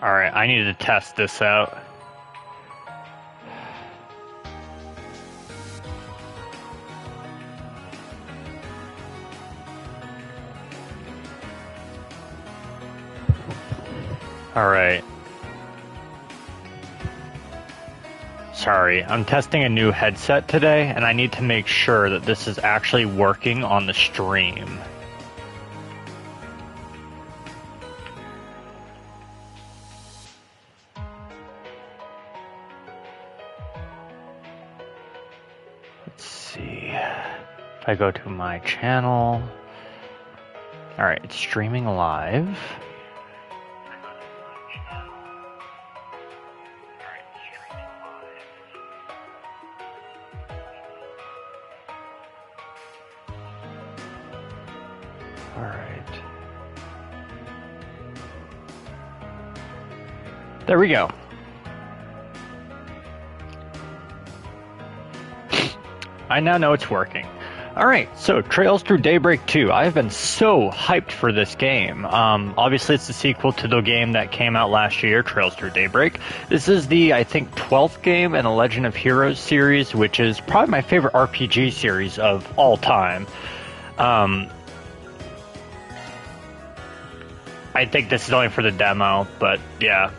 Alright, I need to test this out. Alright. Sorry, I'm testing a new headset today, and I need to make sure that this is actually working on the stream. Let's see. If I go to my channel. Alright, it's streaming live. There we go. I now know it's working. Alright, so Trails Through Daybreak 2. I have been so hyped for this game. Obviously it's the sequel to the game that came out last year, Trails Through Daybreak. This is the, I think, 12th game in the Legend of Heroes series, which is probably my favorite RPG series of all time. I think this is only for the demo, but yeah.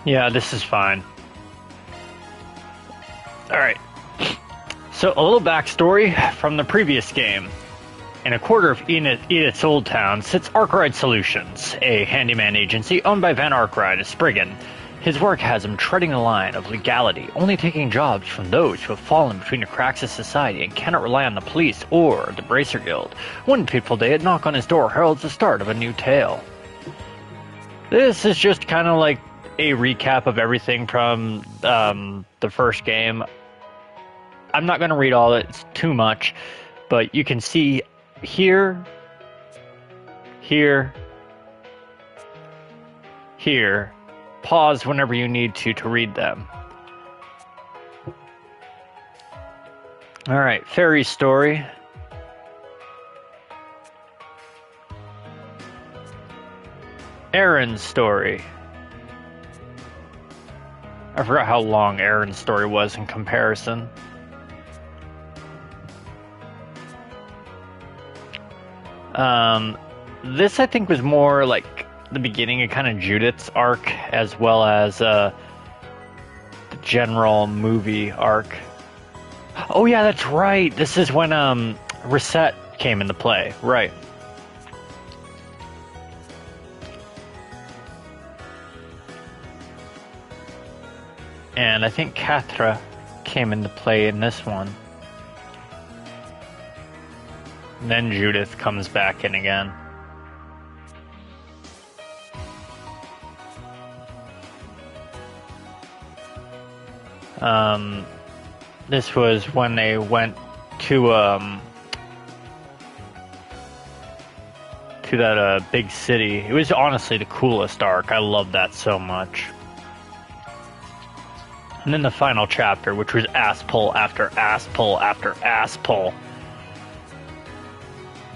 Yeah, this is fine. Alright. So, a little backstory from the previous game. In a quarter of Edith's Old Town sits Arkwright Solutions, a handyman agency owned by Van Arkwright, a Spriggan. His work has him treading the line of legality, only taking jobs from those who have fallen between the cracks of society and cannot rely on the police or the Bracer Guild. One fateful day, a knock on his door heralds the start of a new tale. This is just kind of like a recap of everything from the first game. I'm not going to read all of it, it's too much, but you can see here, here, here. Pause whenever you need to read them. Alright, fairy story. Aaron's story. I forgot how long Aaron's story was in comparison. This I think was more like the beginning of kind of Judith's arc, as well as the general movie arc. Oh yeah, that's right. This is when Reset came into play, right? And I think Catra came into play in this one. And then Judith comes back in again. This was when they went to that big city. It was honestly the coolest arc. I love that so much. And then the final chapter, which was ass pull after ass pull after ass pull.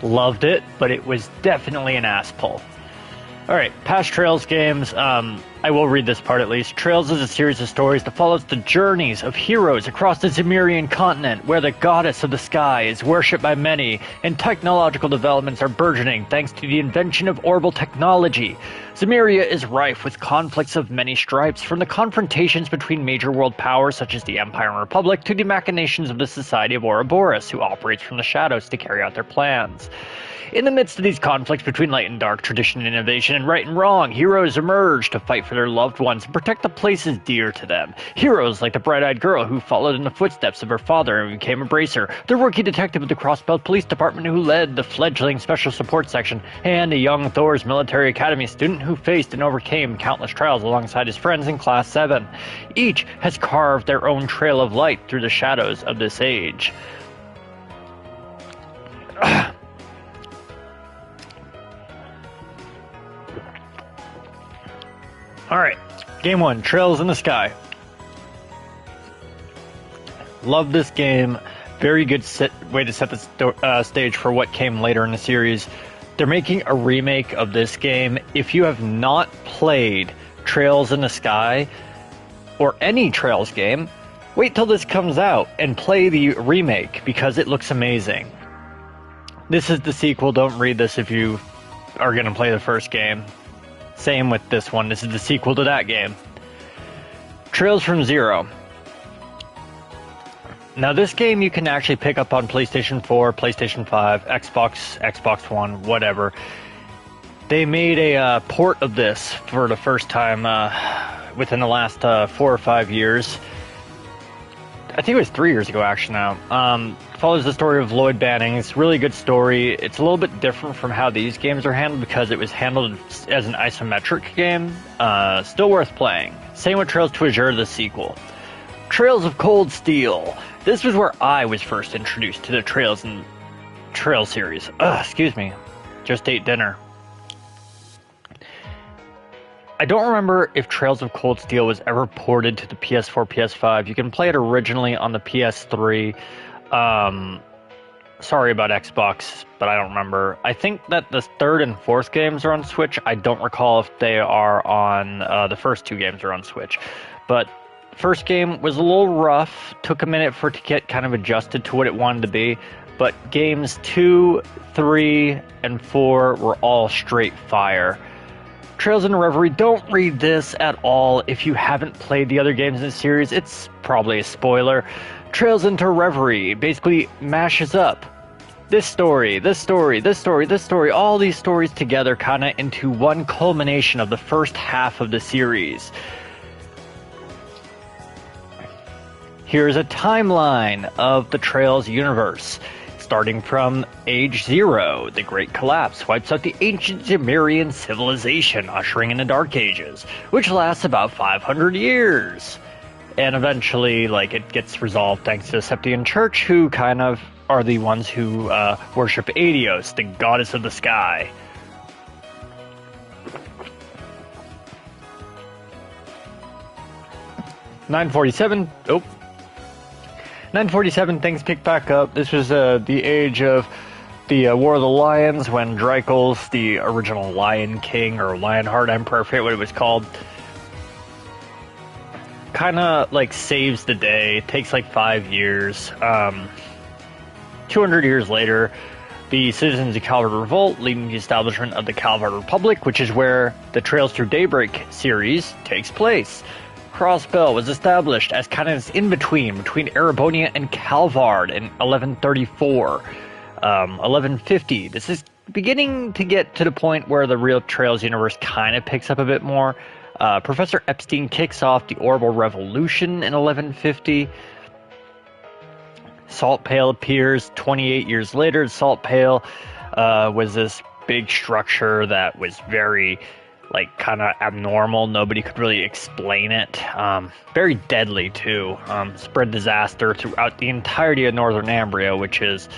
Loved it, but it was definitely an ass pull. Alright, past Trails games, I will read this part at least. Trails is a series of stories that follows the journeys of heroes across the Zemirian continent, where the goddess of the sky is worshipped by many, and technological developments are burgeoning thanks to the invention of orbital technology. Zemiria is rife with conflicts of many stripes, from the confrontations between major world powers such as the Empire and Republic, to the machinations of the Society of Ouroboros, who operates from the shadows to carry out their plans. In the midst of these conflicts between light and dark, tradition and innovation, and right and wrong, heroes emerge to fight for their loved ones and protect the places dear to them. Heroes like the bright-eyed girl who followed in the footsteps of her father and became a bracer, the rookie detective of the Crossbelt Police Department who led the fledgling Special Support Section, and a young Thor's Military Academy student who faced and overcame countless trials alongside his friends in Class 7. Each has carved their own trail of light through the shadows of this age. Alright, Game 1, Trails in the Sky. Love this game. Very good way to set the stage for what came later in the series. They're making a remake of this game. If you have not played Trails in the Sky, or any Trails game, wait till this comes out and play the remake, because it looks amazing. This is the sequel. Don't read this if you are going to play the first game. Same with this one. This is the sequel to that game. Trails from Zero. Now this game you can actually pick up on PlayStation 4, PlayStation 5, Xbox One, whatever. They made a port of this for the first time within the last 4 or 5 years. I think it was 3 years ago actually now. Follows the story of Lloyd Banning's really good story. It's a little bit different from how these games are handled because it was handled as an isometric game. Still worth playing. Same with Trails to Azure, the sequel. Trails of Cold Steel. This was where I was first introduced to the Trails series. Excuse me. Just ate dinner. I don't remember if Trails of Cold Steel was ever ported to the PS4, PS5. You can play it originally on the PS3. Sorry about Xbox, but I don't remember. I think that the third and fourth games are on Switch. I don't recall if they are on, the first two games are on Switch. But first game was a little rough. Took a minute for it to get kind of adjusted to what it wanted to be. But games 2, 3, and 4 were all straight fire. Trails into Reverie, don't read this at all if you haven't played the other games in the series. It's probably a spoiler. Trails into Reverie basically mashes up this story, this story, this story, this story, all these stories together kind of into one culmination of the first half of the series. Here's a timeline of the Trails universe. Starting from Age 0, the Great Collapse wipes out the ancient Sumerian civilization, ushering in the Dark Ages, which lasts about 500 years. And eventually, it gets resolved thanks to the Septian Church, who kind of are the ones who worship Aidios, the goddess of the sky. Oh. 947, things pick back up. This was the age of the War of the Lions, when Dreikel's, the original Lion King, or Lionheart Emperor, I forget what it was called, kind of saves the day. It takes 5 years. 200 years later, the citizens of Calvert revolt, leading to the establishment of the Calvert Republic, which is where the Trails Through Daybreak series takes place. Crossbell was established as kind of this in-between between Erebonia and Calvard in 1134. 1150. This is beginning to get to the point where the real Trails universe kind of picks up a bit more. Professor Epstein kicks off the Orbital Revolution in 1150. Salt Pale appears 28 years later. Salt Pale was this big structure that was very kind of abnormal. Nobody could really explain it. Very deadly too. Spread disaster throughout the entirety of Northern Ambria, which is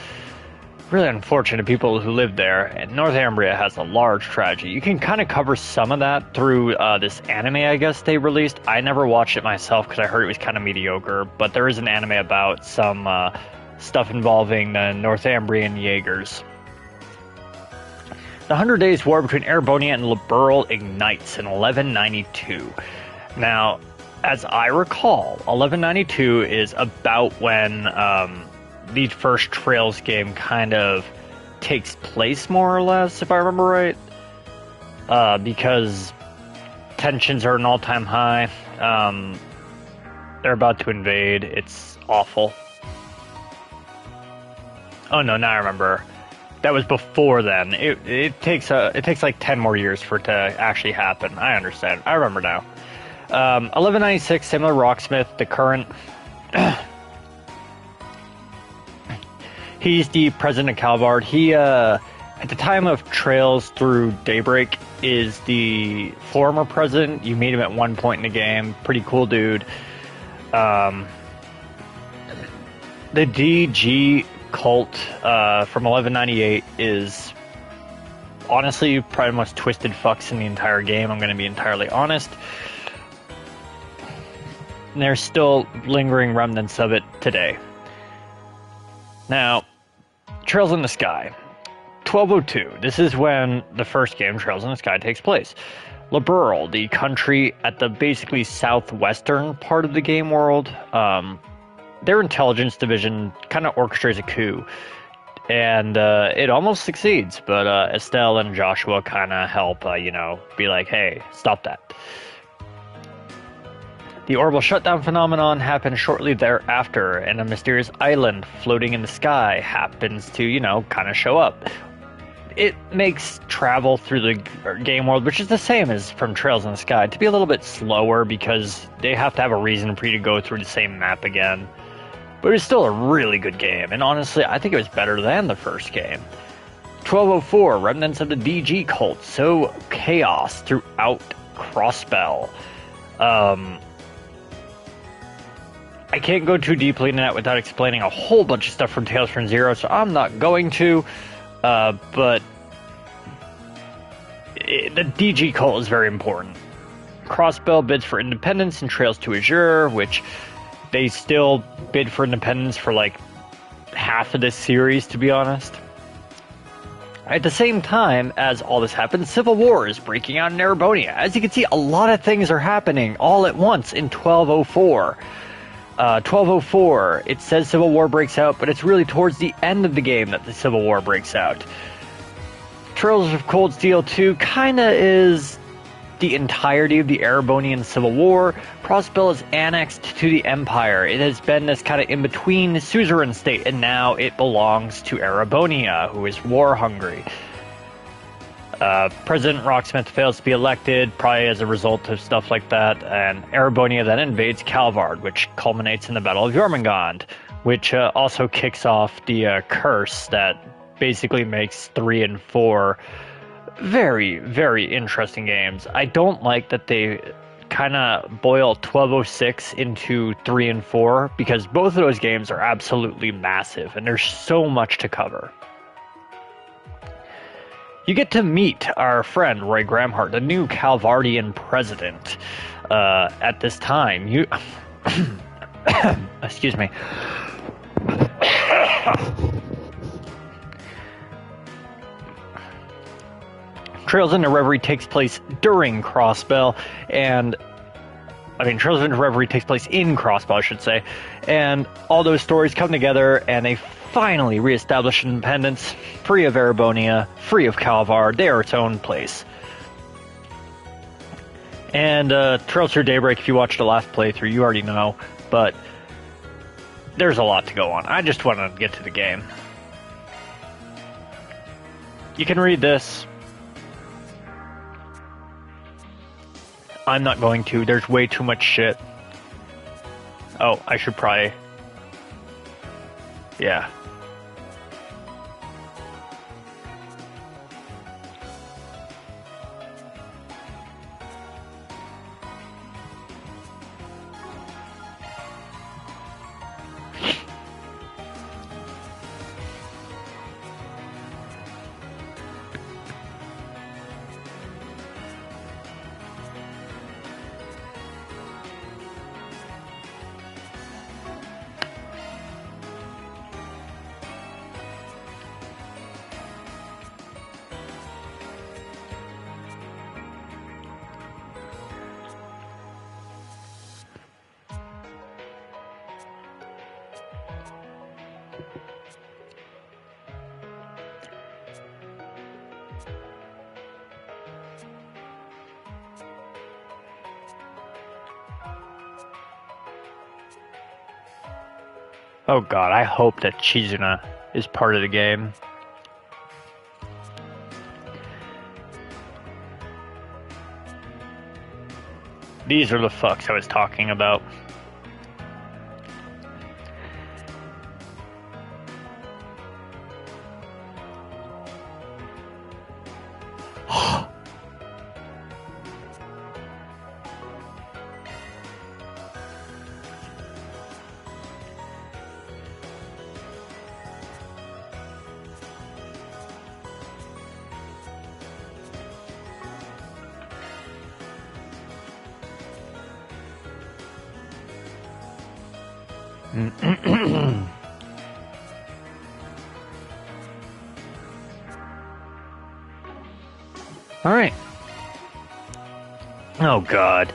really unfortunate to people who live there. And North Ambria has a large tragedy. You can kind of cover some of that through this anime, I guess, they released. I never watched it myself because I heard it was kind of mediocre, but there is an anime about some stuff involving the Northumbrian Jaegers. The 100 Days War between Erebonia and Liberl ignites in 1192. Now, as I recall, 1192 is about when the first Trails game kind of takes place, more or less, if I remember right. Because tensions are at an all-time high. They're about to invade. It's awful. Oh no, now I remember. that was before then. It takes like 10 more years for it to actually happen. I understand. I remember now. 1196, Samuel Rocksmith, the current. He's the president of Calvard. He, at the time of Trails through Daybreak, is the former president. You meet him at one point in the game. Pretty cool dude. The DG cult from 1198 is honestly probably the most twisted fucks in the entire game. I'm going to be entirely honest. And there's still lingering remnants of it today. Now, Trails in the Sky. 1202. This is when the first game, Trails in the Sky, takes place. Liberal, the country at the basically southwestern part of the game world, their intelligence division kind of orchestrates a coup. And it almost succeeds, but Estelle and Joshua kind of help, be like, hey, stop that. The orbital shutdown phenomenon happens shortly thereafter, and a mysterious island floating in the sky happens to, kind of show up. It makes travel through the game world, which is the same as from Trails in the Sky, to be a little bit slower because they have to have a reason for you to go through the same map again. But it's still a really good game, and honestly, I think it was better than the first game. 1204, Remnants of the DG Cult, so chaos throughout Crossbell. I can't go too deeply into that without explaining a whole bunch of stuff from Tales from Zero, so I'm not going to. But the DG cult is very important. Crossbell bids for independence and Trails to Azure, which they still bid for independence for like half of this series, to be honest. At the same time as all this happens, civil war is breaking out in Erebonia. As you can see, a lot of things are happening all at once in 1204. 1204, it says Civil War breaks out, but it's really towards the end of the game that the Civil War breaks out. Trails of Cold Steel 2 kinda is the entirety of the Erebonian Civil War. Crossbell is annexed to the Empire. It has been this kind of in-between suzerain state, and now it belongs to Erebonia, who is war-hungry. President Rocksmith fails to be elected, probably as a result of stuff like that, and Erebonia then invades Calvard, which culminates in the Battle of Jormungand, which also kicks off the curse that basically makes 3 and 4 very, very interesting games. I don't like that they kind of boil 1206 into 3 and 4, because both of those games are absolutely massive, and there's so much to cover. You get to meet our friend Roy Gramhart, the new Calvardian president. At this time, you excuse me. Trails into Reverie takes place during Crossbell, and Trails into Reverie takes place in Crossbell, I should say, and all those stories come together, and they finally reestablish independence, free of Erebonia, free of Calvard. They are its own place. And Trails through Daybreak, if you watched the last playthrough, you already know, but there's a lot to go on. I just want to get to the game. You can read this. I'm not going to. There's way too much shit. Oh, I should probably... Yeah. Oh god, I hope that Chizuna is part of the game. These are the fucks I was talking about. Alright. Oh god.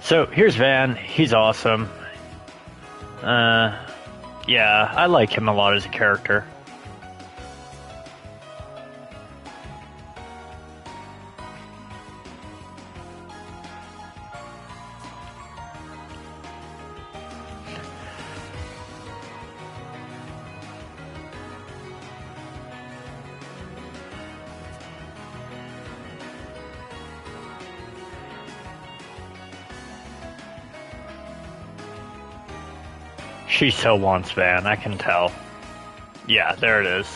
So here's Van. He's awesome. Yeah, I like him a lot as a character. She so wants Van, I can tell. Yeah, there it is.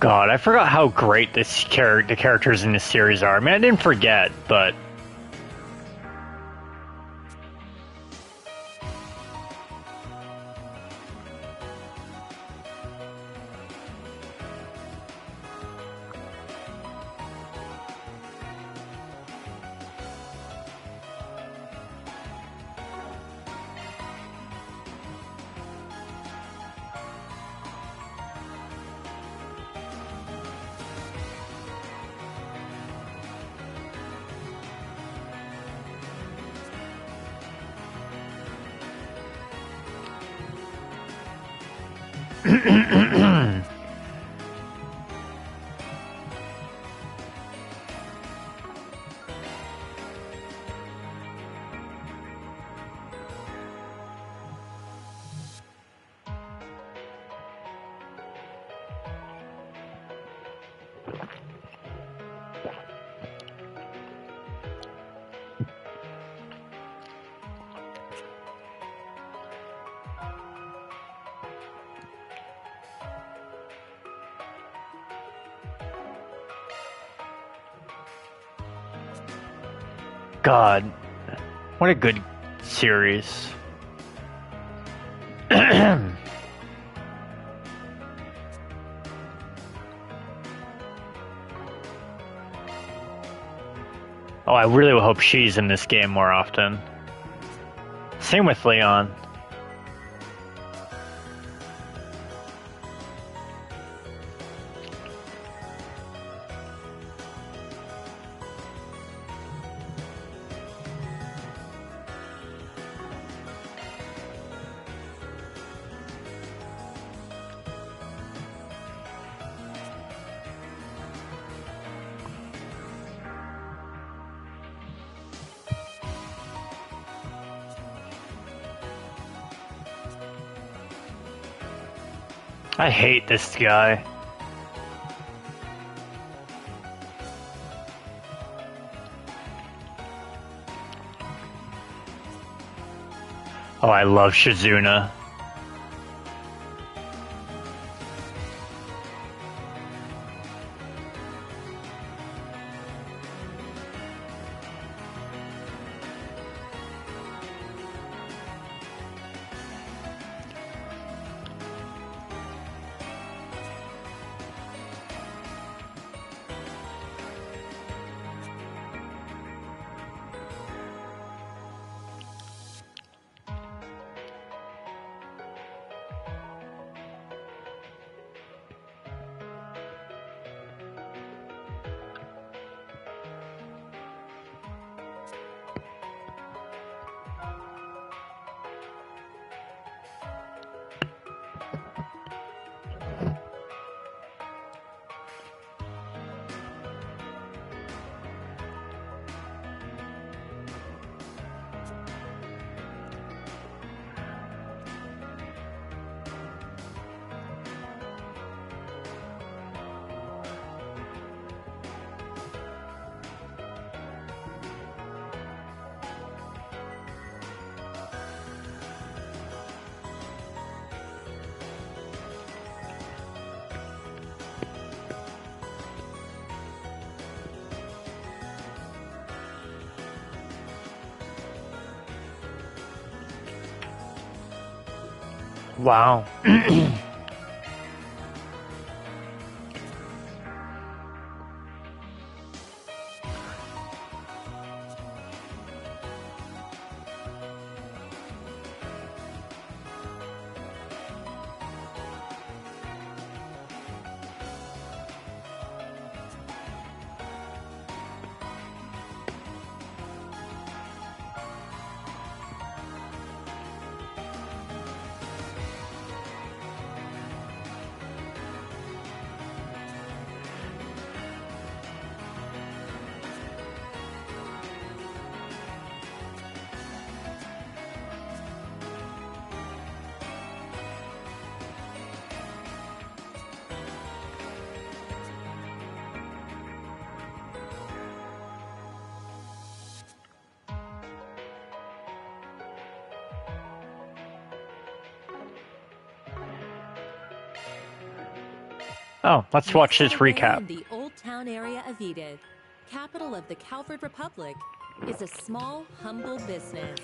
God, I forgot how great the characters in this series are. I mean, I didn't forget, but God, what a good series. Oh, I really hope she's in this game more often. Same with Leon. I hate this guy. Oh, I love Shizuna. Wow. Oh, let's watch this recap. In the Old Town area of Edith, capital of the Calvert Republic, is a small, humble business.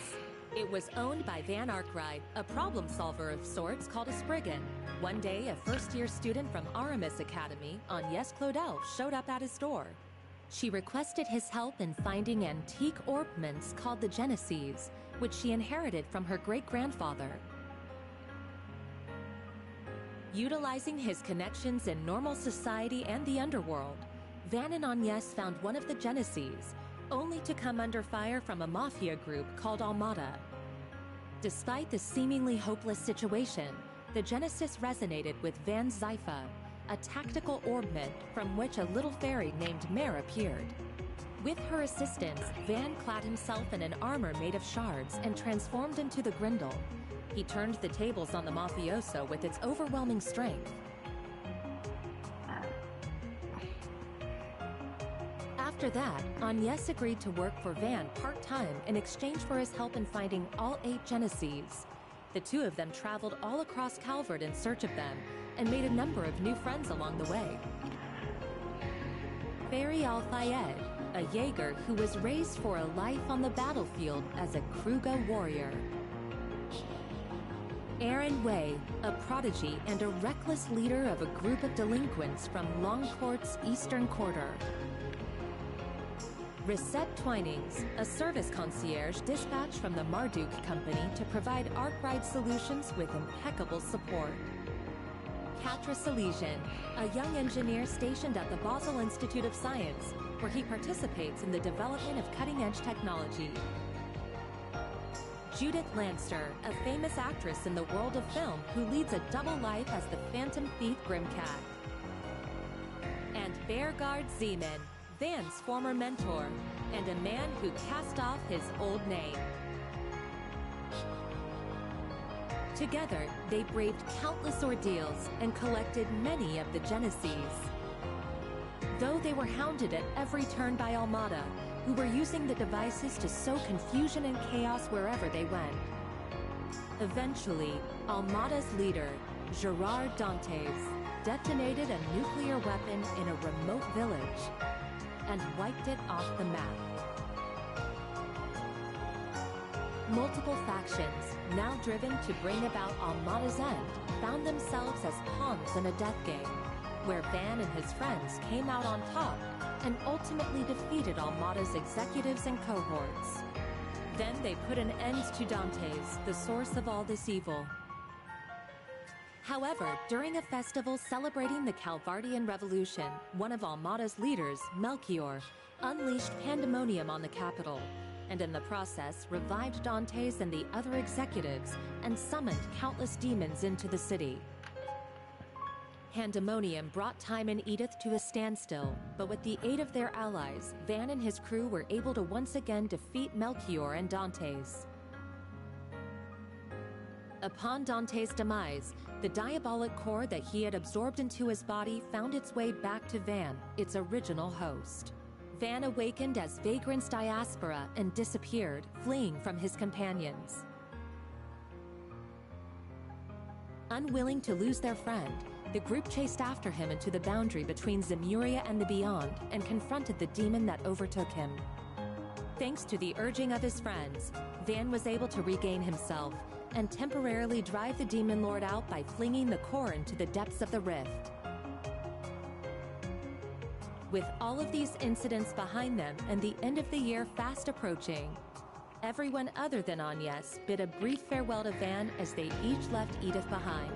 It was owned by Van Arkwright, a problem solver of sorts called a Spriggan. One day, a first-year student from Aramis Academy, Agnes Claudel, showed up at his door. She requested his help in finding antique ornaments called the Genesees, which she inherited from her great-grandfather. Utilizing his connections in normal society and the underworld, Van and Agnes found one of the Genesees, only to come under fire from a mafia group called Almada. Despite the seemingly hopeless situation, the Genesis resonated with Van Zypha, a tactical orbment from which a little fairy named Mare appeared. With her assistance, Van clad himself in an armor made of shards and transformed into the Grindel. He turned the tables on the mafioso with its overwhelming strength. After that, Agnes agreed to work for Van part-time in exchange for his help in finding all 8 Genesees. The two of them traveled all across Calvert in search of them and made a number of new friends along the way. Fairy Al-Fayed, a Jaeger who was raised for a life on the battlefield as a Kruga warrior. Aaron Way, a prodigy and a reckless leader of a group of delinquents from Longcourt's Eastern Quarter. Reset Twinings, a service concierge dispatched from the Marduk Company to provide Arkwright solutions with impeccable support. Katra Salesian, a young engineer stationed at the Basel Institute of Science, where he participates in the development of cutting-edge technology. Judith Lanster, a famous actress in the world of film who leads a double life as the Phantom Thief Grimcat. And Bearguard Zeman, Van's former mentor, and a man who cast off his old name. Together, they braved countless ordeals and collected many of the Genesees. Though they were hounded at every turn by Almada, who were using the devices to sow confusion and chaos wherever they went. Eventually, Almada's leader, Gerard Dantes, detonated a nuclear weapon in a remote village and wiped it off the map. Multiple factions, now driven to bring about Almada's end, found themselves as pawns in a death game, where Van and his friends came out on top and ultimately defeated Almada's executives and cohorts. Then they put an end to Dantes, the source of all this evil. However, during a festival celebrating the Calvardian Revolution, one of Almada's leaders, Melchior, unleashed pandemonium on the capital, and in the process revived Dantes and the other executives and summoned countless demons into the city. Pandemonium brought Time and Edith to a standstill, but with the aid of their allies, Van and his crew were able to once again defeat Melchior and Dantes. Upon Dante's demise, the diabolic core that he had absorbed into his body found its way back to Van, its original host. Van awakened as Vagrant's diaspora and disappeared, fleeing from his companions. Unwilling to lose their friend, the group chased after him into the boundary between Zemuria and the Beyond and confronted the demon that overtook him. Thanks to the urging of his friends, Van was able to regain himself and temporarily drive the Demon Lord out by flinging the core into the depths of the rift. With all of these incidents behind them and the end of the year fast approaching, everyone other than Agnes bid a brief farewell to Van as they each left Edith behind.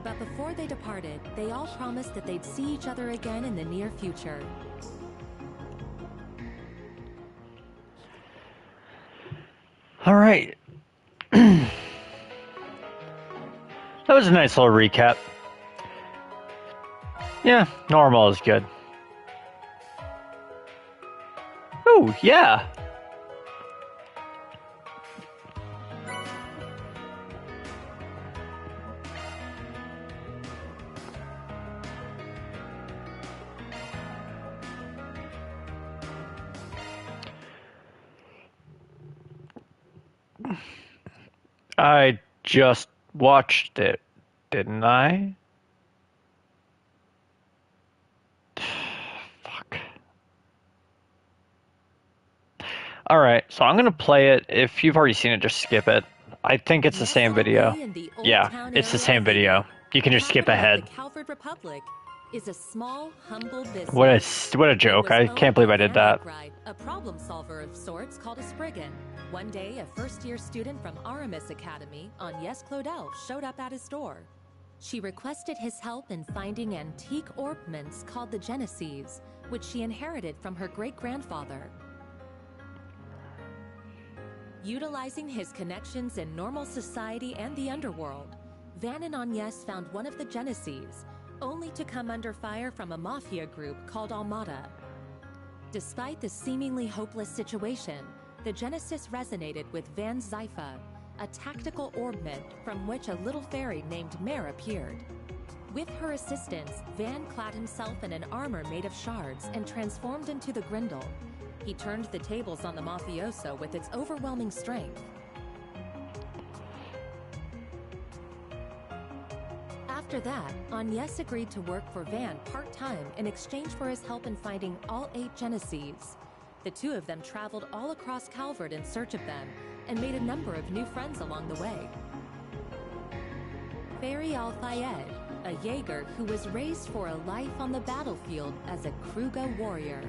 But before they departed, they all promised that they'd see each other again in the near future. All right. That was a nice little recap. Yeah, normal is good. Oh, yeah. I just watched it, didn't I? Fuck. Alright, so I'm gonna play it. If you've already seen it, just skip it. I think it's the same video. Yeah, it's the same video. You can just skip ahead. The Calvert Republic is a small, humble business. What a joke. I can't believe I did that. A problem solver of sorts called a Spriggan. One day, a first-year student from Aramis Academy, Agnes Claudel, showed up at his door. She requested his help in finding antique orbments called the Genesees, which she inherited from her great-grandfather. Utilizing his connections in normal society and the underworld, Van and Agnes found one of the Genesees, only to come under fire from a mafia group called Almada. Despite the seemingly hopeless situation, the Genesis resonated with Van's Zypha, a tactical orbment from which a little fairy named Mare appeared. With her assistance, Van clad himself in an armor made of shards and transformed into the Grindel. He turned the tables on the mafioso with its overwhelming strength. After that, Agnes agreed to work for Van part-time in exchange for his help in finding all 8 Genesees. The two of them traveled all across Calvert in search of them and made a number of new friends along the way. Fairy Al-Fayed, a Jaeger who was raised for a life on the battlefield as a Kruga warrior.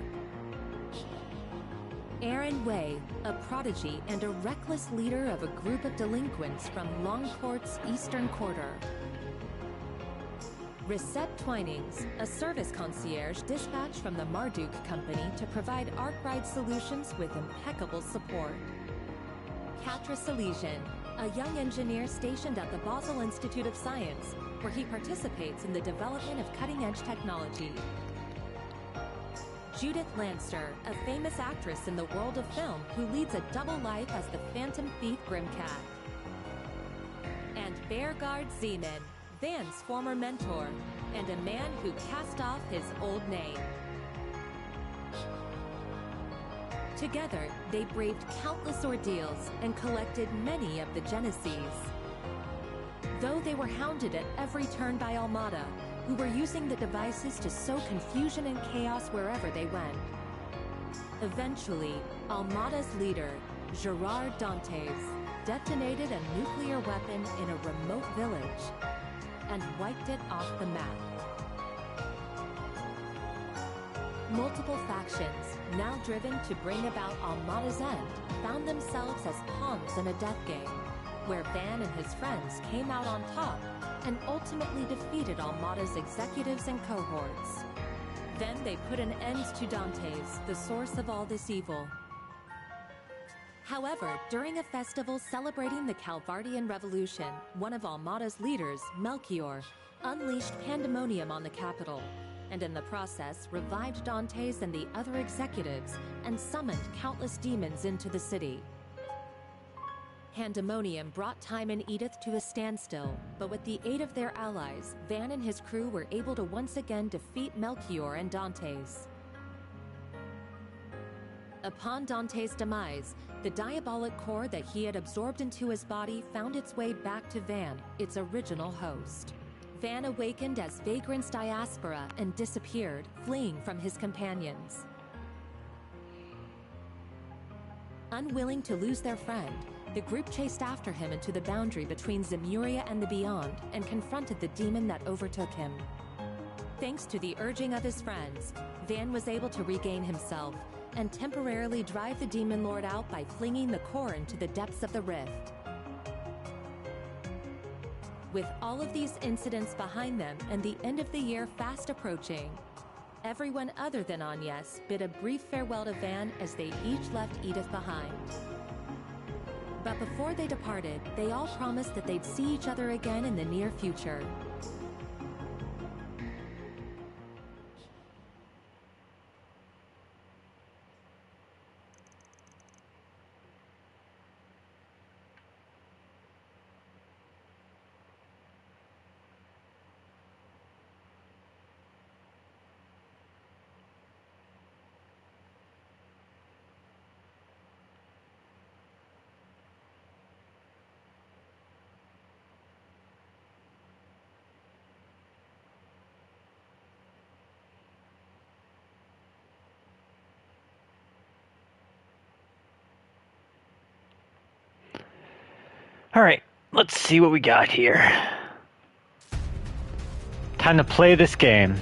Aaron Way, a prodigy and a reckless leader of a group of delinquents from Longcourt's Eastern Quarter. Reset Twinings, a service concierge dispatched from the Marduk Company to provide Arkwright solutions with impeccable support. Katra Salesian, a young engineer stationed at the Basel Institute of Science, where he participates in the development of cutting-edge technology. Judith Lanster, a famous actress in the world of film who leads a double life as the Phantom Thief Grimcat. And Bearguard Zeman, Van's former mentor, and a man who cast off his old name. Together, they braved countless ordeals and collected many of the Genesees. Though they were hounded at every turn by Almada, who were using the devices to sow confusion and chaos wherever they went. Eventually, Almada's leader, Gerard Dantes, detonated a nuclear weapon in a remote village and wiped it off the map. Multiple factions, now driven to bring about Almada's end, found themselves as pawns in a death game, where Van and his friends came out on top and ultimately defeated Almada's executives and cohorts. Then they put an end to Dantes, the source of all this evil. However, during a festival celebrating the Calvardian Revolution, one of Almada's leaders, Melchior, unleashed pandemonium on the capital, and in the process revived Dantes and the other executives and summoned countless demons into the city. Pandemonium brought Time and Edith to a standstill, but with the aid of their allies, Van and his crew were able to once again defeat Melchior and Dantes. Upon Dantes' demise, the diabolic core that he had absorbed into his body found its way back to Van, its original host. Van awakened as Vagrant's diaspora and disappeared, fleeing from his companions. Unwilling to lose their friend, the group chased after him into the boundary between Zemuria and the Beyond and confronted the demon that overtook him. Thanks to the urging of his friends, Van was able to regain himself and temporarily drive the Demon Lord out by flinging the core into the depths of the rift. With all of these incidents behind them and the end of the year fast approaching, everyone other than Agnes bid a brief farewell to Van as they each left Edith behind. But before they departed, they all promised that they'd see each other again in the near future. Alright, let's see what we got here. Time to play this game.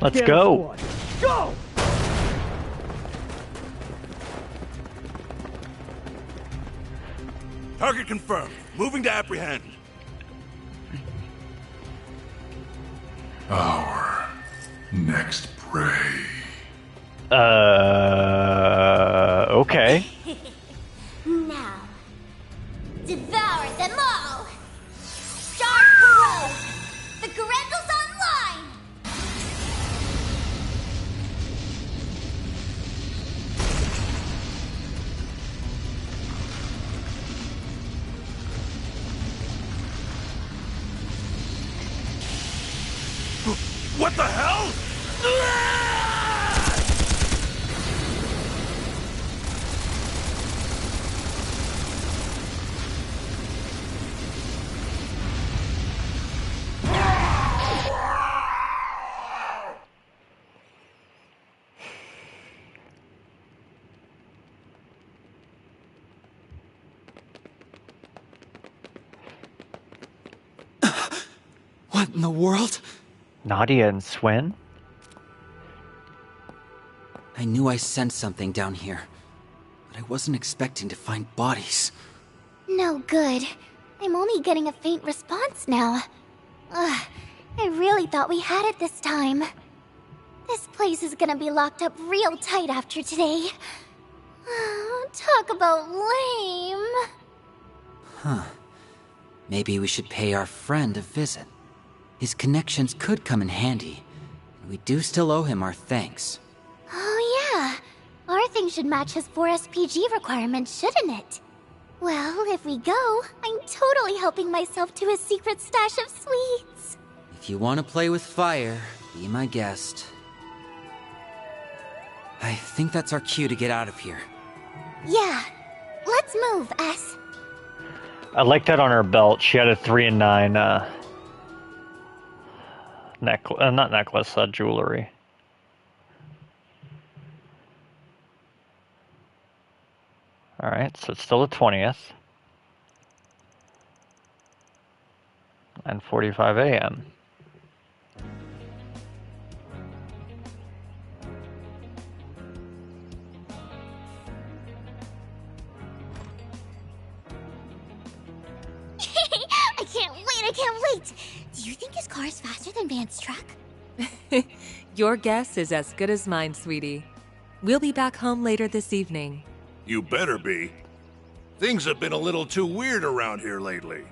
Let's go! Go! Target confirmed. Moving to apprehend. Our Next prey. Okay. Now, devour them all! Start parole! The Grendel's online! What the hell? What in the world? Nadia and Swen? I knew I sensed something down here, but I wasn't expecting to find bodies. No good. I'm only getting a faint response now. Ugh, I really thought we had it this time. This place is gonna be locked up real tight after today. Talk about lame. Huh. Maybe we should pay our friend a visit. His connections could come in handy, and we do still owe him our thanks. Oh yeah, our thing should match his 4 SPG requirements, shouldn't it? Well, if we go, I'm totally helping myself to his secret stash of sweets. If you want to play with fire, be my guest. I think that's our cue to get out of here. Yeah, let's move, S. I like that on her belt. She had a 3 and 9 not necklace, jewelry. Alright, so it's still the 20th. And 45 a.m. I can't wait! Do you think his car is faster than Van's truck? Your guess is as good as mine, sweetie. We'll be back home later this evening. You better be. Things have been a little too weird around here lately.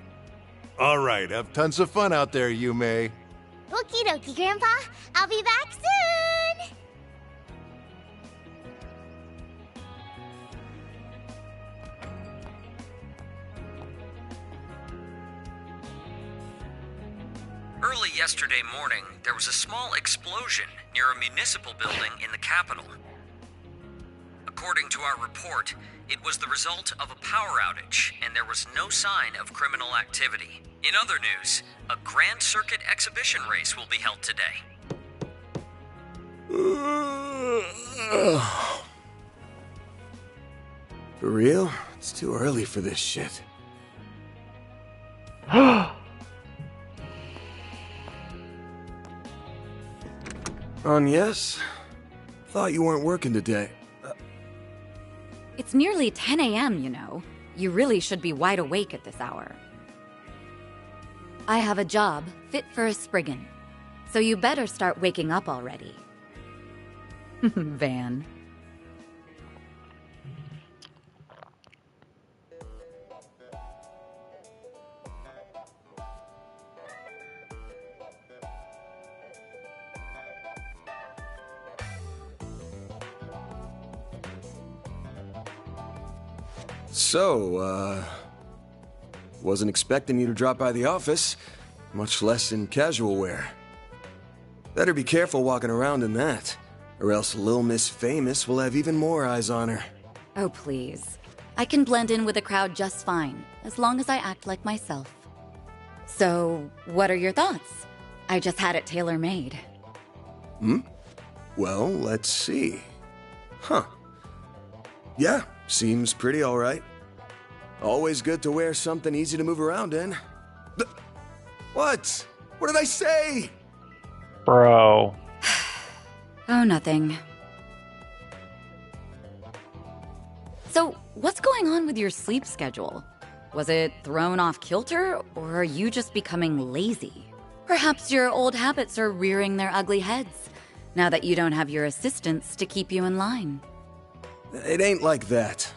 All right, have tons of fun out there, Yume. Okie dokie, Grandpa. I'll be back soon! Early yesterday morning, there was a small explosion near a municipal building in the capital. According to our report, it was the result of a power outage, and there was no sign of criminal activity. In other news, a Grand Circuit exhibition race will be held today. For real? It's too early for this shit. Yes? Thought you weren't working today. It's nearly 10 a.m., you know. You really should be wide awake at this hour. I have a job fit for a Spriggan, so you better start waking up already. Van. So, wasn't expecting you to drop by the office, much less in casual wear. Better be careful walking around in that, or else Lil Miss Famous will have even more eyes on her. Oh, please. I can blend in with the crowd just fine, as long as I act like myself. So, what are your thoughts? I just had it tailor-made. Well, let's see. Huh. Yeah, seems pretty alright. Always good to wear something easy to move around in. What? What did I say? Bro. Oh, nothing. So, what's going on with your sleep schedule? Was it thrown off kilter, or are you just becoming lazy? Perhaps your old habits are rearing their ugly heads, now that you don't have your assistants to keep you in line. It ain't like that.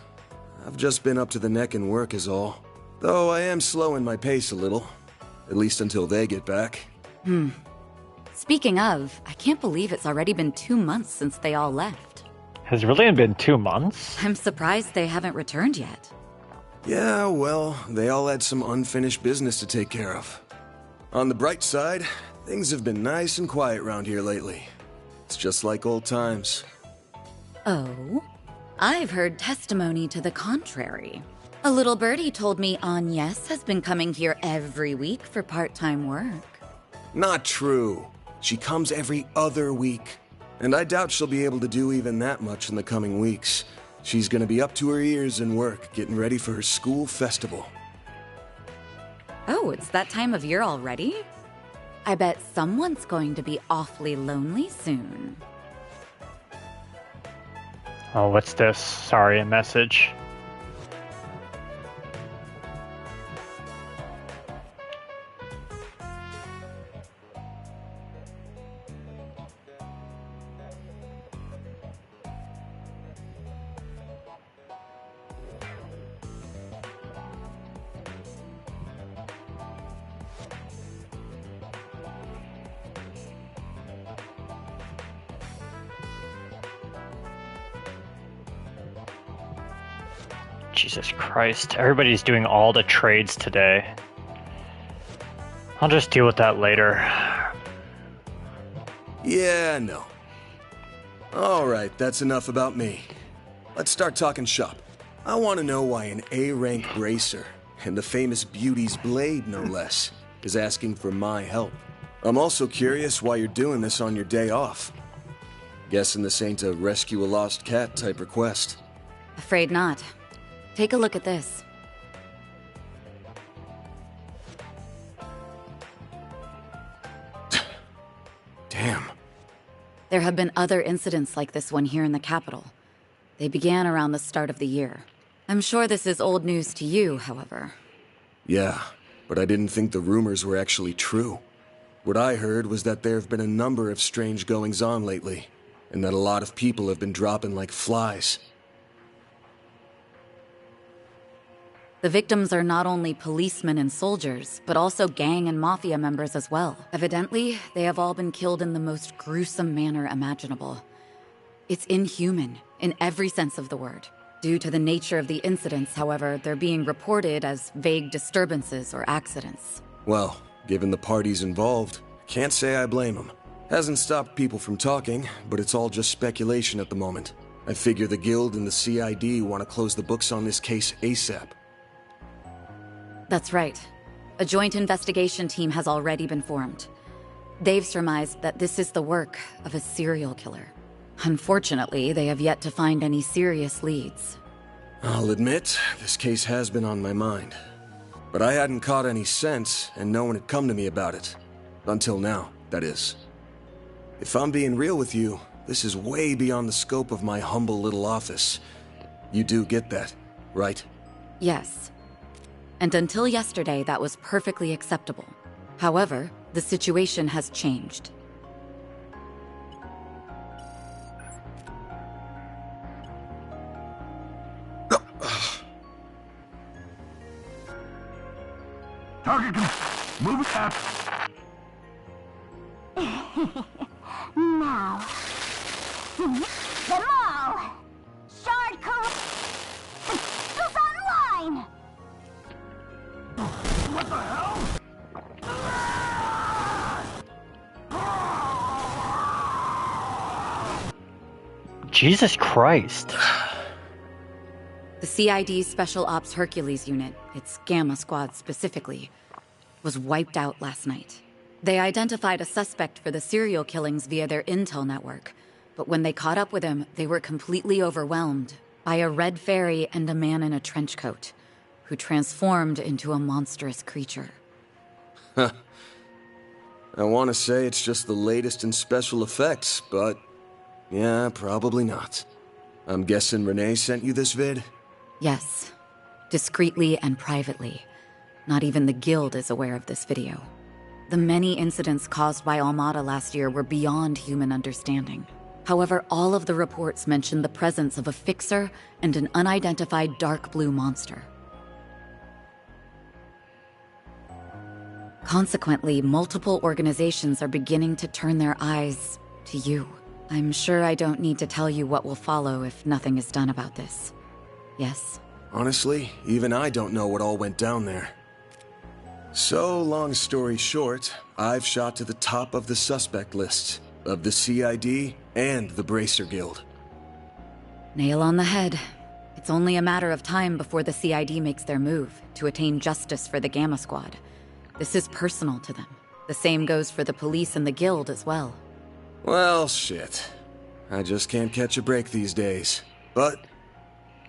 I've just been up to the neck in work is all. Though I am slowing my pace a little. At least until they get back. Speaking of, I can't believe it's already been 2 months since they all left. Has it really been 2 months? I'm surprised they haven't returned yet. Yeah, well, they all had some unfinished business to take care of. On the bright side, things have been nice and quiet around here lately. It's just like old times. Oh? I've heard testimony to the contrary. A little birdie told me Agnes has been coming here every week for part-time work. Not true. She comes every other week. And I doubt she'll be able to do even that much in the coming weeks. She's gonna be up to her ears in work, getting ready for her school festival. Oh, it's that time of year already? I bet someone's going to be awfully lonely soon. Oh, what's this? Sorry, a message. Jesus Christ, everybody's doing all the trades today. I'll just deal with that later. Yeah, no. Alright, that's enough about me. Let's start talking shop. I want to know why an A-rank bracer, and the famous Beauty's Blade no less, is asking for my help. I'm also curious why you're doing this on your day off. Guessing this ain't a rescue a lost cat type request. Afraid not. Take a look at this. Damn. There have been other incidents like this one here in the capital. They began around the start of the year. I'm sure this is old news to you, however. Yeah, but I didn't think the rumors were actually true. What I heard was that there have been a number of strange goings-on lately, and that a lot of people have been dropping like flies. The victims are not only policemen and soldiers, but also gang and mafia members as well. Evidently, they have all been killed in the most gruesome manner imaginable. It's inhuman, in every sense of the word. Due to the nature of the incidents, however, they're being reported as vague disturbances or accidents. Well, given the parties involved, can't say I blame them. Hasn't stopped people from talking, but it's all just speculation at the moment. I figure the Guild and the CID want to close the books on this case ASAP. That's right. A joint investigation team has already been formed. They've surmised that this is the work of a serial killer. Unfortunately, they have yet to find any serious leads. I'll admit, this case has been on my mind. But I hadn't caught any sense, and no one had come to me about it. Until now, that is. If I'm being real with you, this is way beyond the scope of my humble little office. You do get that, right? Yes. And until yesterday, that was perfectly acceptable. However, the situation has changed. Target, move it up. Now, them all. Shard is online. What the hell? Jesus Christ. The CID's Special Ops Hercules unit, its Gamma Squad specifically, was wiped out last night. They identified a suspect for the serial killings via their intel network, but when they caught up with him, they were completely overwhelmed by a red fairy and a man in a trench coat, who transformed into a monstrous creature. Huh. I want to say it's just the latest in special effects, but yeah, probably not. I'm guessing Renee sent you this vid? Yes, discreetly and privately. Not even the Guild is aware of this video. The many incidents caused by Almada last year were beyond human understanding. However, all of the reports mentioned the presence of a fixer and an unidentified dark blue monster. Consequently, multiple organizations are beginning to turn their eyes to you. I'm sure I don't need to tell you what will follow if nothing is done about this. Yes? Honestly, even I don't know what all went down there. So, long story short, I've shot to the top of the suspect list of the CID and the Bracer Guild. Nail on the head. It's only a matter of time before the CID makes their move to attain justice for the Gamma Squad. This is personal to them. The same goes for the police and the guild as well. Well, shit. I just can't catch a break these days. But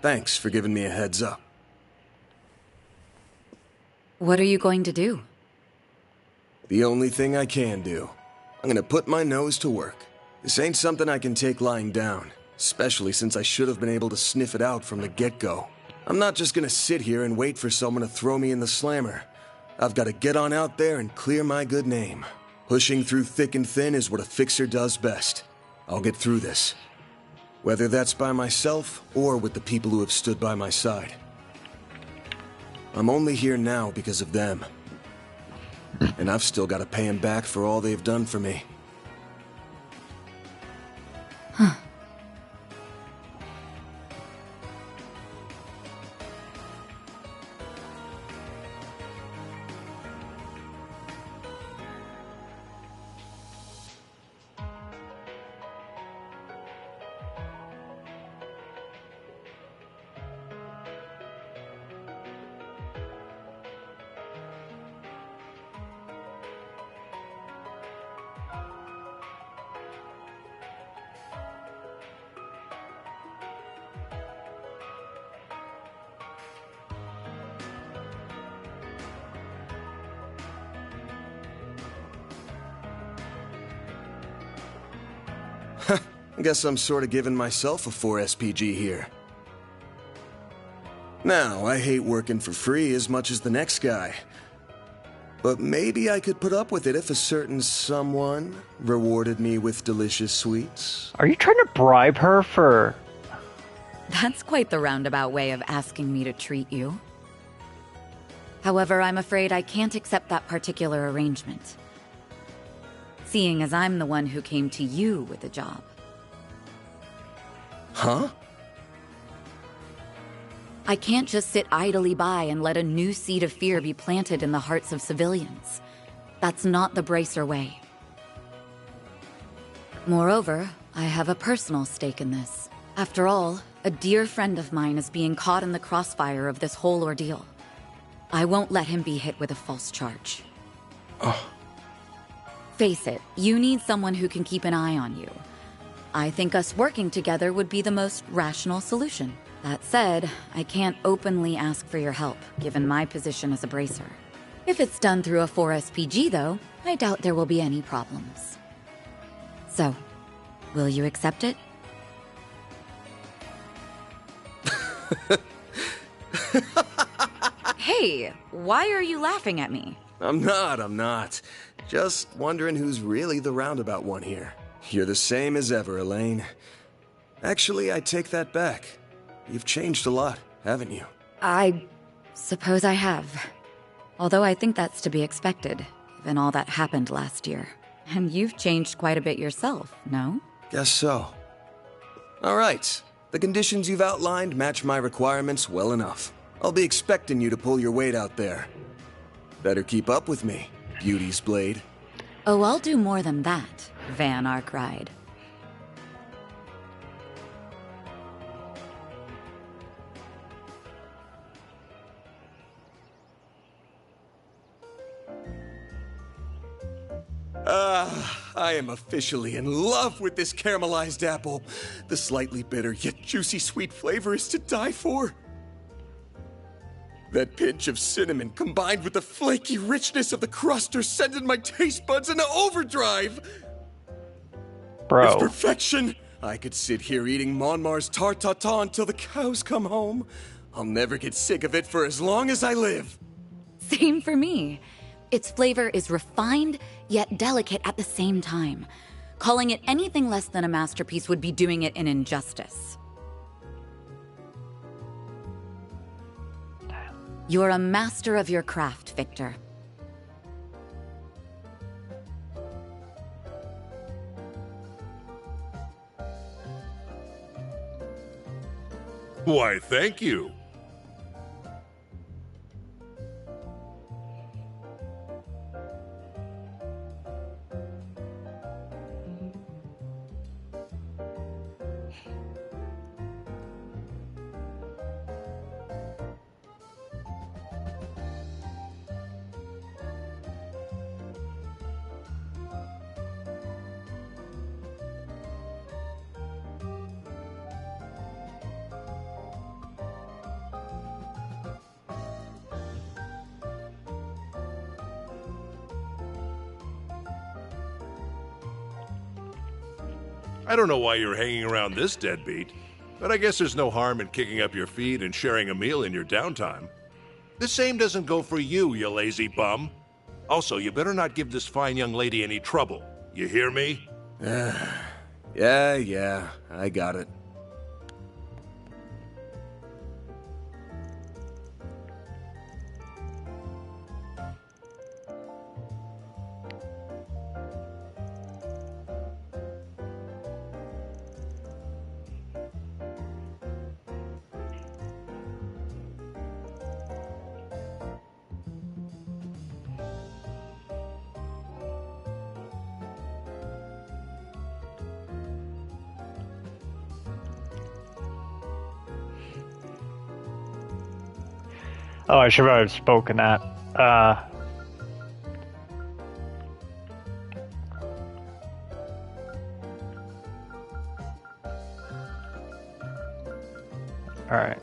thanks for giving me a heads up. What are you going to do? The only thing I can do. I'm gonna put my nose to work. This ain't something I can take lying down, especially since I should have been able to sniff it out from the get-go. I'm not just gonna sit here and wait for someone to throw me in the slammer. I've got to get on out there and clear my good name. Pushing through thick and thin is what a fixer does best. I'll get through this. Whether that's by myself or with the people who have stood by my side. I'm only here now because of them. And I've still got to pay them back for all they've done for me. Huh. I guess I'm sort of giving myself a 4 SPG here. Now, I hate working for free as much as the next guy. But maybe I could put up with it if a certain someone rewarded me with delicious sweets. Are you trying to bribe her for... That's quite the roundabout way of asking me to treat you. However, I'm afraid I can't accept that particular arrangement. Seeing as I'm the one who came to you with the job. Huh? I can't just sit idly by and let a new seed of fear be planted in the hearts of civilians. That's not the Bracer way. Moreover, I have a personal stake in this. After all, a dear friend of mine is being caught in the crossfire of this whole ordeal. I won't let him be hit with a false charge. Oh. Face it, you need someone who can keep an eye on you. I think us working together would be the most rational solution. That said, I can't openly ask for your help, given my position as a bracer. If it's done through a 4 SPG, though, I doubt there will be any problems. So, will you accept it? Hey, why are you laughing at me? I'm not. Just wondering who's really the roundabout one here. You're the same as ever, Elaine. Actually, I take that back. You've changed a lot, haven't you? I suppose I have. Although I think that's to be expected, given all that happened last year. And you've changed quite a bit yourself, no? Guess so. All right. The conditions you've outlined match my requirements well enough. I'll be expecting you to pull your weight out there. Better keep up with me, Beauty's Blade. Oh, I'll do more than that, Van Arkwright. I am officially in love with this caramelized apple. The slightly bitter yet juicy sweet flavor is to die for. That pinch of cinnamon combined with the flaky richness of the crust are sending my taste buds into overdrive. Bro. It's perfection. I could sit here eating Monmar's tart tatin until the cows come home. I'll never get sick of it for as long as I live. Same for me. Its flavor is refined, yet delicate at the same time. Calling it anything less than a masterpiece would be doing it an injustice. You're a master of your craft, Victor. Why, thank you. I don't know why you're hanging around this deadbeat, but I guess there's no harm in kicking up your feet and sharing a meal in your downtime. The same doesn't go for you, you lazy bum. Also, you better not give this fine young lady any trouble. You hear me? Yeah, I got it. Oh, I should have spoken that. Alright.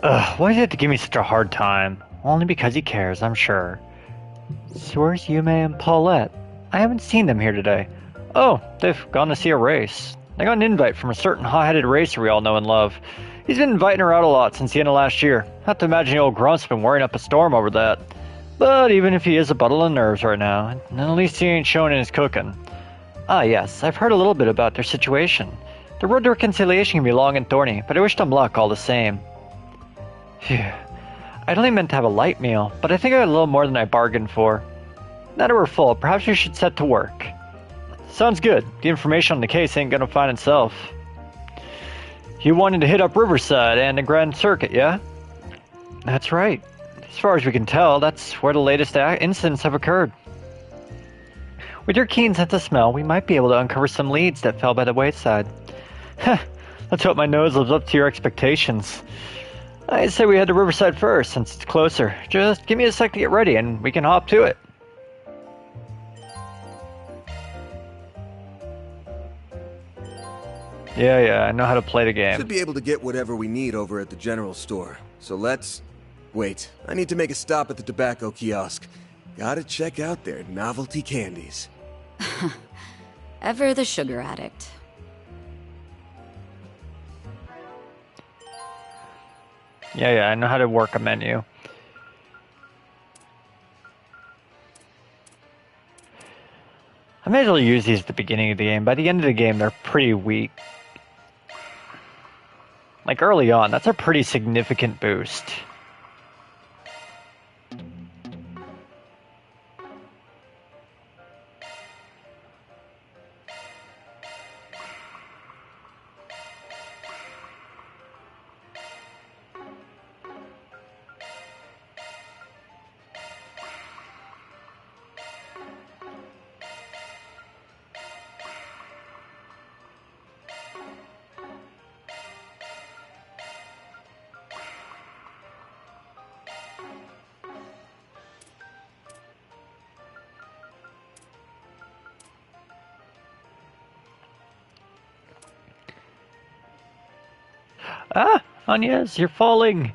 Why does he have to give me such a hard time? Only because he cares, I'm sure. So where's Yume and Paulette? I haven't seen them here today. Oh, they've gone to see a race. They got an invite from a certain hot-headed racer we all know and love. He's been inviting her out a lot since the end of last year. Have to imagine the old grump's been worrying up a storm over that. But even if he is a bundle of nerves right now, at least he ain't showing in his cooking. Ah yes, I've heard a little bit about their situation. The road to reconciliation can be long and thorny, but I wish them luck all the same. Phew. I'd only meant to have a light meal, but I think I got a little more than I bargained for. Now that we're full, perhaps we should set to work. Sounds good. The information on the case ain't gonna find itself. You wanted to hit up Riverside and the Grand Circuit, yeah? That's right. As far as we can tell, that's where the latest incidents have occurred. With your keen sense of smell, we might be able to uncover some leads that fell by the wayside. Heh, let's hope my nose lives up to your expectations. I'd say we head to Riverside first, since it's closer. Just give me a sec to get ready, and we can hop to it. Yeah, I know how to play the game. Should be able to get whatever we need over at the general store. So let's... Wait, I need to make a stop at the tobacco kiosk. Gotta check out their novelty candies. Ever the sugar addict. Yeah, I know how to work a menu. I may as well use these at the beginning of the game. By the end of the game, they're pretty weak. Like early on, that's a pretty significant boost. Ah, Agnes, you're falling.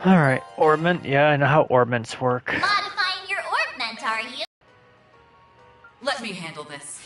Alright, orbment. Yeah, I know how orbments work. Modifying your orbment, are you? Let me handle this.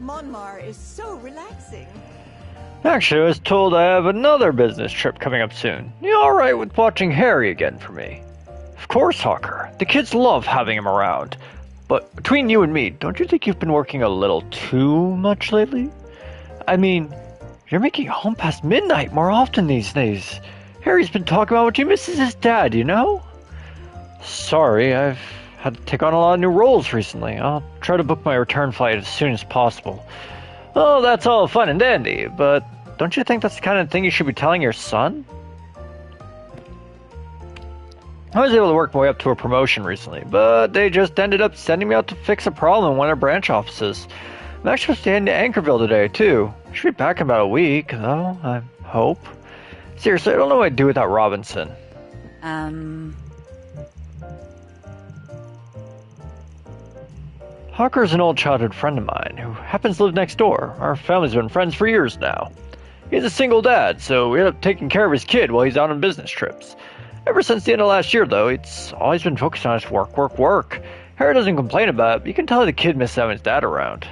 Monmar is so relaxing. Actually, I was told I have another business trip coming up soon. You alright with watching Harry again for me? Of course, Hawker. The kids love having him around. But between you and me, don't you think you've been working a little too much lately? I mean, you're making it home past midnight more often these days. Harry's been talking about what he misses his dad, you know? Sorry, I've had to take on a lot of new roles recently. I'll try to book my return flight as soon as possible. Oh, that's all fun and dandy, but don't you think that's the kind of thing you should be telling your son? I was able to work my way up to a promotion recently, but they just ended up sending me out to fix a problem in one of their branch offices. I'm actually supposed to head to Anchorville today, too. I should be back in about a week, though, I hope. Seriously, I don't know what I'd do without Robinson. Hawker's an old childhood friend of mine who happens to live next door. Our family's been friends for years now. He's a single dad, so we end up taking care of his kid while he's out on business trips. Ever since the end of last year, though, it's always been focused on his work. Harry doesn't complain about it, but you can tell the kid misses having his dad around.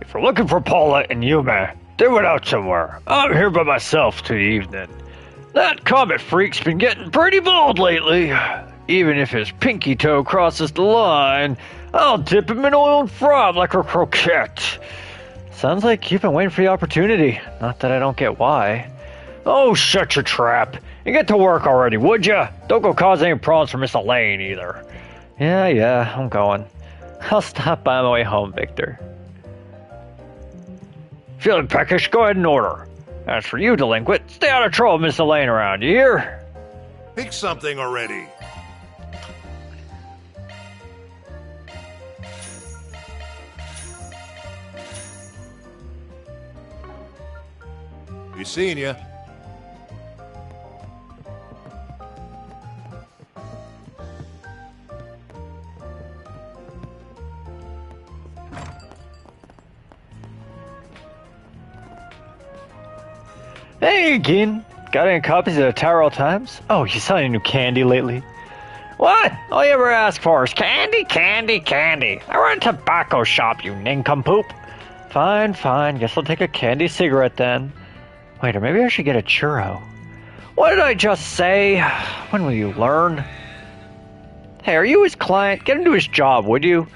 If we're looking for Paula and Yuma, they went out somewhere. I'm here by myself to the evening. That comet freak's been getting pretty bold lately. Even if his pinky toe crosses the line, I'll dip him in oil and fry him like a croquette. Sounds like you've been waiting for the opportunity. Not that I don't get why. Oh, shut your trap. And get to work already, would ya? Don't go cause any problems for Miss Elaine, either. Yeah, I'm going. I'll stop by on my way home, Victor. Feeling peckish? Go ahead and order. As for you, delinquent, stay out of trouble, Miss Elaine around, you hear? Pick something already. Be seeing ya. Hey, Gin. Got any copies of the Tyrell Times? Oh, you saw any new candy lately? What? All you ever ask for is candy. I run a tobacco shop, you nincompoop. Fine. Guess I'll take a candy cigarette then. Wait, or maybe I should get a churro. What did I just say? When will you learn? Hey, are you his client? Get him to his job, would you?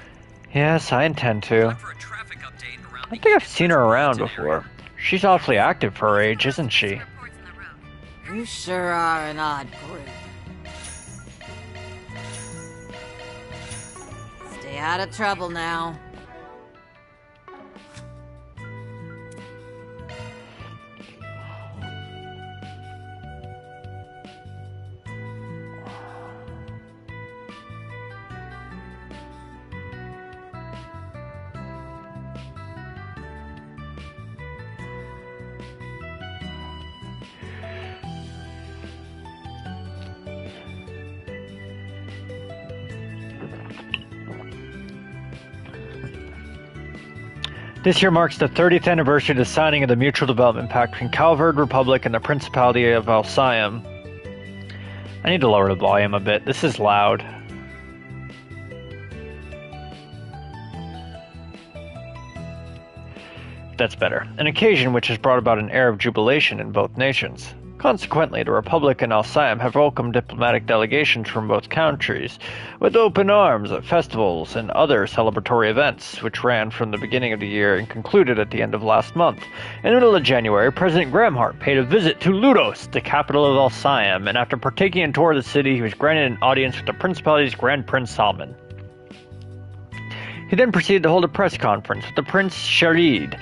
Yes, I intend to. I think I've seen her around before. She's awfully active for her age, isn't she? You sure are an odd group. Stay out of trouble now. This year marks the 30th anniversary of the signing of the Mutual Development Pact between Calvard Republic and the Principality of Alcyon. I need to lower the volume a bit. This is loud. That's better. An occasion which has brought about an air of jubilation in both nations. Consequently, the Republic and Alcyon have welcomed diplomatic delegations from both countries, with open arms at festivals and other celebratory events, which ran from the beginning of the year and concluded at the end of last month. In the middle of January, President Gramhart paid a visit to Ludos, the capital of Alcyon, and after partaking in a tour of the city, he was granted an audience with the Principality's Grand Prince Salman. He then proceeded to hold a press conference with the Prince Sharid,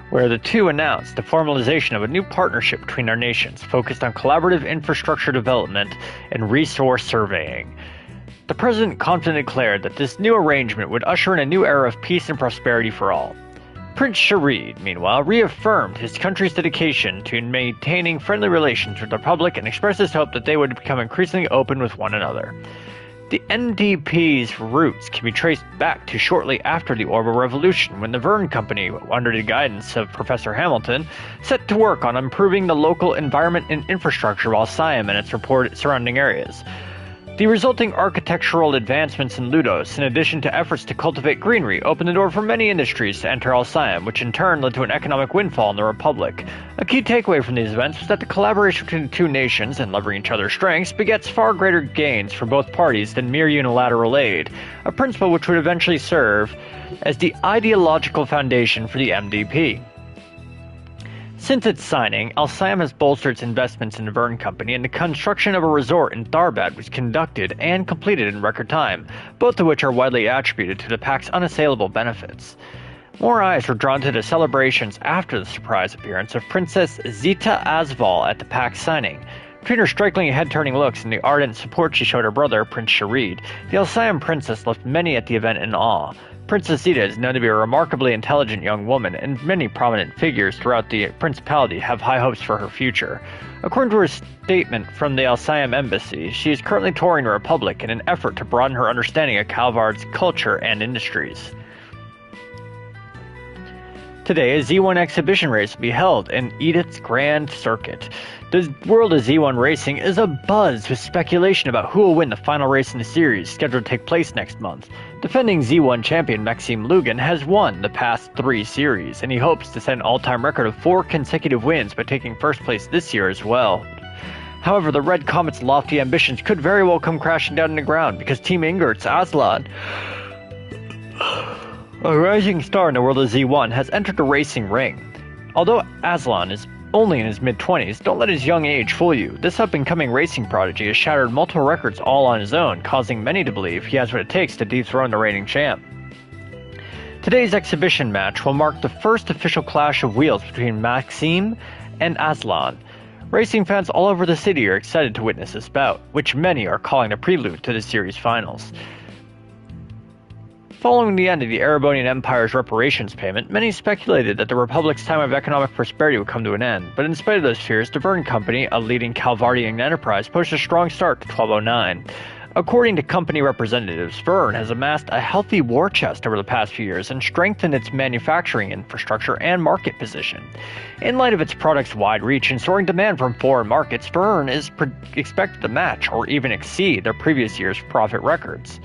where the two announced the formalization of a new partnership between our nations focused on collaborative infrastructure development and resource surveying. The president confidently declared that this new arrangement would usher in a new era of peace and prosperity for all. Prince Sharid, meanwhile, reaffirmed his country's dedication to maintaining friendly relations with the Republic and expressed his hope that they would become increasingly open with one another. The NDP's roots can be traced back to shortly after the Orbital Revolution, when the Verne Company, under the guidance of Professor Hamilton, set to work on improving the local environment and infrastructure of Alcyon and its surrounding areas. The resulting architectural advancements in Ludos, in addition to efforts to cultivate greenery, opened the door for many industries to enter Alcyon, which in turn led to an economic windfall in the Republic. A key takeaway from these events was that the collaboration between the two nations, and leveraging each other's strengths, begets far greater gains for both parties than mere unilateral aid, a principle which would eventually serve as the ideological foundation for the MDP. Since its signing, Alcyon has bolstered its investments in the Verne Company, and the construction of a resort in Tharbad was conducted and completed in record time, both of which are widely attributed to the Pact's unassailable benefits. More eyes were drawn to the celebrations after the surprise appearance of Princess Zita Asval at the Pact's signing. Between her strikingly head-turning looks and the ardent support she showed her brother, Prince Sharid, the Alcyon princess left many at the event in awe. Princess Zita is known to be a remarkably intelligent young woman, and many prominent figures throughout the Principality have high hopes for her future. According to her statement from the Alcyon embassy, she is currently touring the Republic in an effort to broaden her understanding of Calvard's culture and industries. Today, a Z1 exhibition race will be held in Edith's Grand Circuit. The world of Z1 racing is abuzz with speculation about who will win the final race in the series, scheduled to take place next month. Defending Z1 champion Maxime Lugan has won the past 3 series, and he hopes to set an all-time record of 4 consecutive wins by taking first place this year as well. However, the Red Comet's lofty ambitions could very well come crashing down to the ground, because Team Ingert's Aslan, a rising star in the world of Z1, has entered the racing ring. Although Aslan is only in his mid-20s, don't let his young age fool you. This up-and-coming racing prodigy has shattered multiple records all on his own, causing many to believe he has what it takes to dethrone the reigning champ. Today's exhibition match will mark the first official clash of wheels between Maxime and Aslan. Racing fans all over the city are excited to witness this bout, which many are calling a prelude to the series finals. Following the end of the Erebonian Empire's reparations payment, many speculated that the Republic's time of economic prosperity would come to an end, but in spite of those fears, the Verne Company, a leading Calvardian enterprise, posted a strong start to 1209. According to company representatives, Verne has amassed a healthy war chest over the past few years and strengthened its manufacturing infrastructure and market position. In light of its product's wide reach and soaring demand from foreign markets, Verne is expected to match or even exceed their previous year's profit records.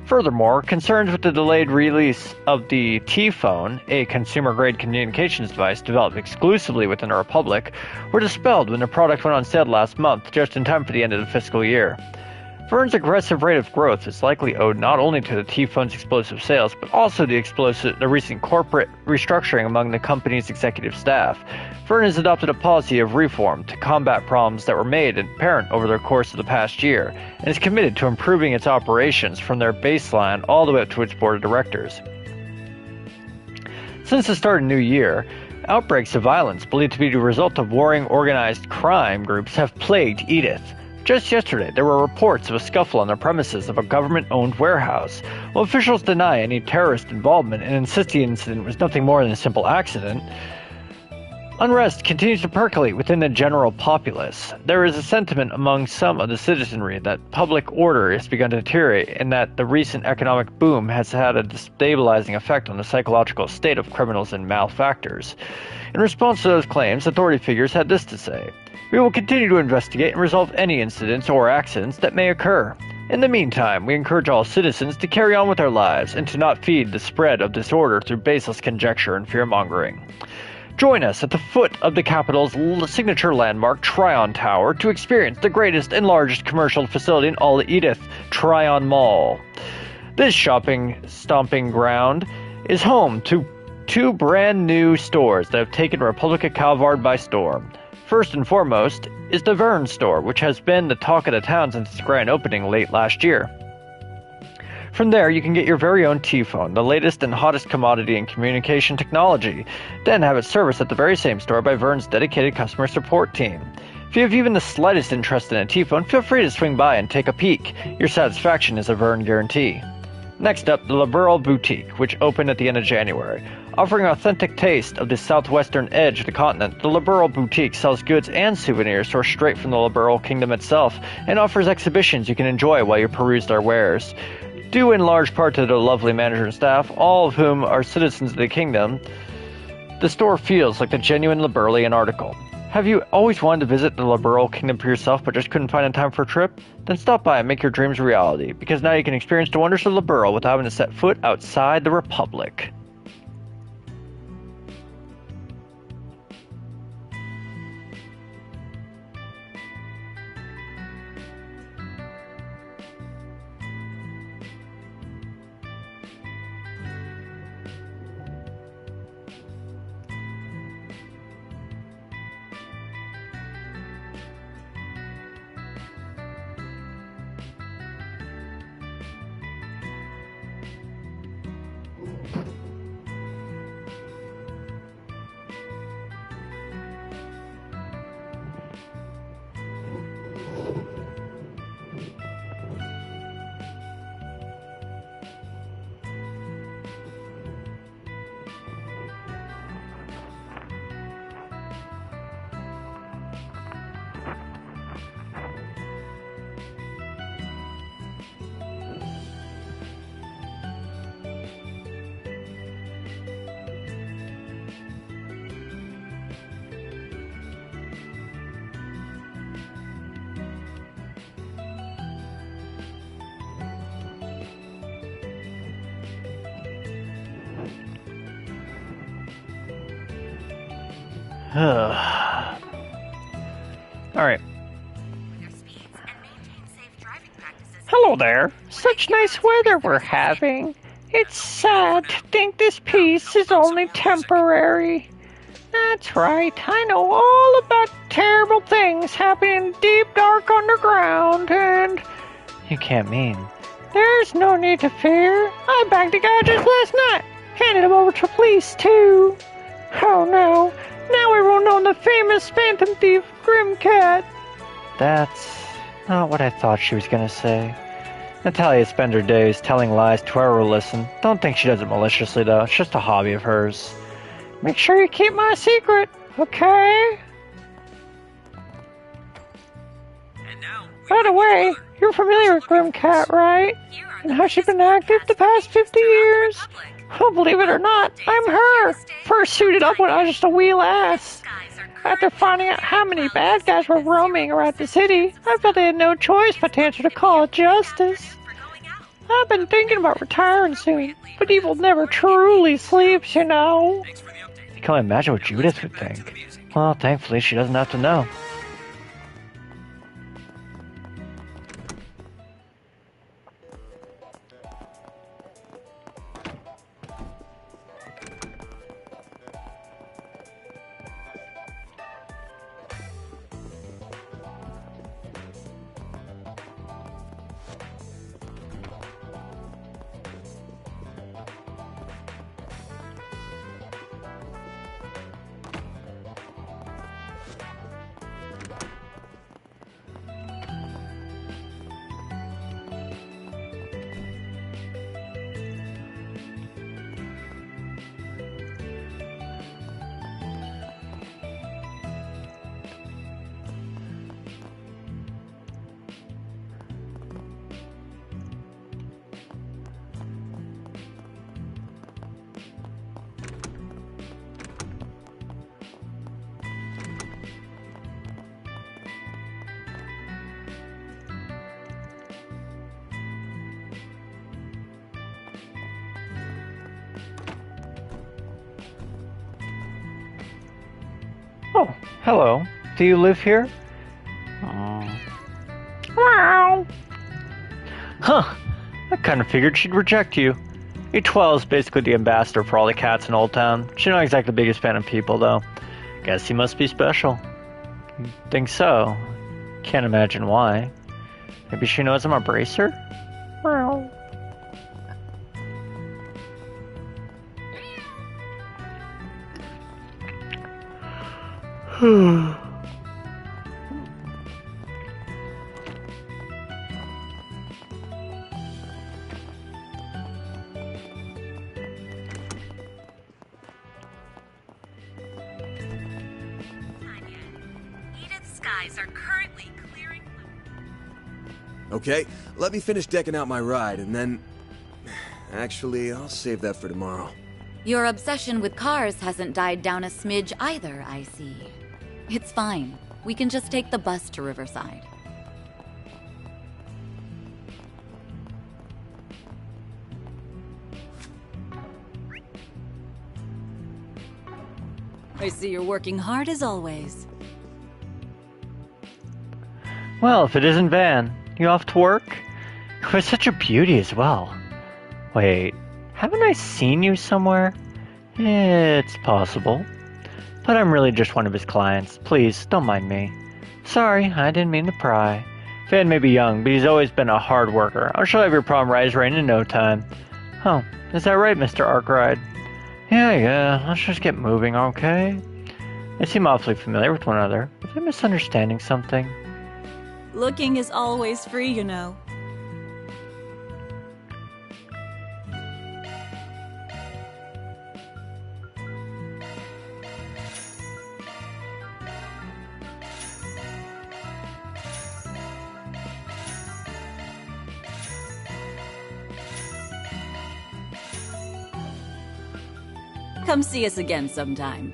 Furthermore, concerns with the delayed release of the T-Phone, a consumer-grade communications device developed exclusively within the Republic, were dispelled when the product went on sale last month, just in time for the end of the fiscal year. Verne's aggressive rate of growth is likely owed not only to the T-Phone's explosive sales, but also the recent corporate restructuring among the company's executive staff. Verne has adopted a policy of reform to combat problems that were made apparent over the course of the past year, and is committed to improving its operations from their baseline all the way up to its board of directors. Since the start of the new year, outbreaks of violence believed to be the result of warring organized crime groups have plagued Edith. Just yesterday, there were reports of a scuffle on the premises of a government-owned warehouse. While officials deny any terrorist involvement and insist the incident was nothing more than a simple accident, Unrest continues to percolate within the general populace. There is a sentiment among some of the citizenry that public order has begun to deteriorate and that the recent economic boom has had a destabilizing effect on the psychological state of criminals and malefactors. In response to those claims, authority figures had this to say: "We will continue to investigate and resolve any incidents or accidents that may occur. In the meantime, we encourage all citizens to carry on with their lives and to not feed the spread of disorder through baseless conjecture and fear-mongering. Join us at the foot of the capital's signature landmark, Tryon Tower, to experience the greatest and largest commercial facility in all Edith, Tryon Mall. This stomping ground is home to 2 brand new stores that have taken Republic of Calvard by storm. First and foremost is the Vern store, which has been the talk of the town since its grand opening late last year. From there, you can get your very own T-phone, the latest and hottest commodity in communication technology, then have it serviced at the very same store by Vern's dedicated customer support team. If you have even the slightest interest in a T-phone, feel free to swing by and take a peek. Your satisfaction is a Vern guarantee. Next up, the Liberal Boutique, which opened at the end of January. Offering an authentic taste of the southwestern edge of the continent, the Liberal Boutique sells goods and souvenirs sourced straight from the Liberal Kingdom itself, and offers exhibitions you can enjoy while you peruse their wares. Due in large part to the lovely manager and staff, all of whom are citizens of the kingdom, the store feels like the genuine Liberalian article. Have you always wanted to visit the Liberal Kingdom for yourself but just couldn't find a time for a trip? Then stop by and make your dreams a reality, because now you can experience the wonders of Liberal without having to set foot outside the Republic. Alright. Hello there. Such nice weather we're having. It's sad to think this peace is only temporary. That's right. I know all about terrible things happening deep dark underground, and... You can't mean... There's no need to fear. I bagged a guy just last night. Handed him over to police, too. Oh no. Now everyone knows the famous phantom thief, Grimcat. That's not what I thought she was gonna say. Natalia spends her days telling lies to whoever will listen. Don't think she does it maliciously, though. It's just a hobby of hers. Make sure you keep my secret, okay? By the way, you're familiar with Grimcat, right? And how she's been active the past 50 years? Well, believe it or not, I'm her. First suited up when I was just a wee lass. After finding out how many bad guys were roaming around the city, I felt I had no choice but to answer the call of justice. I've been thinking about retiring soon, but evil never truly sleeps, you know. I can only imagine what Judith would think. Well, thankfully, she doesn't have to know. Oh, hello. Do you live here? Oh. Wow. Huh. I kind of figured she'd reject you. E12 is basically the ambassador for all the cats in Old Town. She's not exactly the biggest fan of people, though. Guess he must be special. Think so. Can't imagine why. Maybe she knows I'm a bracer? Well. Are currently clearing. Okay, let me finish decking out my ride, and then... Actually, I'll save that for tomorrow. Your obsession with cars hasn't died down a smidge either, I see. It's fine. We can just take the bus to Riverside. I see you're working hard as always. Well, if it isn't Van, you off to work? You're such a beauty as well. Wait, haven't I seen you somewhere? It's possible. But I'm really just one of his clients. Please, don't mind me. Sorry, I didn't mean to pry. Van may be young, but he's always been a hard worker. I'm sure I'll have your problem right in no time. Oh, is that right, Mr. Arkwright? Yeah, let's just get moving, okay? They seem awfully familiar with one another. Is I misunderstanding something? Looking is always free, you know. Come see us again sometime.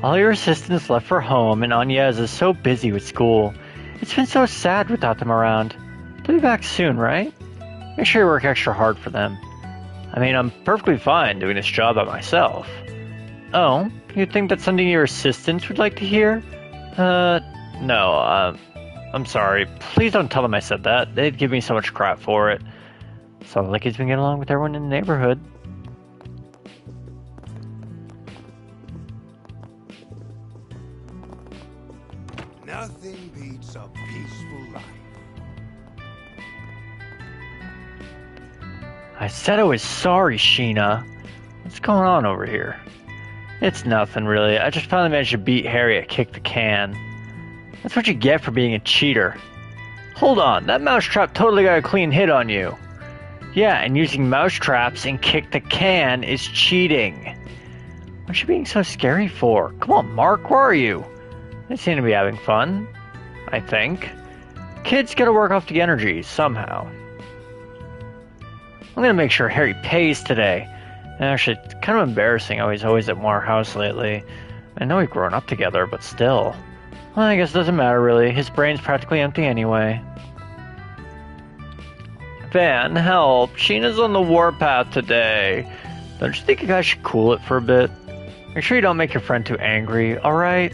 All your assistants left for home, and Inez is so busy with school. It's been so sad without them around. They'll be back soon, right? Make sure you work extra hard for them. I mean, I'm perfectly fine doing this job by myself. Oh, you think that's something your assistants would like to hear? No, I'm sorry. Please don't tell them I said that. They'd give me so much crap for it. Sounds like he's been getting along with everyone in the neighborhood. Nothing beats a peaceful life. I said I was sorry, Sheena. What's going on over here? It's nothing, really. I just finally managed to beat Harry at Kick the Can. That's what you get for being a cheater. Hold on, that mousetrap totally got a clean hit on you. Yeah, and using mousetraps and Kick the Can is cheating. What you being so scary for? Come on, Mark, where are you? They seem to be having fun, I think. Kids gotta work off the energy, somehow. I'm gonna make sure Harry pays today. And actually, it's kind of embarrassing how he's always at Moore House lately. I know we've grown up together, but still. Well, I guess it doesn't matter, really. His brain's practically empty anyway. Van, help. Sheena's on the warpath today. Don't you think you guys should cool it for a bit? Make sure you don't make your friend too angry, alright?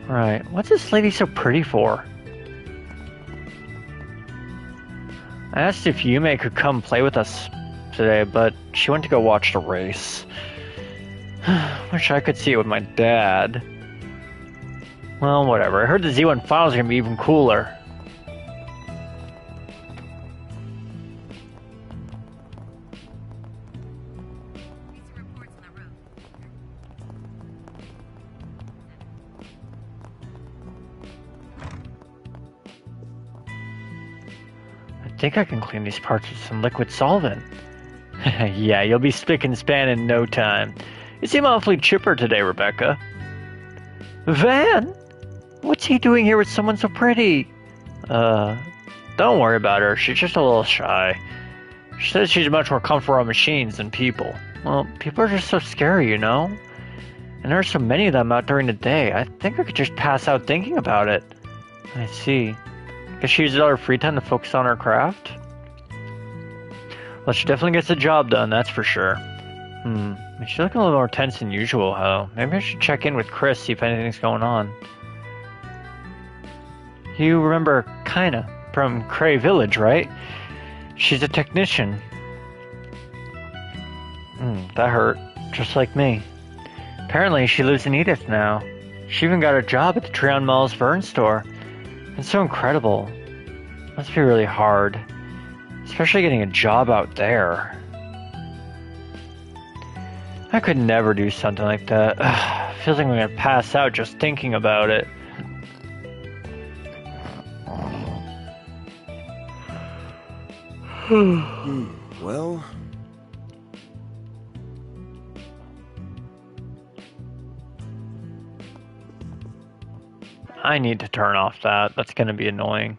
Right. What's this lady so pretty for? I asked if Yume could come play with us today, but she went to go watch the race. Wish I could see it with my dad. Well, whatever. I heard the Z1 finals are gonna be even cooler. I think I can clean these parts with some liquid solvent. Yeah, you'll be spick and span in no time. You seem awfully chipper today, Rebecca. Van? What's he doing here with someone so pretty? Don't worry about her. She's just a little shy. She says she's much more comfortable on machines than people. Well, people are just so scary, you know? And there are so many of them out during the day. I think I could just pass out thinking about it. I see. Guess she uses all her free time to focus on her craft? Well, she definitely gets the job done, that's for sure. She's looking a little more tense than usual, Ho. Maybe I should check in with Chris, see if anything's going on. You remember Kaina from Cray Village, right? She's a technician. That hurt. Just like me. Apparently, she lives in Edith now. She even got a job at the Treon Mall's Vern store. It's so incredible. Must be really hard. Especially getting a job out there. I could never do something like that. Feels like I'm gonna pass out just thinking about it. Well... I need to turn off that. That's gonna be annoying.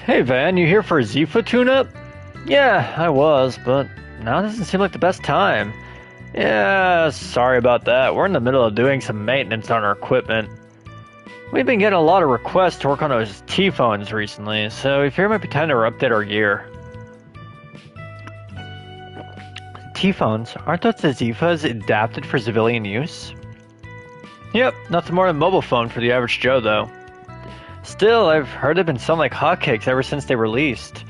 Hey Van, you here for a Zifa tune-up? Yeah, I was, but now doesn't seem like the best time. Yeah, sorry about that. We're in the middle of doing some maintenance on our equipment. We've been getting a lot of requests to work on those T-phones recently, so if you might be time to update our gear. T-phones? Aren't those the Zifas adapted for civilian use? Yep, nothing more than a mobile phone for the average Joe, though. Still, I've heard they've been selling like hotcakes ever since they released.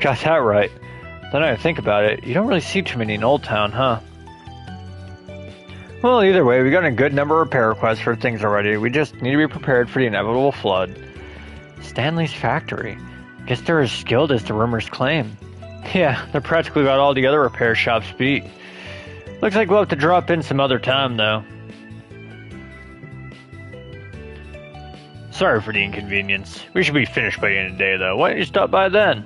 Got that right. Then I think about it, you don't really see too many in Old Town, huh? Well, either way, we got a good number of repair requests for things already. We just need to be prepared for the inevitable flood. Stanley's factory. Guess they're as skilled as the rumors claim. Yeah, they're practically got all the other repair shops beat. Looks like we'll have to drop in some other time, though. Sorry for the inconvenience. We should be finished by the end of the day, though. Why don't you stop by then?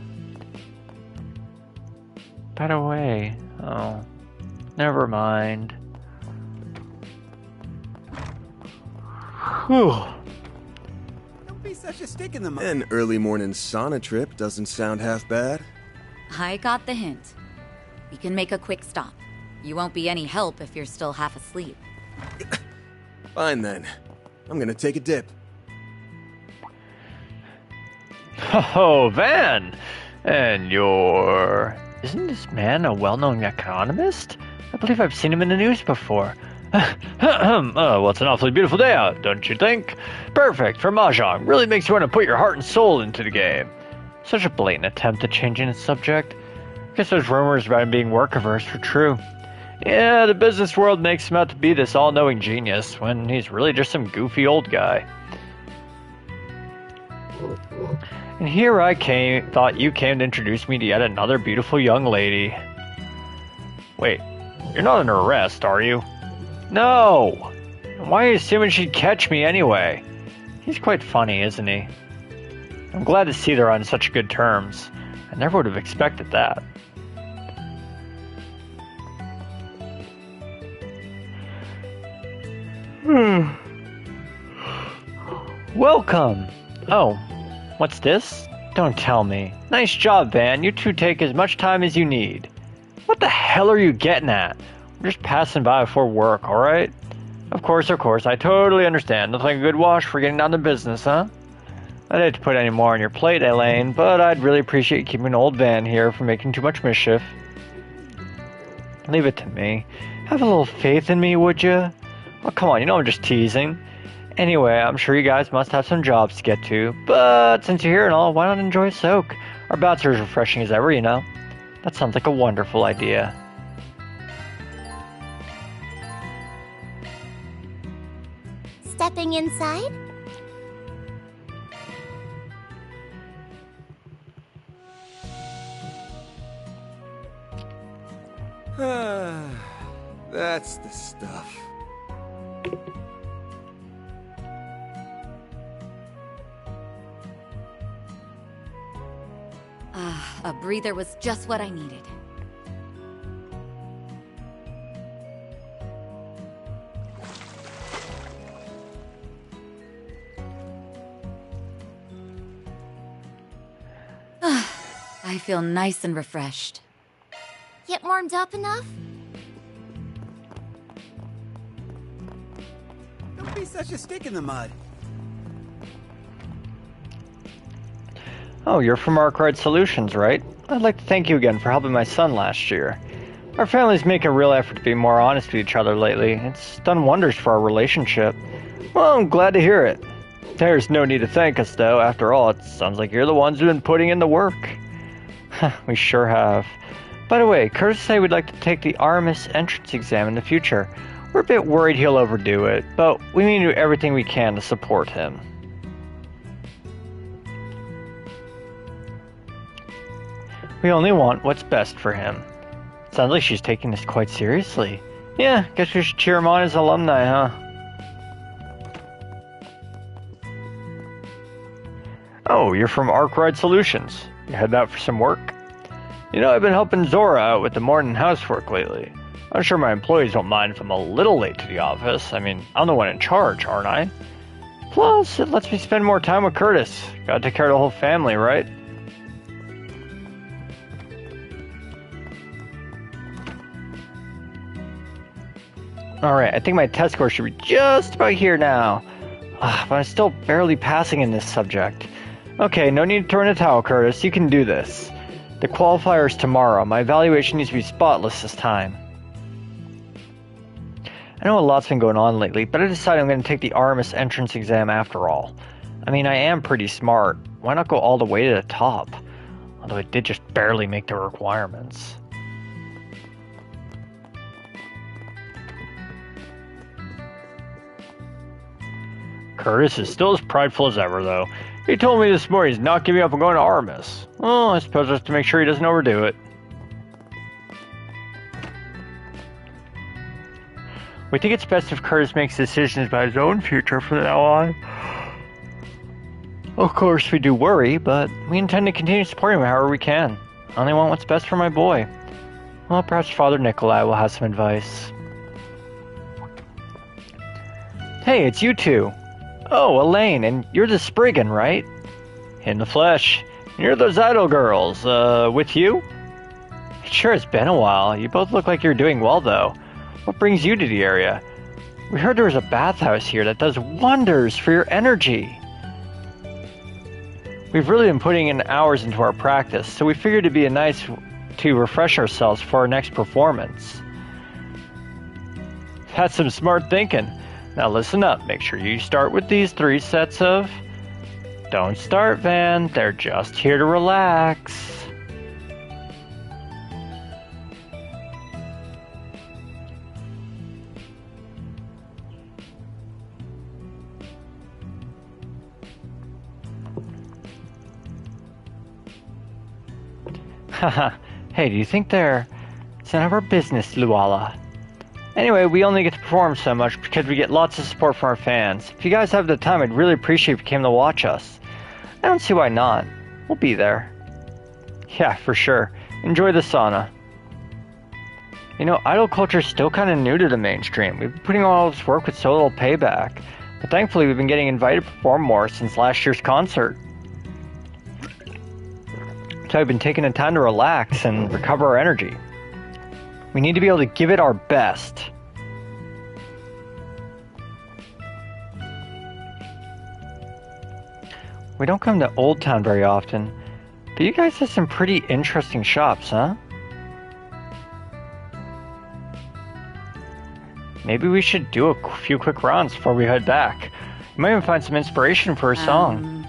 By the way, oh, never mind. Whew. Don't be such a stick in the mud. An early morning sauna trip doesn't sound half bad. I got the hint. We can make a quick stop. You won't be any help if you're still half asleep. Fine then. I'm gonna take a dip. Oh, Van! And you're... Isn't this man a well-known economist? I believe I've seen him in the news before. Well, it's an awfully beautiful day out, don't you think? Perfect for Mahjong. Really makes you want to put your heart and soul into the game. Such a blatant attempt at changing its subject. Guess those rumors about him being work-averse were true. Yeah, the business world makes him out to be this all-knowing genius, when he's really just some goofy old guy. And here I thought you came to introduce me to yet another beautiful young lady. Wait, you're not under arrest, are you? No! Why are you assuming she'd catch me anyway? He's quite funny, isn't he? I'm glad to see they're on such good terms. I never would have expected that. Welcome! Oh, what's this? Don't tell me. Nice job, Van. You two take as much time as you need. What the hell are you getting at? We're just passing by before work, alright? Of course, I totally understand. Looks like a good wash for getting down to business, huh? I'd hate to put any more on your plate, Elaine, but I'd really appreciate keeping old Van here from making too much mischief. Leave it to me. Have a little faith in me, would you? Oh, come on, you know I'm just teasing. Anyway, I'm sure you guys must have some jobs to get to, but since you're here and all, why not enjoy a soak? Our bouts are as refreshing as ever, you know. That sounds like a wonderful idea. Stepping inside? That's the stuff. A breather was just what I needed. I feel nice and refreshed. warmed up enough? Don't be such a stick in the mud. Oh, you're from Arkwright Solutions, right? I'd like to thank you again for helping my son last year. Our family's making a real effort to be more honest with each other lately. It's done wonders for our relationship. Well, I'm glad to hear it. There's no need to thank us, though. After all, it sounds like you're the ones who've been putting in the work. We sure have. By the way, Curtis said we'd like to take the RMS entrance exam in the future. We're a bit worried he'll overdo it, but we mean to do everything we can to support him. We only want what's best for him. Sounds like she's taking this quite seriously. Yeah, guess we should cheer him on as alumni, huh? Oh, you're from Arkwright Solutions. You heading out for some work? You know, I've been helping Zora out with the morning housework lately. I'm sure my employees don't mind if I'm a little late to the office. I mean, I'm the one in charge, aren't I? Plus, it lets me spend more time with Curtis. Gotta take care of the whole family, right? Alright, I think my test score should be just about here now. But I'm still barely passing in this subject. Okay, no need to turn a towel, Curtis. You can do this. The qualifier's tomorrow. My evaluation needs to be spotless this time. I know a lot's been going on lately, but I decided I'm going to take the RMS entrance exam after all. I mean, I am pretty smart. Why not go all the way to the top? Although it did just barely make the requirements. Curtis is still as prideful as ever, though. He told me this morning he's not giving up on going to RMS. Well, I suppose just to make sure he doesn't overdo it. We think it's best if Curtis makes decisions about his own future from now on. Of course, we do worry, but we intend to continue supporting him however we can. I only want what's best for my boy. Well, perhaps Father Nikolai will have some advice. Hey, it's you two. Oh, Elaine, and you're the Spriggan, right? In the flesh. And you're those idol girls, with you? It sure has been a while. You both look like you're doing well, though. What brings you to the area? We heard there was a bathhouse here that does wonders for your energy. We've really been putting in hours into our practice, so we figured it'd be nice to refresh ourselves for our next performance. That's some smart thinking. Now listen up, make sure you start with these 3 sets of... Don't start, Van, they're just here to relax. Haha, hey, do you think it's none of our business, Luala? Anyway, we only get to perform so much because we get lots of support from our fans. If you guys have the time, I'd really appreciate if you came to watch us. I don't see why not. We'll be there. Yeah, for sure. Enjoy the sauna. You know, idol culture is still kind of new to the mainstream. We've been putting all this work with so little payback. But thankfully, we've been getting invited to perform more since last year's concert. So I've been taking the time to relax and recover our energy. We need to be able to give it our best. We don't come to Old Town very often, but you guys have some pretty interesting shops, huh? Maybe we should do a few quick rounds before we head back. We might even find some inspiration for a song.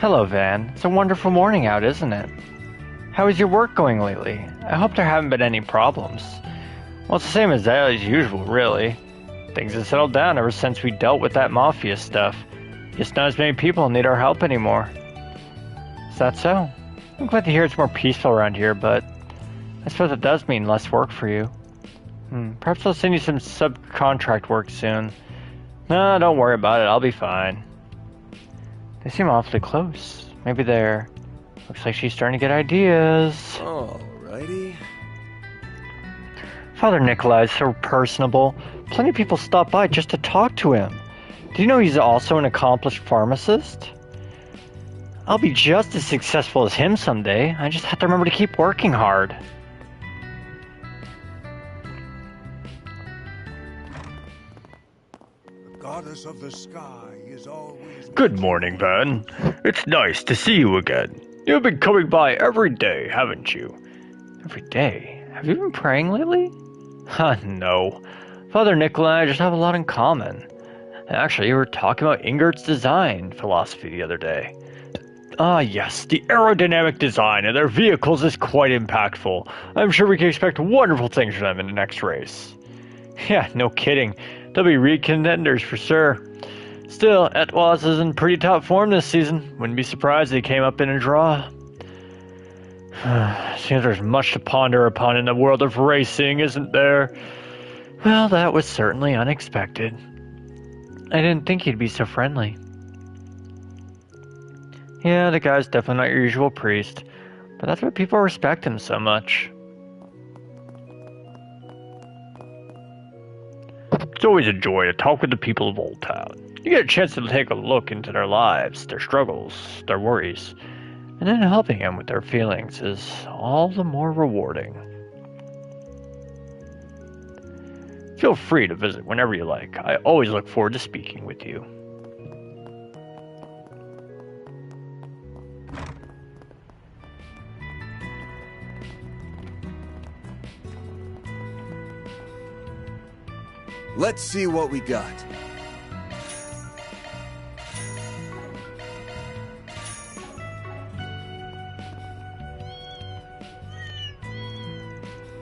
Hello, Van. It's a wonderful morning out, isn't it? How is your work going lately? I hope there haven't been any problems. Well, it's the same as usual, really. Things have settled down ever since we dealt with that mafia stuff. Just not as many people need our help anymore. Is that so? I'm glad to hear it's more peaceful around here, but I suppose it does mean less work for you. Perhaps I'll send you some subcontract work soon. No, don't worry about it. I'll be fine. They seem awfully close. Maybe they're... Looks like she's starting to get ideas. Alrighty. Father Nikolai is so personable. Plenty of people stop by just to talk to him. Do you know he's also an accomplished pharmacist? I'll be just as successful as him someday. I just have to remember to keep working hard. The goddess of the sky is always... Good morning, Van. It's nice to see you again. You've been coming by every day, haven't you? Every day? Have you been praying lately? No. Father Nikolai and I just have a lot in common. Actually, we were talking about Ingert's design philosophy the other day. Ah, yes, the aerodynamic design of their vehicles is quite impactful. I'm sure we can expect wonderful things from them in the next race. Yeah, no kidding. They'll be re-contenders for sure. Still, Etwas is in pretty top form this season. Wouldn't be surprised if they came up in a draw. Seems there's much to ponder upon in the world of racing, isn't there? Well, that was certainly unexpected. I didn't think he'd be so friendly. Yeah, the guy's definitely not your usual priest, but that's why people respect him so much. It's always a joy to talk with the people of Old Town. You get a chance to take a look into their lives, their struggles, their worries, and then helping them with their feelings is all the more rewarding. Feel free to visit whenever you like. I always look forward to speaking with you. Let's see what we got.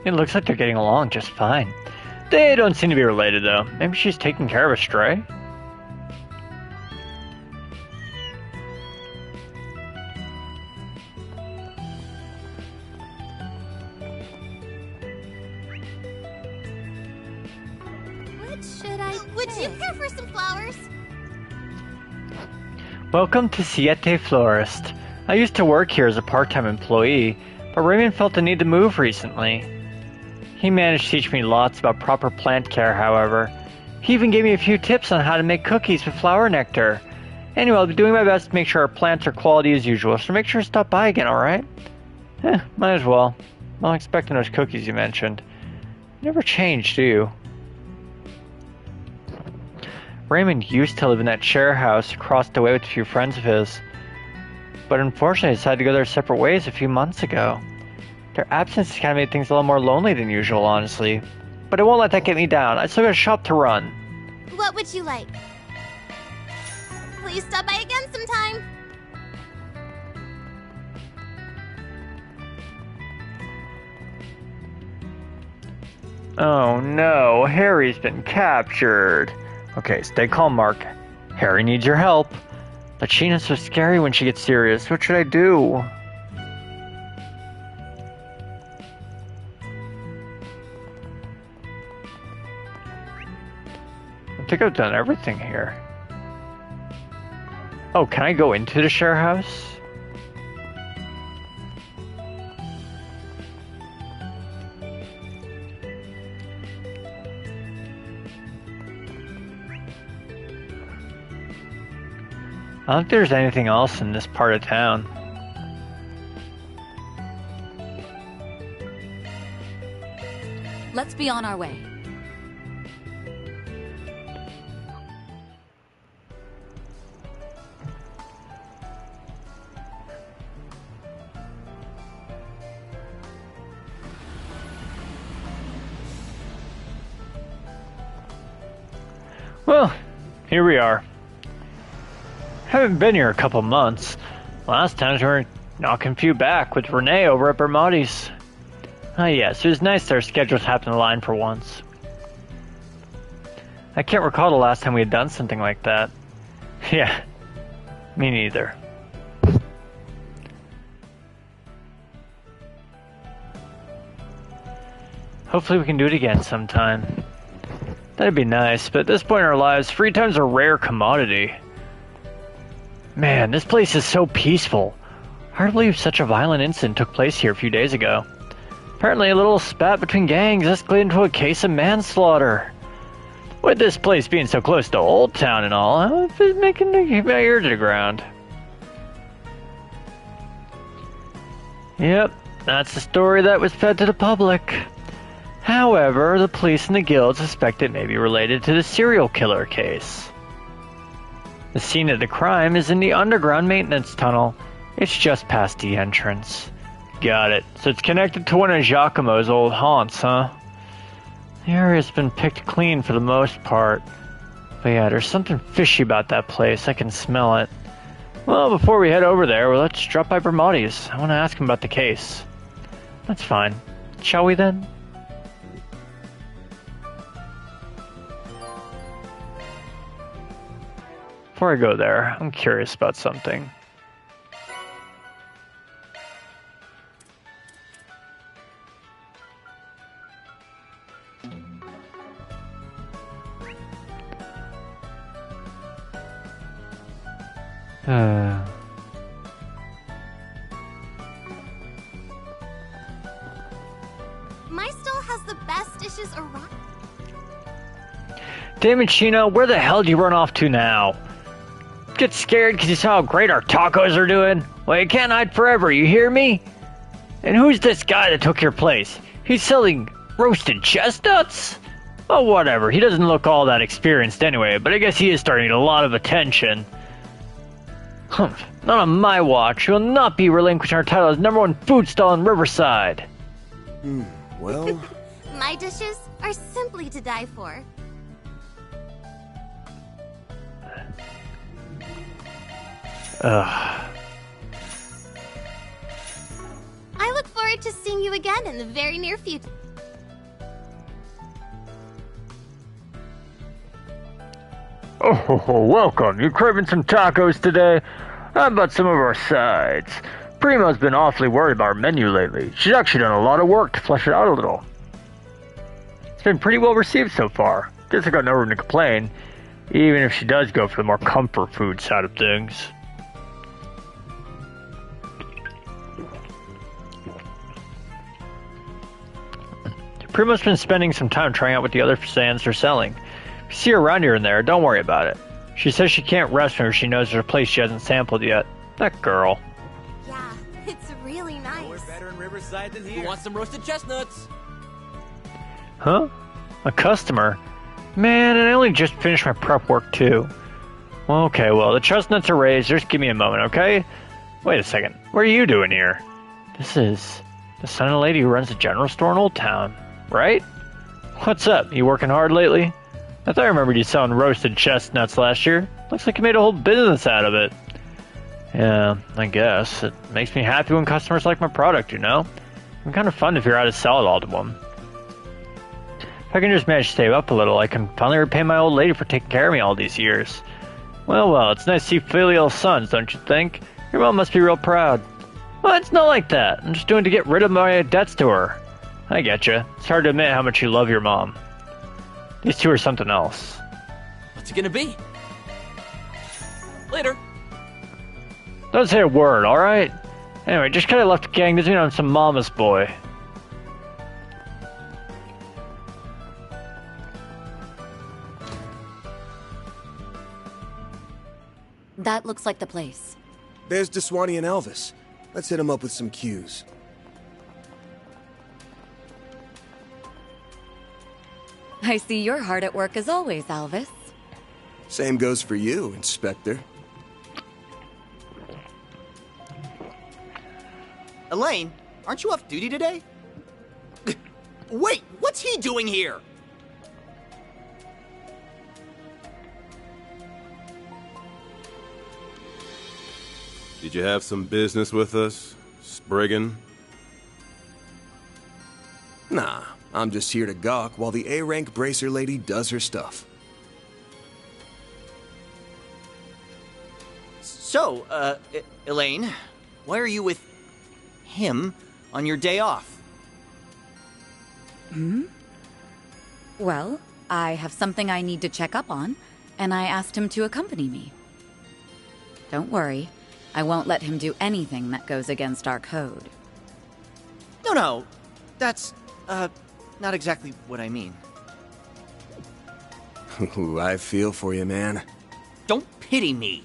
It looks like they're getting along just fine. They don't seem to be related, though. Maybe she's taking care of a stray? Would you care for some flowers? Welcome to Siete Florist. I used to work here as a part-time employee, but Raymond felt the need to move recently. He managed to teach me lots about proper plant care, however. He even gave me a few tips on how to make cookies with flower nectar. Anyway, I'll be doing my best to make sure our plants are quality as usual, so make sure to stop by again, alright? Might as well. I'm expecting those cookies you mentioned. You never change, do you? Raymond used to live in that share house across the way with a few friends of his, but unfortunately decided to go their separate ways a few months ago. Their absence kind of made things a little more lonely than usual, honestly. But I won't let that get me down. I still got a shop to run. What would you like? Will you stop by again sometime? Oh no, Harry's been captured. Okay, stay calm, Mark. Harry needs your help. But Sheena's so scary when she gets serious. What should I do? I think I've done everything here. Oh, can I go into the share house? I don't think there's anything else in this part of town. Let's be on our way. Well, here we are. Haven't been here a couple months. Last time we were knocking a few back with Renee over at Bermati's. Ah yes, it was nice that our schedules happened to align for once. I can't recall the last time we had done something like that. Yeah, me neither. Hopefully we can do it again sometime. That'd be nice, but at this point in our lives, free time's a rare commodity. Man, this place is so peaceful. Hard to believe such a violent incident took place here a few days ago. Apparently a little spat between gangs escalated into a case of manslaughter. With this place being so close to Old Town and all, it's making my ear to the ground. Yep, that's the story that was fed to the public. However, the police and the guild suspect it may be related to the serial killer case. The scene of the crime is in the underground maintenance tunnel. It's just past the entrance. Got it. So it's connected to one of Giacomo's old haunts, huh? The area's been picked clean for the most part. But yeah, there's something fishy about that place. I can smell it. Well, before we head over there, let's drop by Bermotti's. I want to ask him about the case. That's fine. Shall we then? Before I go there, I'm curious about something. My stall has the best dishes around. Damn it, Chino, where the hell do you run off to now? Get scared because you saw how great our tacos are doing? Well, you can't hide forever, you hear me? And who's this guy that took your place? He's selling roasted chestnuts? Oh, whatever. He doesn't look all that experienced anyway, but I guess he is starting to get a lot of attention. Humph. Not on my watch. We'll not be relinquishing our title as #1 food stall in Riverside. Well... My dishes are simply to die for. Ugh. I look forward to seeing you again in the very near future. Oh, welcome. You craving some tacos today? How about some of our sides? Primo's been awfully worried about our menu lately. She's actually done a lot of work to flesh it out a little. It's been pretty well received so far. Guess I got no room to complain, even if she does go for the more comfort food side of things. Primo's been spending some time trying out what the other stands are selling. If you see her around here and there, don't worry about it. She says she can't rest when she knows there's a place she hasn't sampled yet. That girl. Yeah, it's really nice. We're better in Riverside than here. Who wants some roasted chestnuts? Huh? A customer? Man, and I only just finished my prep work too. Okay, well, the chestnuts are raised. Just give me a moment, okay? Wait a second. What are you doing here? This is the son of the lady who runs the general store in Old Town, right? What's up? You working hard lately? I thought I remembered you selling roasted chestnuts last year. Looks like you made a whole business out of it. Yeah, I guess. It makes me happy when customers like my product, you know? It's kind of fun to figure out how to sell it all to them. If I can just manage to save up a little, I can finally repay my old lady for taking care of me all these years. Well, it's nice to see filial sons, don't you think? Your mom must be real proud. Well, it's not like that. I'm just doing it to get rid of my debts to her. I getcha. It's hard to admit how much you love your mom. These two are something else. What's it gonna be? Later. Don't say a word, alright? Anyway, just 'cause I left the gang doesn't mean I'm some mama's boy. That looks like the place. There's Deswani and Elvis. Let's hit him up with some cues. I see you're hard at work as always, Elvis. Same goes for you, Inspector. Elaine, aren't you off duty today? Wait, what's he doing here? Did you have some business with us, Spriggan? Nah, I'm just here to gawk while the A-rank bracer lady does her stuff. So, Elaine, why are you with him on your day off? Well, I have something I need to check up on, and I asked him to accompany me. Don't worry, I won't let him do anything that goes against our code. No, that's, not exactly what I mean. Ooh, I feel for you, man. Don't pity me.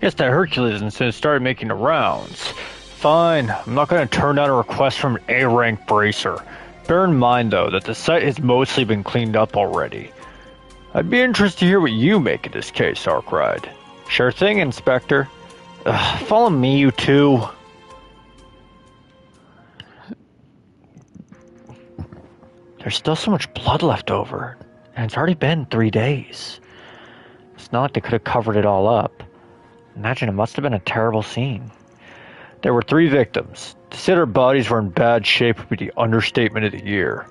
Guess that Hercules incident started making the rounds. Fine, I'm not going to turn down a request from an A-rank bracer. Bear in mind, though, that the site has mostly been cleaned up already. I'd be interested to hear what you make of this case, Arkwright. Sure thing, Inspector. Follow me, you two. There's still so much blood left over, and it's already been 3 days. It's not like they could have covered it all up. Imagine it must have been a terrible scene. There were 3 victims. To say their bodies were in bad shape would be the understatement of the year.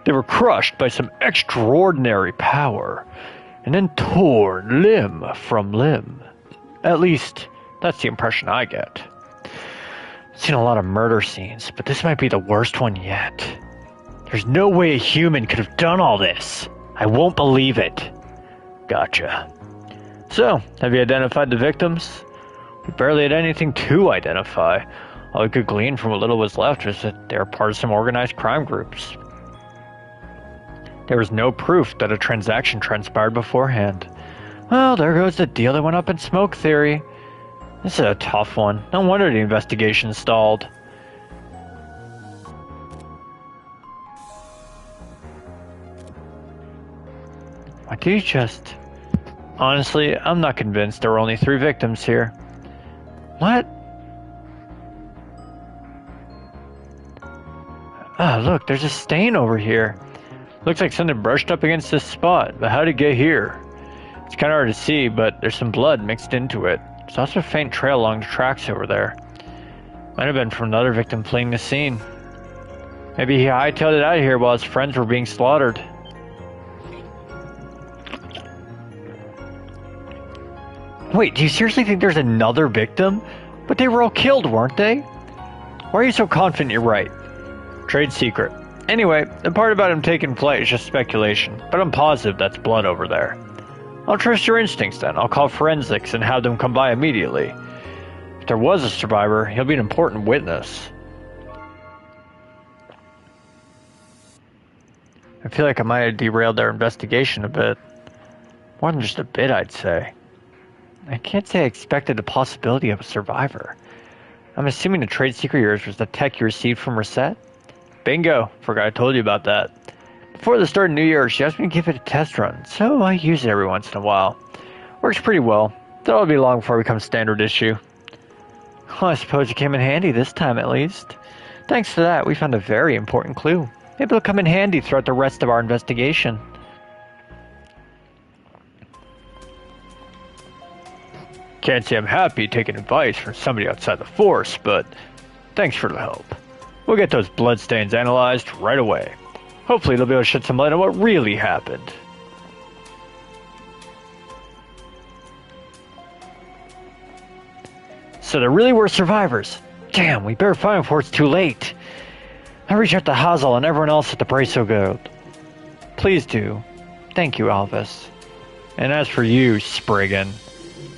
They were crushed by some extraordinary power, and then torn limb from limb. At least, that's the impression I get. I've seen a lot of murder scenes, but this might be the worst one yet. There's no way a human could have done all this. I won't believe it. Gotcha. So, have you identified the victims? We barely had anything to identify. All we could glean from what little was left was that they were part of some organized crime groups. There was no proof that a transaction transpired beforehand. Well, there goes the deal that went up in smoke theory. This is a tough one. No wonder the investigation stalled. Why do you just... Honestly, I'm not convinced there were only 3 victims here. What? Ah, look, there's a stain over here. Looks like something brushed up against this spot, but how'd it get here? It's kind of hard to see, but there's some blood mixed into it. There's also a faint trail along the tracks over there. Might have been from another victim fleeing the scene. Maybe he hightailed it out of here while his friends were being slaughtered. Wait, do you seriously think there's another victim? But they were all killed, weren't they? Why are you so confident you're right? Trade secret. Anyway, the part about him taking flight is just speculation, but I'm positive that's blood over there. I'll trust your instincts then. I'll call forensics and have them come by immediately. If there was a survivor, he'll be an important witness. I feel like I might have derailed their investigation a bit. More than just a bit, I'd say. I can't say I expected the possibility of a survivor. I'm assuming the trade secret of yours was the tech you received from Reset? Bingo! Forgot I told you about that. Before the start of New Year, she asked me to give it a test run, so I use it every once in a while. Works pretty well. That'll be long before it becomes standard issue. Well, I suppose it came in handy this time at least. Thanks to that, we found a very important clue. Maybe it'll come in handy throughout the rest of our investigation. Can't say I'm happy taking advice from somebody outside the force, but thanks for the help. We'll get those bloodstains analyzed right away. Hopefully they'll be able to shed some light on what really happened. So there really were survivors. Damn, we better find them before it's too late. I'll reach out to Hazel and everyone else at the Braceau Guild. Please do. Thank you, Alvis. And as for you, Spriggan,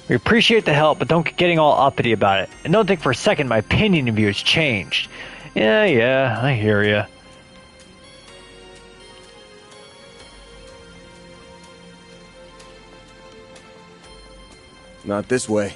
we appreciate the help, but don't get getting all uppity about it. And don't think for a second my opinion of you has changed. Yeah, I hear ya. Not this way.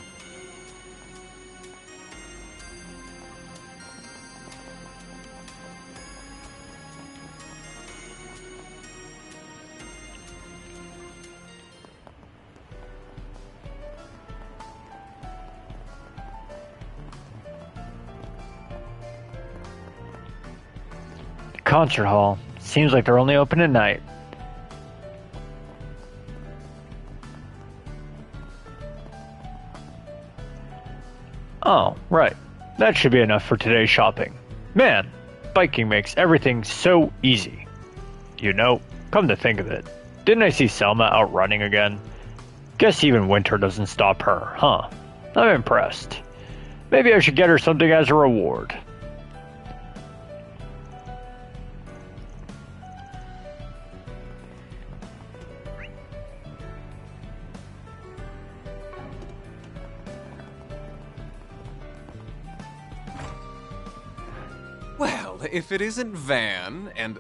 Concert hall. Seems like they're only open at night. Oh, right. That should be enough for today's shopping. Man, biking makes everything so easy. You know, come to think of it, didn't I see Selma out running again? Guess even winter doesn't stop her, huh? I'm impressed. Maybe I should get her something as a reward. Well, if it isn't Van and...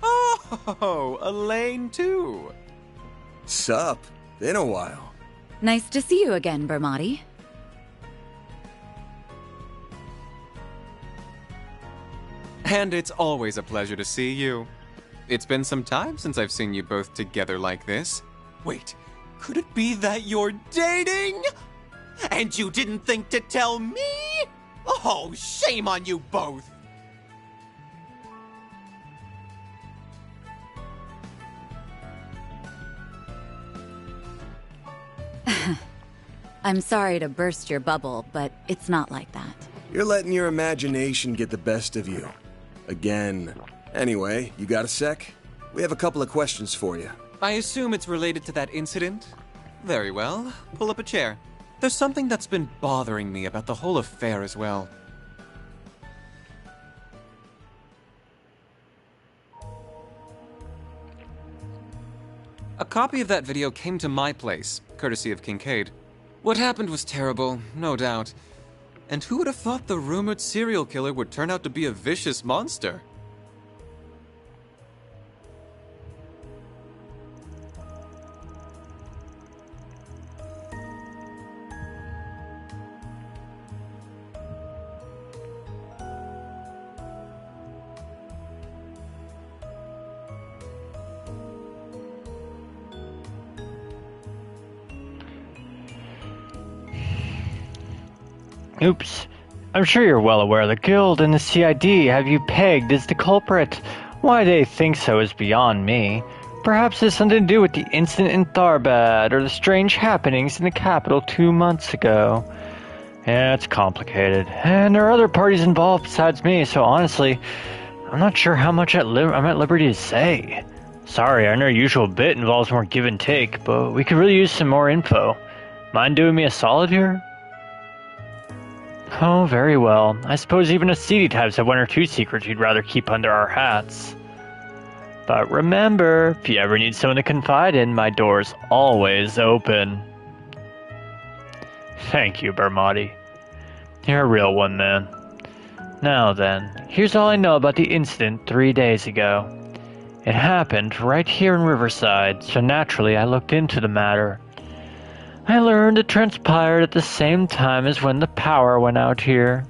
Oh, Elaine too. Sup? Been a while. Nice to see you again, Bermati. And it's always a pleasure to see you. It's been some time since I've seen you both together like this. Wait, could it be that you're dating? And you didn't think to tell me? Oh, shame on you both! I'm sorry to burst your bubble, but it's not like that. You're letting your imagination get the best of you. Again. Anyway, you got a sec? We have a couple of questions for you. I assume it's related to that incident? Very well. Pull up a chair. There's something that's been bothering me about the whole affair as well. A copy of that video came to my place, courtesy of Kincaid. What happened was terrible, no doubt. And who would have thought the rumored serial killer would turn out to be a vicious monster? Oops. I'm sure you're well aware the Guild and the CID have you pegged as the culprit. Why they think so is beyond me. Perhaps it's something to do with the incident in Tharbad or the strange happenings in the capital 2 months ago. Yeah, it's complicated. And there are other parties involved besides me, so honestly, I'm not sure how much I'm at liberty to say. Sorry, I know our usual bit involves more give and take, but we could really use some more info. Mind doing me a solid here? Oh, very well. I suppose even us seedy types have one or two secrets you'd rather keep under our hats. But remember, if you ever need someone to confide in, my door's always open. Thank you, Bermati. You're a real one, man. Now then, here's all I know about the incident 3 days ago. It happened right here in Riverside, so naturally I looked into the matter. I learned it transpired at the same time as when the power went out here.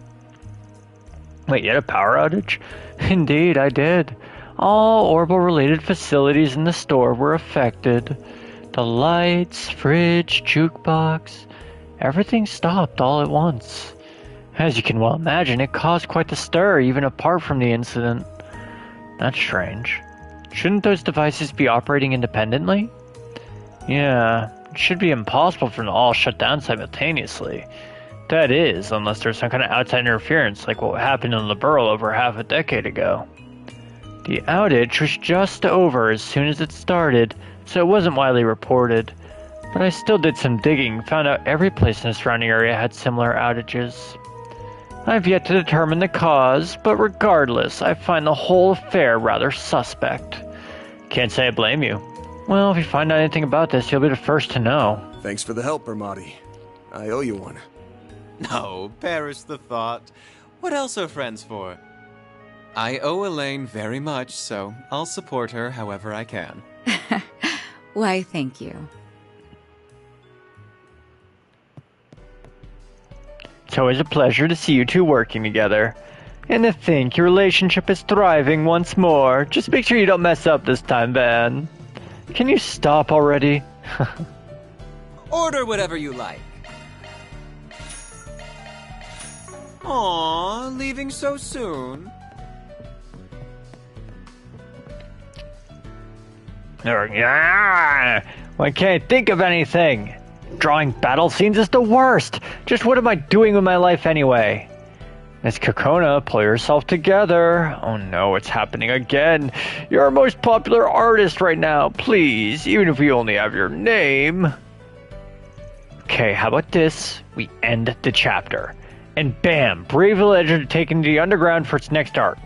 Wait, you had a power outage? Indeed, I did. All Orbital-related facilities in the store were affected. The lights, fridge, jukebox, everything stopped all at once. As you can well imagine, it caused quite the stir, even apart from the incident. That's strange. Shouldn't those devices be operating independently? Yeah. It should be impossible for them to all shut down simultaneously. That is, unless there's some kind of outside interference like what happened in Liberl over half a decade ago. The outage was just over as soon as it started, so it wasn't widely reported. But I still did some digging and found out every place in the surrounding area had similar outages. I've yet to determine the cause, but regardless, I find the whole affair rather suspect. Can't say I blame you. Well, if you find out anything about this, you'll be the first to know. Thanks for the help, Bermati. I owe you one. No, perish the thought. What else are friends for? I owe Elaine very much, so I'll support her however I can. Why, thank you. It's always a pleasure to see you two working together. And to think your relationship is thriving once more. Just make sure you don't mess up this time, Van. Can you stop already? Order whatever you like. Aw, leaving so soon? I can't think of anything. Drawing battle scenes is the worst. Just what am I doing with my life anyway? Miss Kokona, pull yourself together. Oh no, it's happening again. You're our most popular artist right now. Please, even if we only have your name. Okay, how about this? We end the chapter. And bam, Brave Legend taken to the underground for its next arc.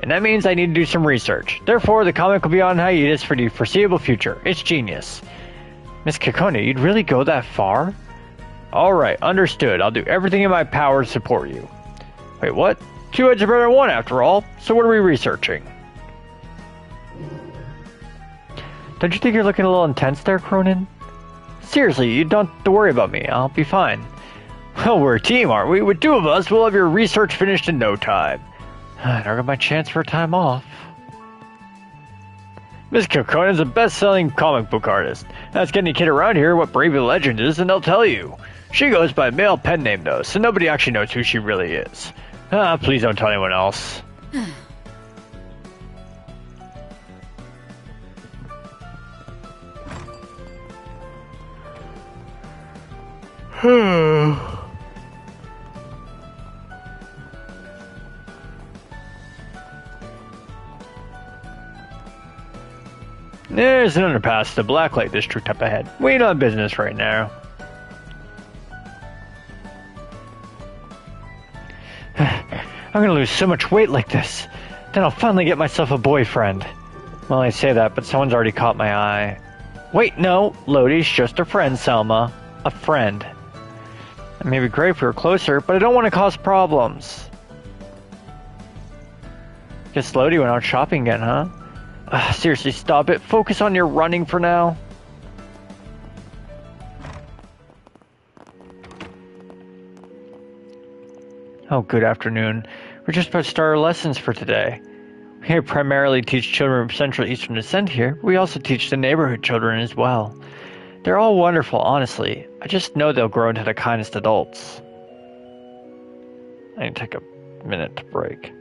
And that means I need to do some research. Therefore, the comic will be on hiatus for the foreseeable future. It's genius. Miss Kokona, you'd really go that far? Alright, understood. I'll do everything in my power to support you. Wait, what? 2 heads are better than 1 after all. So what are we researching? Don't you think you're looking a little intense there, Cronin? Seriously, you don't have to worry about me. I'll be fine. Well, we're a team, aren't we? With 2 of us, we'll have your research finished in no time. I don't get my chance for time off. Miss Kokona is a best-selling comic book artist. Ask any kid around here what Bravely Legend is, and they'll tell you. She goes by a male pen name, though, so nobody actually knows who she really is. Please don't tell anyone else. There's an underpass to Blacklight District up ahead. We ain't on business right now. I'm gonna lose so much weight like this. Then I'll finally get myself a boyfriend. Well, I say that, but someone's already caught my eye. Wait, no. Lodi's just a friend, Selma. A friend. It may be great if we were closer, but I don't want to cause problems. Guess Lodi went out shopping again, huh? Seriously, stop it. Focus on your running for now. Oh, good afternoon. We're just about to start our lessons for today. We here primarily teach children of Central Eastern descent here. We also teach the neighborhood children as well. They're all wonderful, honestly. I just know they'll grow into the kindest adults. I need to take a minute to break.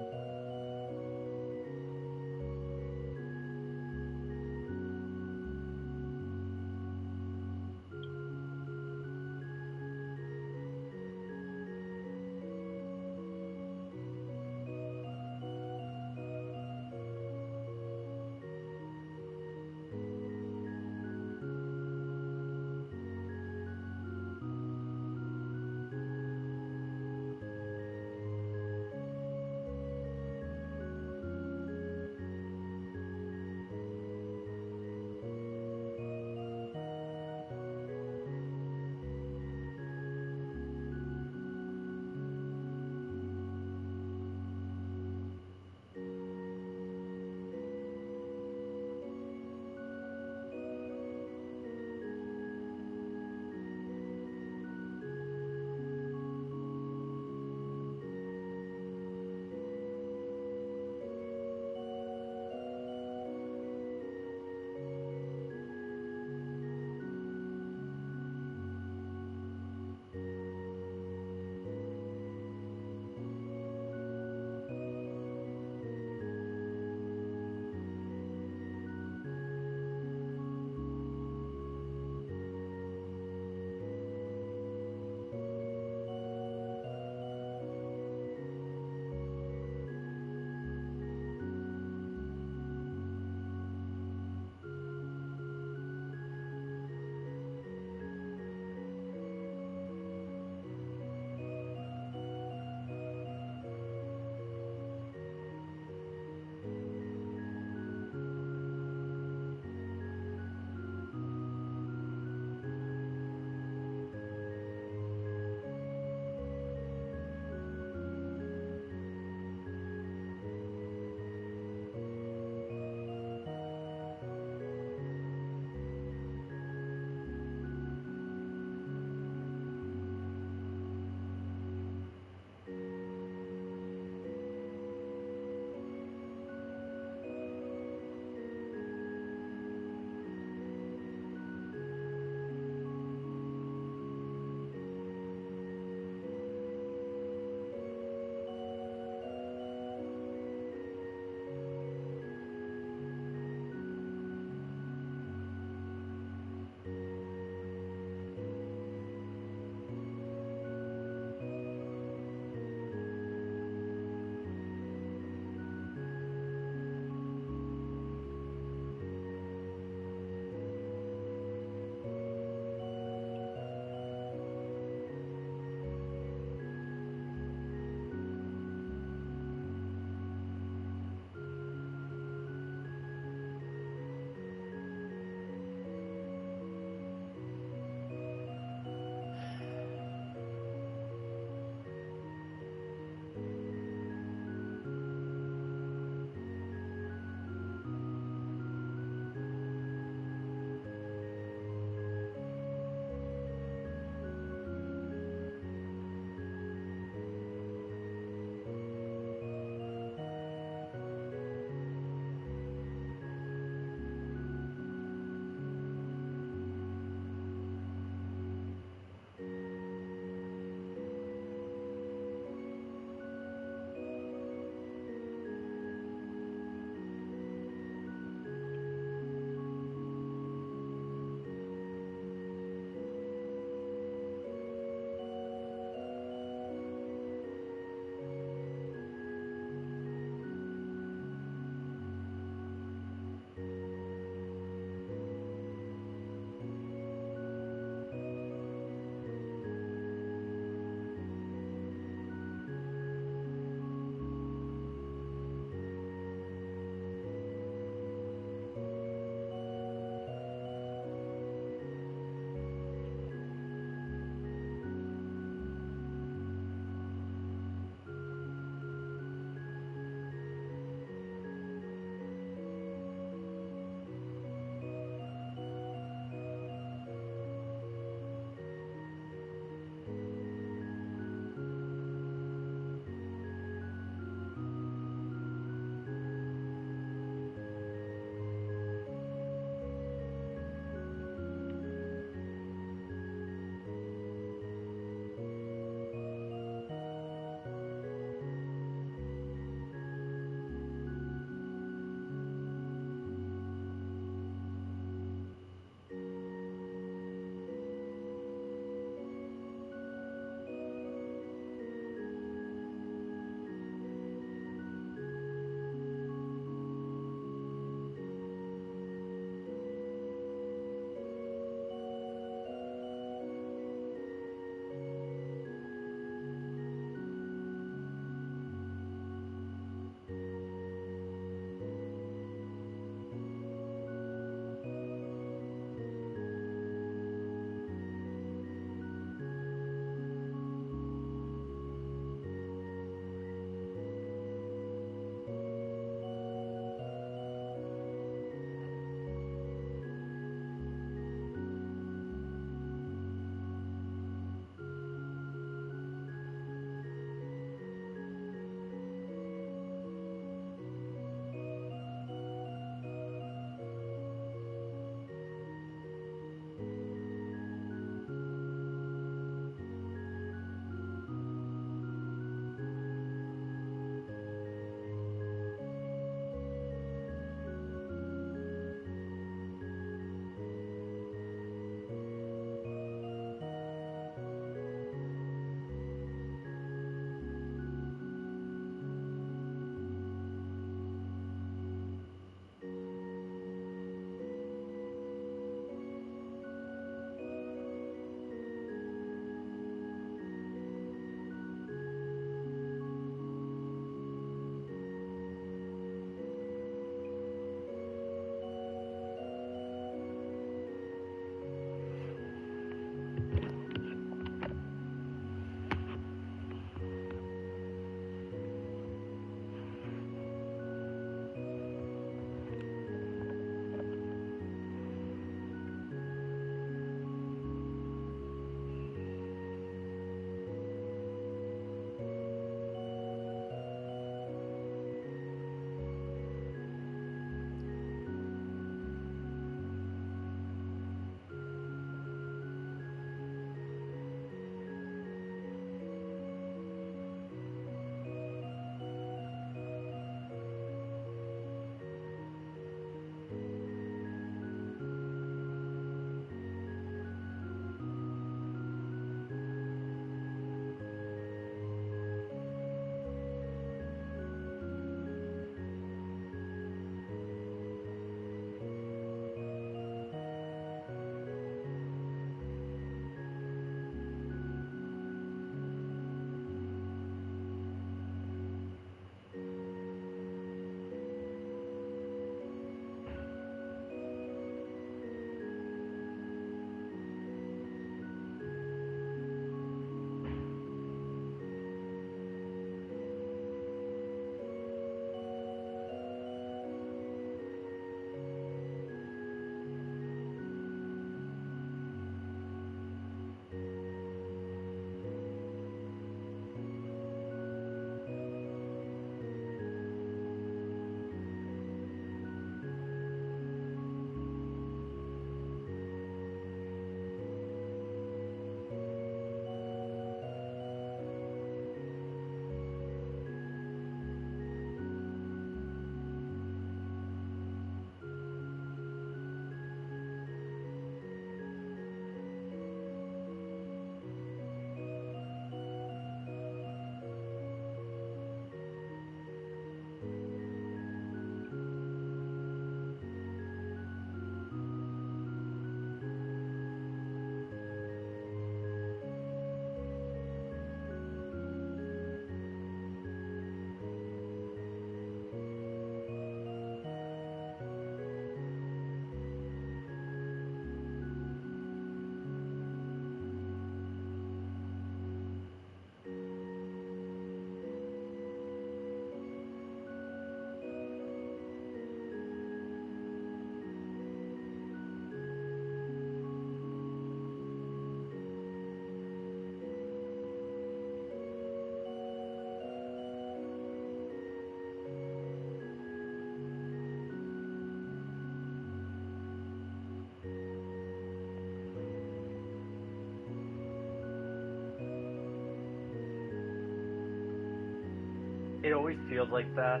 always feels like that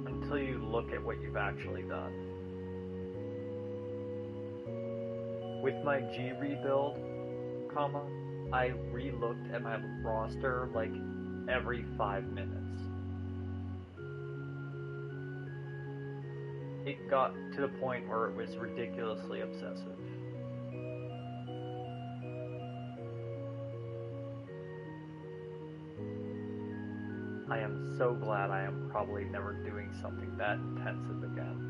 until you look at what you've actually done. With my G rebuild, I re-looked at my roster like every 5 minutes. It got to the point where it was ridiculously obsessive. I am so glad I am probably never doing something that intensive again.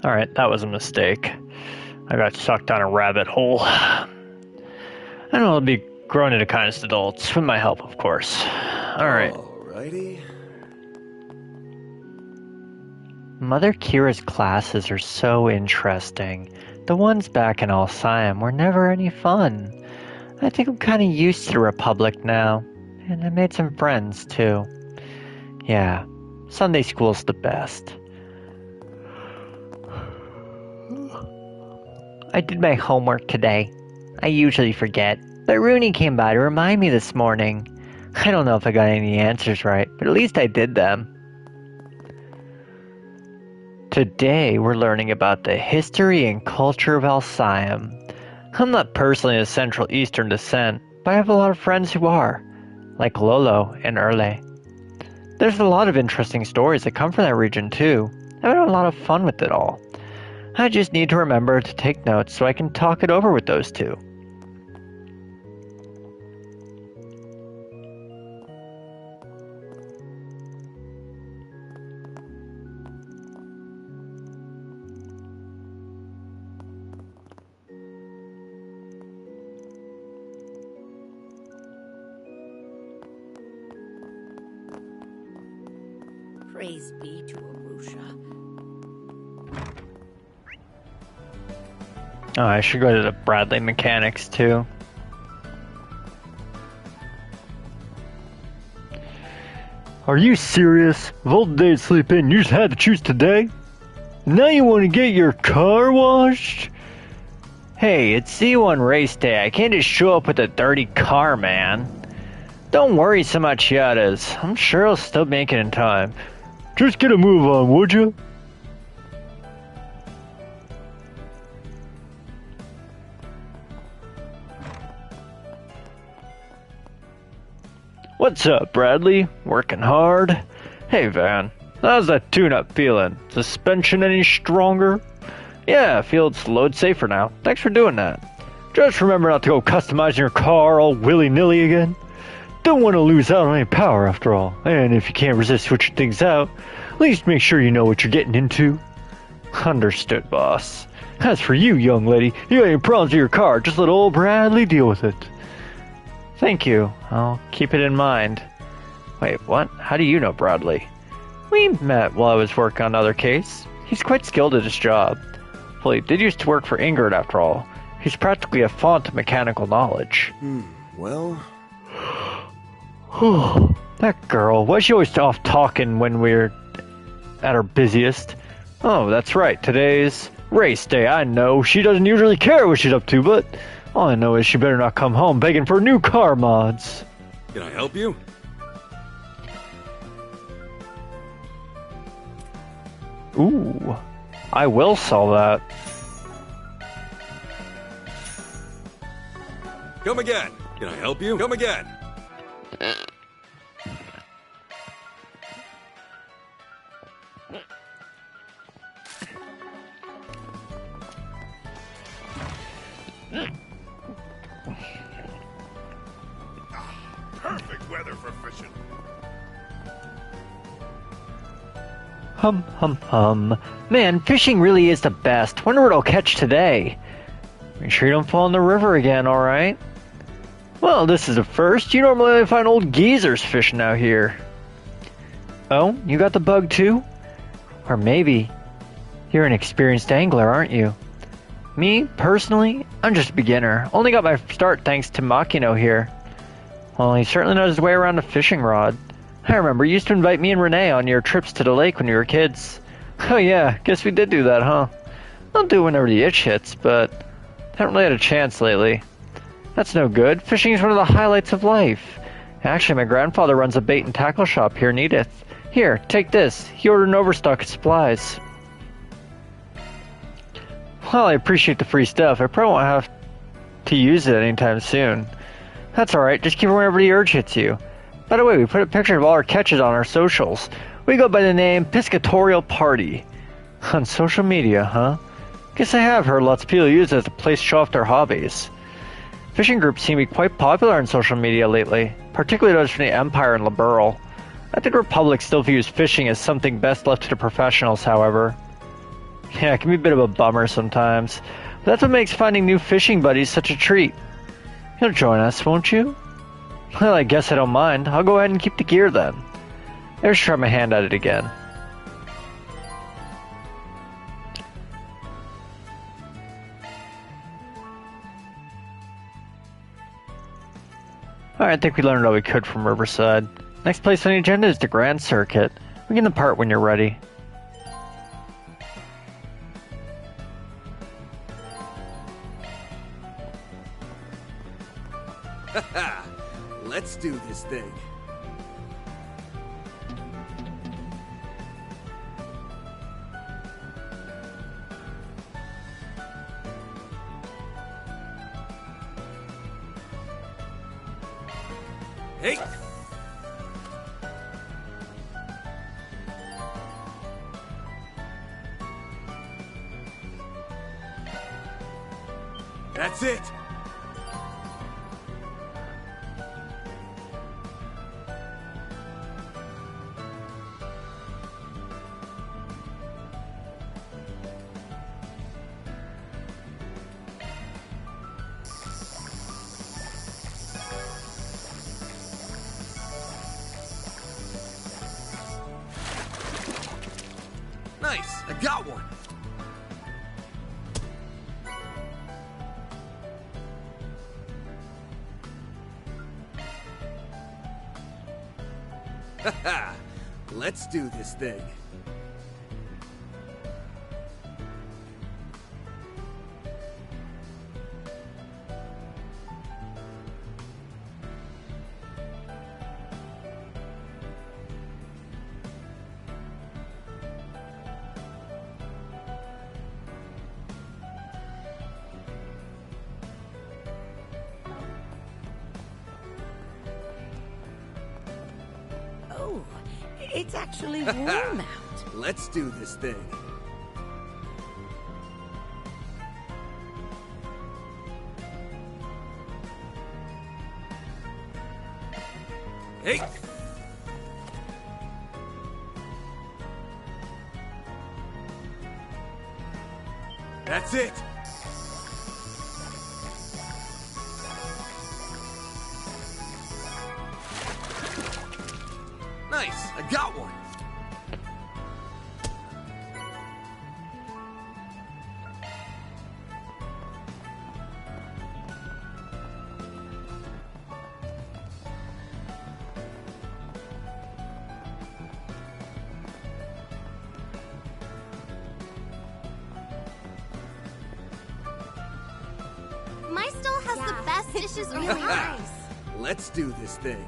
Alright, that was a mistake. I got sucked down a rabbit hole. I know I'll be grown into kindest adults, with my help, of course. Alright. Alrighty. Mother Kira's classes are so interesting. The ones back in Alcyon were never any fun. I think I'm kinda used to the Republic now. And I made some friends, too. Yeah, Sunday school's the best. I did my homework today. I usually forget, but Rooney came by to remind me this morning. I don't know if I got any answers right, but at least I did them. Today we're learning about the history and culture of Alcyon. I'm not personally of Central Eastern descent, but I have a lot of friends who are, like Lolo and Erle. There's a lot of interesting stories that come from that region too. I've had a lot of fun with it all. I just need to remember to take notes so I can talk it over with those two. Praise be to Arusha. Oh, I should go to the Bradley mechanics too. Are you serious? Of all the days to sleep in, you just had to choose today? Now you want to get your car washed? Hey, it's C1 race day. I can't just show up with a dirty car, man. Don't worry so much, Yadas. I'm sure I'll still make it in time. Just get a move on, would you? What's up, Bradley? Working hard? Hey, Van. How's that tune-up feeling? Suspension any stronger? Yeah, I feel it's load safer now. Thanks for doing that. Just remember not to go customizing your car all willy-nilly again. Don't want to lose out on any power after all. And if you can't resist switching things out, at least make sure you know what you're getting into. Understood, boss. As for you, young lady, you got any problems with your car, just let old Bradley deal with it. Thank you. I'll keep it in mind. Wait, what? How do you know Bradley? We met while I was working on another case. He's quite skilled at his job. Well, he did used to work for Ingrid after all. He's practically a font of mechanical knowledge. Well... That girl, why's she always off talking when we're at our busiest? Oh, that's right, today's race day. I know she doesn't usually care what she's up to, but all I know is she better not come home begging for new car mods. Can I help you? Ooh, I will sell that. Come again. Can I help you? Come again. Perfect weather for fishing. Hum. Man, fishing really is the best. Wonder what I'll catch today. Make sure you don't fall in the river again, alright? Well, this is a first. You normally only find old geezers fishing out here. Oh, you got the bug too? Or maybe you're an experienced angler, aren't you? Me, personally, I'm just a beginner. Only got my start thanks to Makino here. Well, he certainly knows his way around a fishing rod. I remember you used to invite me and Renee on your trips to the lake when we were kids. Oh yeah, guess we did do that, huh? I'll do it whenever the itch hits, but haven't really had a chance lately. That's no good. Fishing is one of the highlights of life. Actually, my grandfather runs a bait and tackle shop here in Edith. Here, take this. He ordered an overstock of supplies. Well, I appreciate the free stuff. I probably won't have to use it anytime soon. That's alright, just keep it whenever the urge hits you. By the way, we put a picture of all our catches on our socials. We go by the name Piscatorial Party. On social media, huh? Guess I have heard lots of people use it as a place to show off their hobbies. Fishing groups seem to be quite popular on social media lately, particularly those from the Empire and Liberl. I think the Republic still views fishing as something best left to the professionals, however. Yeah, it can be a bit of a bummer sometimes, but that's what makes finding new fishing buddies such a treat. You'll join us, won't you? Well, I guess I don't mind. I'll go ahead and keep the gear then. Let's try my hand at it again. Alright, I think we learned all we could from Riverside. Next place on the agenda is the Grand Circuit. We can depart when you're ready. Let's do this thing. Hey! That's it! Nice! I got one! Haha! Let's do this thing. Oh, it's actually warm out. Let's do this thing. Hey! That's it! Nice! I got one! My stall has the best dishes really nice. Let's do this thing.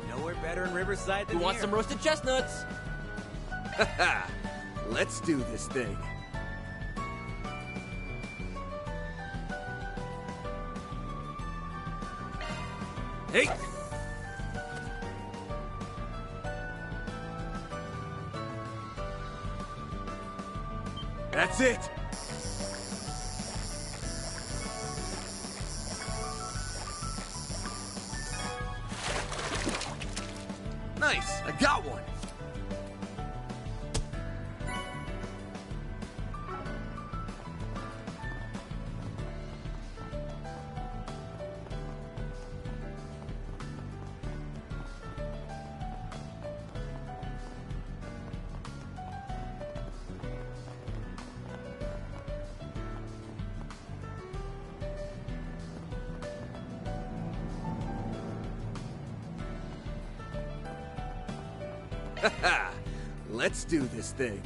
Nowhere better in Riverside than Who wants here. some roasted chestnuts? Haha! Let's do this thing. Hey! That's it! Nice, I got one. Let's do this thing.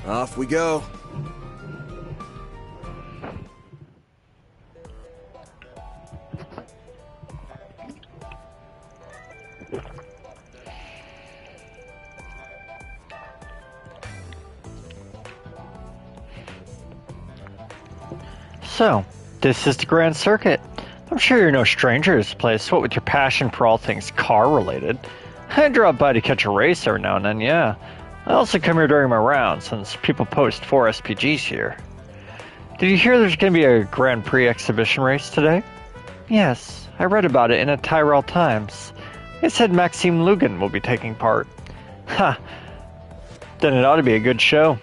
Off we go. So, this is the Grand Circuit. I'm sure you're no stranger to this place, what with your passion for all things car-related. I drop by to catch a race every now and then, yeah. I also come here during my rounds, since people post 4 SPGs here. Did you hear there's going to be a Grand Prix exhibition race today? Yes, I read about it in a Tyrell Times. It said Maxime Lugan will be taking part. Ha! Then it ought to be a good show.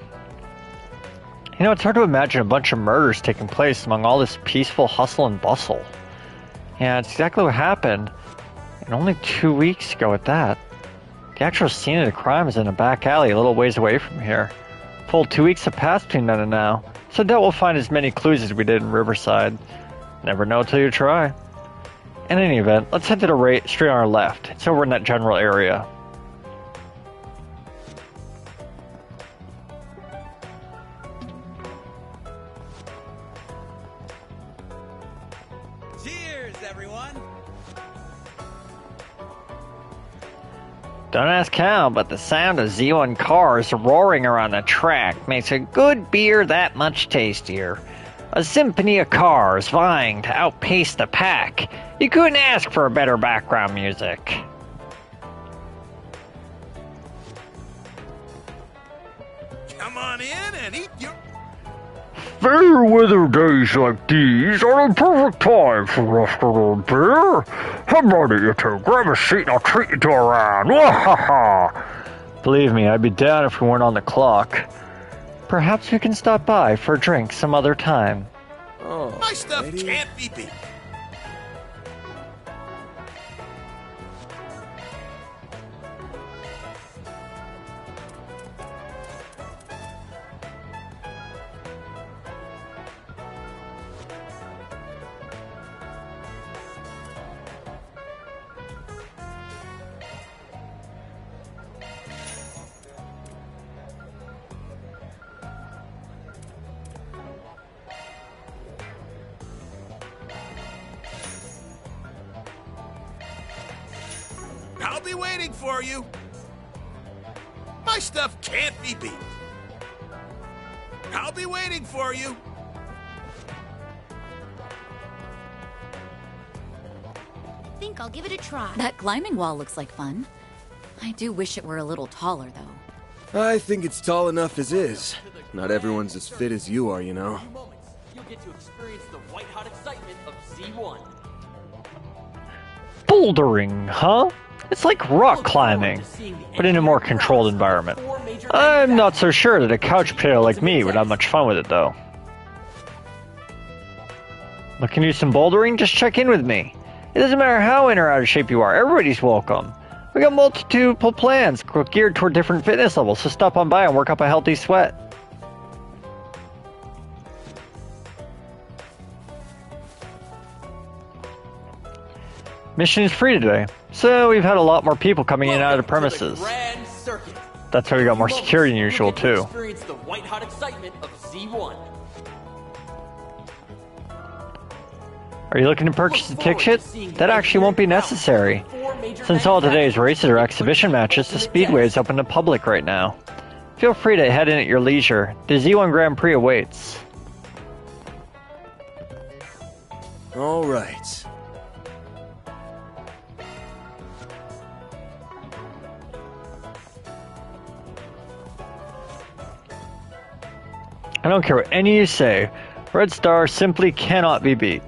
You know, it's hard to imagine a bunch of murders taking place among all this peaceful hustle and bustle. Yeah, it's exactly what happened. And only 2 weeks ago at that. The actual scene of the crime is in a back alley a little ways away from here. Full 2 weeks have passed between then and now, so I doubt we'll find as many clues as we did in Riverside. Never know till you try. In any event, let's head to the straight on our left. It's over in that general area. Don't ask how, but the sound of Z1 cars roaring around the track makes a good beer that much tastier. A symphony of cars vying to outpace the pack. You couldn't ask for better background music. Come on in and eat your... Fair weather days like these are the perfect time for afternoon beer. How about it, you two? Grab a seat and I'll treat you to a round. Wahaha! Believe me, I'd be down if we weren't on the clock. Perhaps we can stop by for a drink some other time. Oh, my stuff can't be beat. I'll be waiting for you. My stuff can't be beat. I'll be waiting for you. Think I'll give it a try. That climbing wall looks like fun. I do wish it were a little taller, though. I think it's tall enough as is. Not everyone's as fit as you are, you know. You'll get to experience the white-hot excitement of Z1. Bouldering, huh? It's like rock climbing, but in a more controlled environment. I'm not so sure that a couch potato like me would have much fun with it, though. Looking to do some bouldering? Just check in with me. It doesn't matter how in or out of shape you are, everybody's welcome. We got multiple plans geared toward different fitness levels, so stop on by and work up a healthy sweat. Mission is free today, so we've had a lot more people coming in and out of the premises. That's why we got more security than usual, too. Experience the white-hot excitement of Z1. Are you looking to purchase a ticket? That actually won't be necessary. Since all today's races are exhibition matches, the Speedway is open to public right now. Feel free to head in at your leisure. The Z1 Grand Prix awaits. All right. I don't care what any of you say. Red Star simply cannot be beat.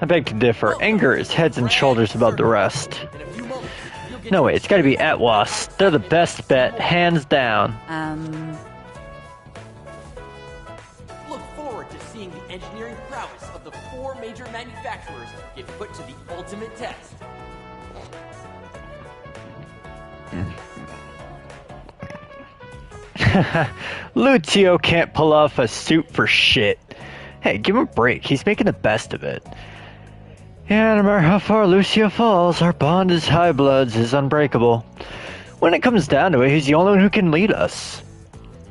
I beg to differ. Anger is heads and shoulders above the rest. No way, it's gotta be Atwas. They're the best bet, hands down. Look forward to seeing the engineering prowess of the 4 major manufacturers get put to the ultimate test. Lucio can't pull off a suit for shit. Hey, give him a break. He's making the best of it. Yeah, no matter how far Lucio falls, our bond as High Bloods is unbreakable. When it comes down to it, he's the only one who can lead us.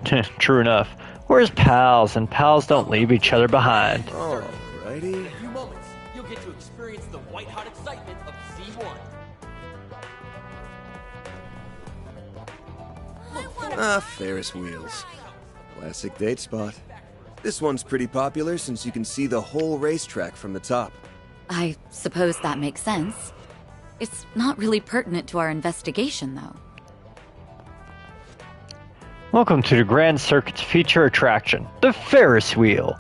True enough. We're his pals, and pals don't leave each other behind. Alrighty. In a few moments, you'll get to experience the white-hot excitement of Z1. Ferris wheels. Classic date spot. This one's pretty popular since you can see the whole racetrack from the top. I suppose that makes sense. It's not really pertinent to our investigation, though. Welcome to the Grand Circuit's feature attraction, the Ferris wheel.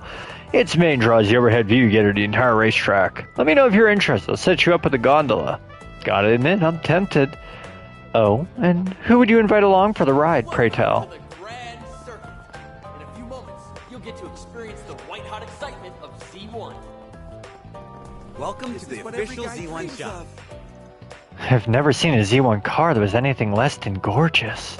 Its main draw is the overhead view you get of the entire racetrack. Let me know if you're interested. I'll set you up with a gondola. Gotta admit, I'm tempted. Oh, and who would you invite along for the ride, pray tell? The Grand Circuit. In a few moments, you'll get to experience the white-hot excitement of Z1. Welcome to the official Z1 shop. I've never seen a Z1 car that was anything less than gorgeous.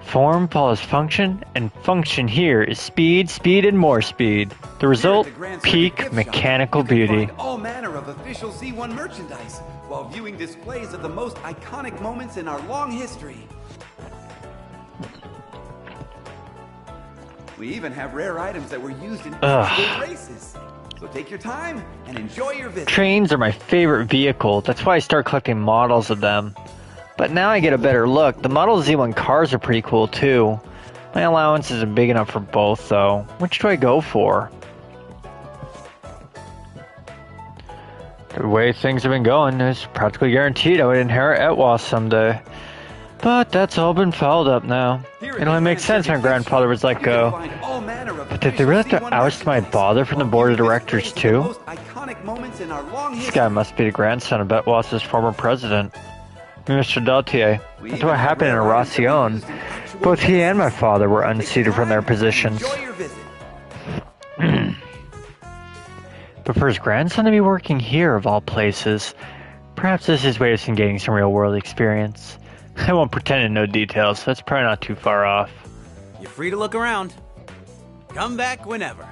Form follows function, and function here is speed, speed, and more speed. The result, peak mechanical beauty. All manner of official Z1 merchandise while viewing displays of the most iconic moments in our long history. We even have rare items that were used in actual races. So take your time and enjoy your visit. Trains are my favorite vehicle. That's why I start collecting models of them. But now I get a better look. The Model Z1 cars are pretty cool too. My allowance isn't big enough for both though. Which do I go for? The way things have been going, it's practically guaranteed I would inherit Etwas someday. But that's all been fouled up now. It only makes sense my grandfather was let go. But did they really have to oust my father from the board of directors too? This guy must be the grandson of Etwas' former president, Mr. Dautier. That's what happened in Aracion. Both he and my father were unseated from their positions. But for his grandson to be working here, of all places, perhaps this is his way of getting some real-world experience. I won't pretend to know details, that's probably not too far off. You're free to look around. Come back whenever.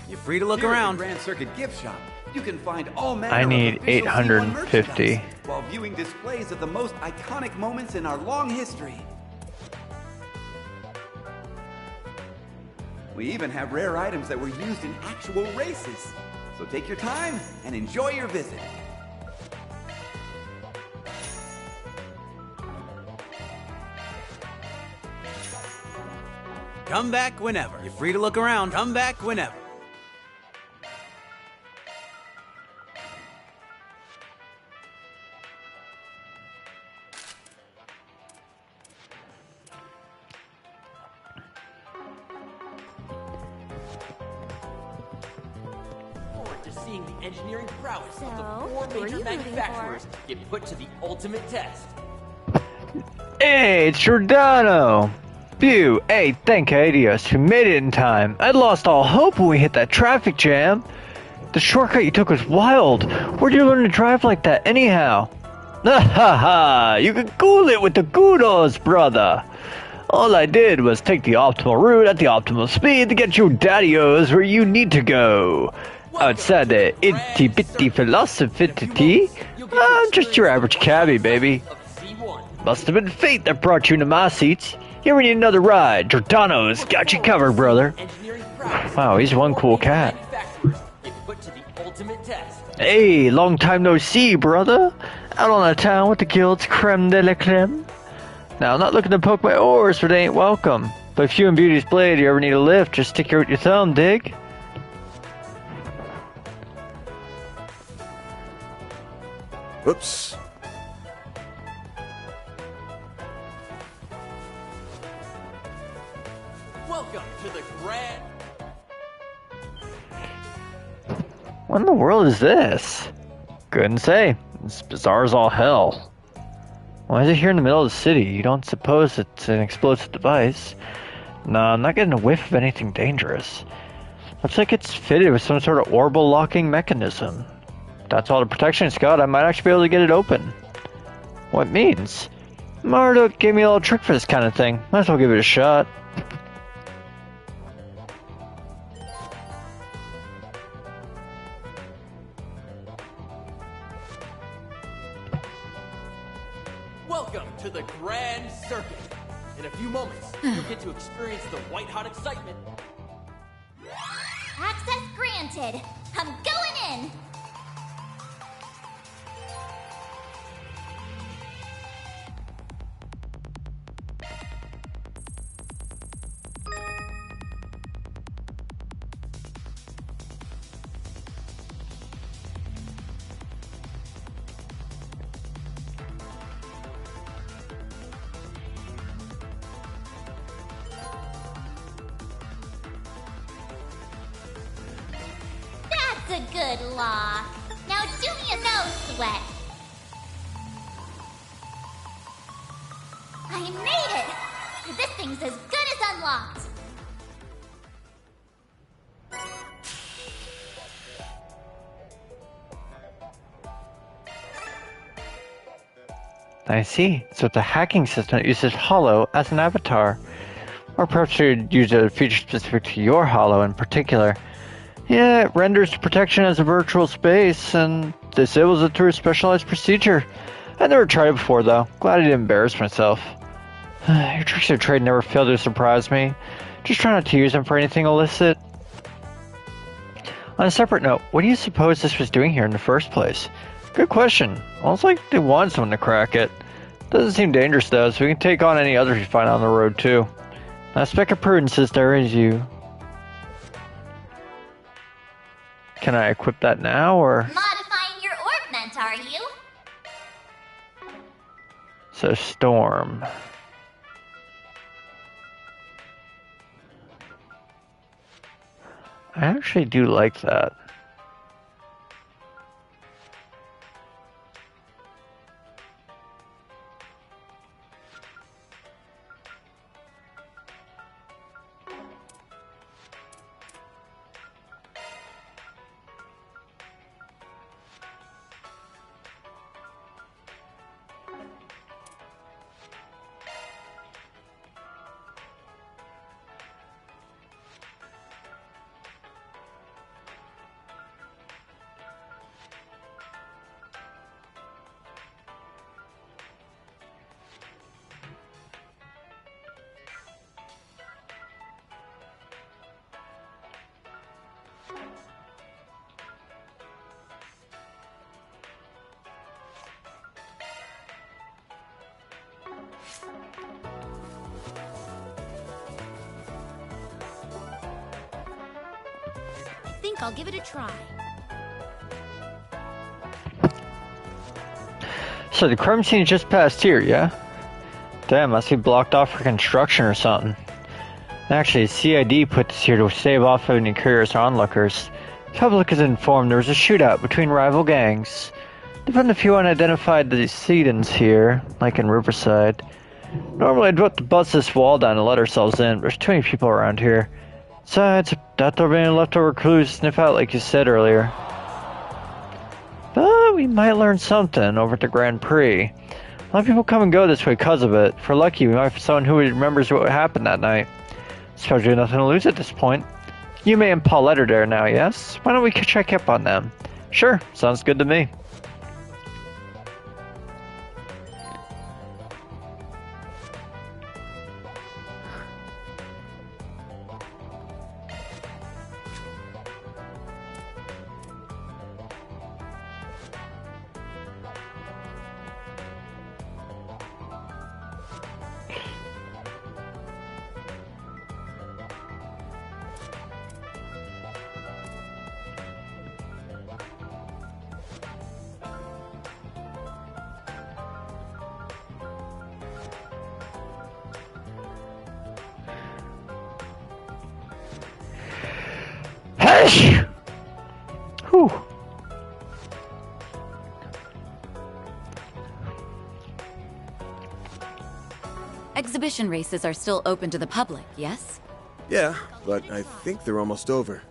You're free to look around. Grand Circuit gift shop. You can find all manner I need of official 850 Z1 while viewing displays of the most iconic moments in our long history. We even have rare items that were used in actual races. So take your time and enjoy your visit. Come back whenever. You're free to look around. Come back whenever. Seeing the engineering prowess of the 4 major manufacturers get put to the ultimate test. Hey, it's Giordano! Phew, hey, thank Adios, who made it in time. I'd lost all hope when we hit that traffic jam. The shortcut you took was wild. Where'd you learn to drive like that anyhow? Ha ha! You can cool it with the kudos, brother! All I did was take the optimal route at the optimal speed to get you daddy-os where you need to go. Outside the itty-bitty philosophy, I'm just your average cabbie, baby. Must have been fate that brought you into my seats. You ever need another ride? Giordano's got you covered, brother. Wow, he's one cool cat. Hey, long time no see, brother. Out on the town with the guild's creme de la creme. Now, I'm not looking to poke my oars, but they ain't welcome. But if you and Beauty's Blade you ever need a lift, just stick out your thumb, dig? Whoops. to the grand... What in the world is this? Couldn't say. It's bizarre as all hell. Why is it here in the middle of the city? You don't suppose it's an explosive device? No, I'm not getting a whiff of anything dangerous. Looks like it's fitted with some sort of orbital locking mechanism. If that's all the protection it's got, I might actually be able to get it open. What means? Marduk gave me a little trick for this kind of thing. Might as well give it a shot. Welcome to the Grand Circuit. In a few moments, you'll get to experience the white-hot excitement. Access granted. I'm going in. That's a good lock. Now do me a no sweat. I made it! This thing's as good as unlocked. I see. So it's a hacking system that uses Hollow as an avatar. Or perhaps you'd use a feature specific to your Hollow in particular. Yeah, it renders protection as a virtual space and disables it through a specialized procedure. I never tried it before though. Glad I didn't embarrass myself. Your tricks of trade never fail to surprise me. Just try not to use them for anything illicit. On a separate note, what do you suppose this was doing here in the first place? Good question. Almost like they want someone to crack it. Doesn't seem dangerous though, so we can take on any others we find on the road too. A speck of prudence is there is you. Can I equip that now, or...? Modifying your ornament, are you? So, Storm. I actually do like that. I think I'll give it a try. So the crime scene just passed here, yeah? Damn, must be blocked off for construction or something. Actually, CID put this here to save off any curious onlookers. The public is informed there was a shootout between rival gangs. They found a few unidentified decedents here, like in Riverside. Normally I'd vote to bust this wall down and let ourselves in, but there's too many people around here. Besides, that there being leftover clues to sniff out like you said earlier. But we might learn something over at the Grand Prix. A lot of people come and go this way because of it. If we're lucky, we might find someone who remembers what happened that night. Suppose we have nothing to lose at this point. You and Paulette are there now, yes? Why don't we check up on them? Sure, sounds good to me. finish! Whew. Exhibition races are still open to the public, yes? Yeah, but I think they're almost over.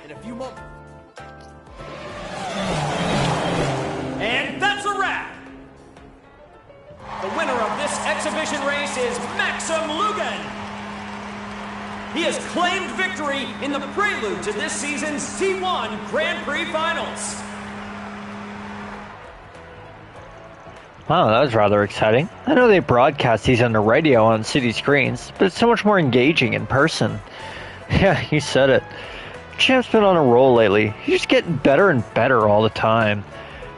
In a few moments. And that's a wrap! The winner of this exhibition race is Maxim Lugan! He has claimed victory in the prelude to this season's C1 Grand Prix Finals. Wow, that was rather exciting. I know they broadcast these on the radio on city screens, but it's so much more engaging in person. Yeah, you said it. Champ's been on a roll lately. He's just getting better and better all the time.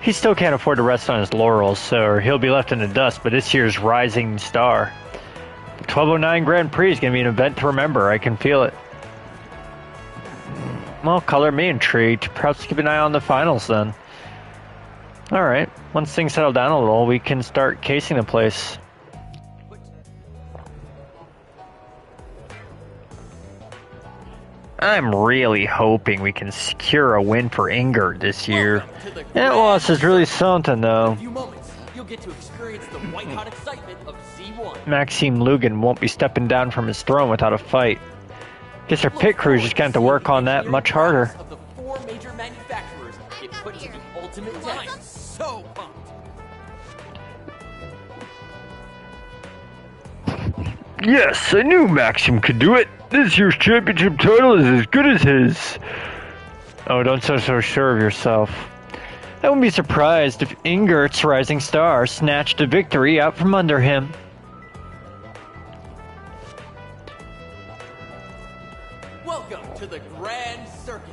He still can't afford to rest on his laurels, so he'll be left in the dust by this year's rising star. The 1209 Grand Prix is going to be an event to remember. I can feel it. Well, color me intrigued. Perhaps keep an eye on the finals then. Alright, once things settle down a little, we can start casing the place. I'm really hoping we can secure a win for Inger this year. That loss is really something though. You'll get to experience the white-hot excitement of Z1. Maxim Lugan won't be stepping down from his throne without a fight. Guess our pit crew's just going to have to work on that much harder. Of the 4 major manufacturers get put to the ultimate test. So pumped. Yes, I knew Maxim could do it. This year's championship title is as good as his. Oh, don't sound so sure of yourself. I wouldn't be surprised if Ingert's rising star snatched a victory out from under him. Welcome to the Grand Circuit.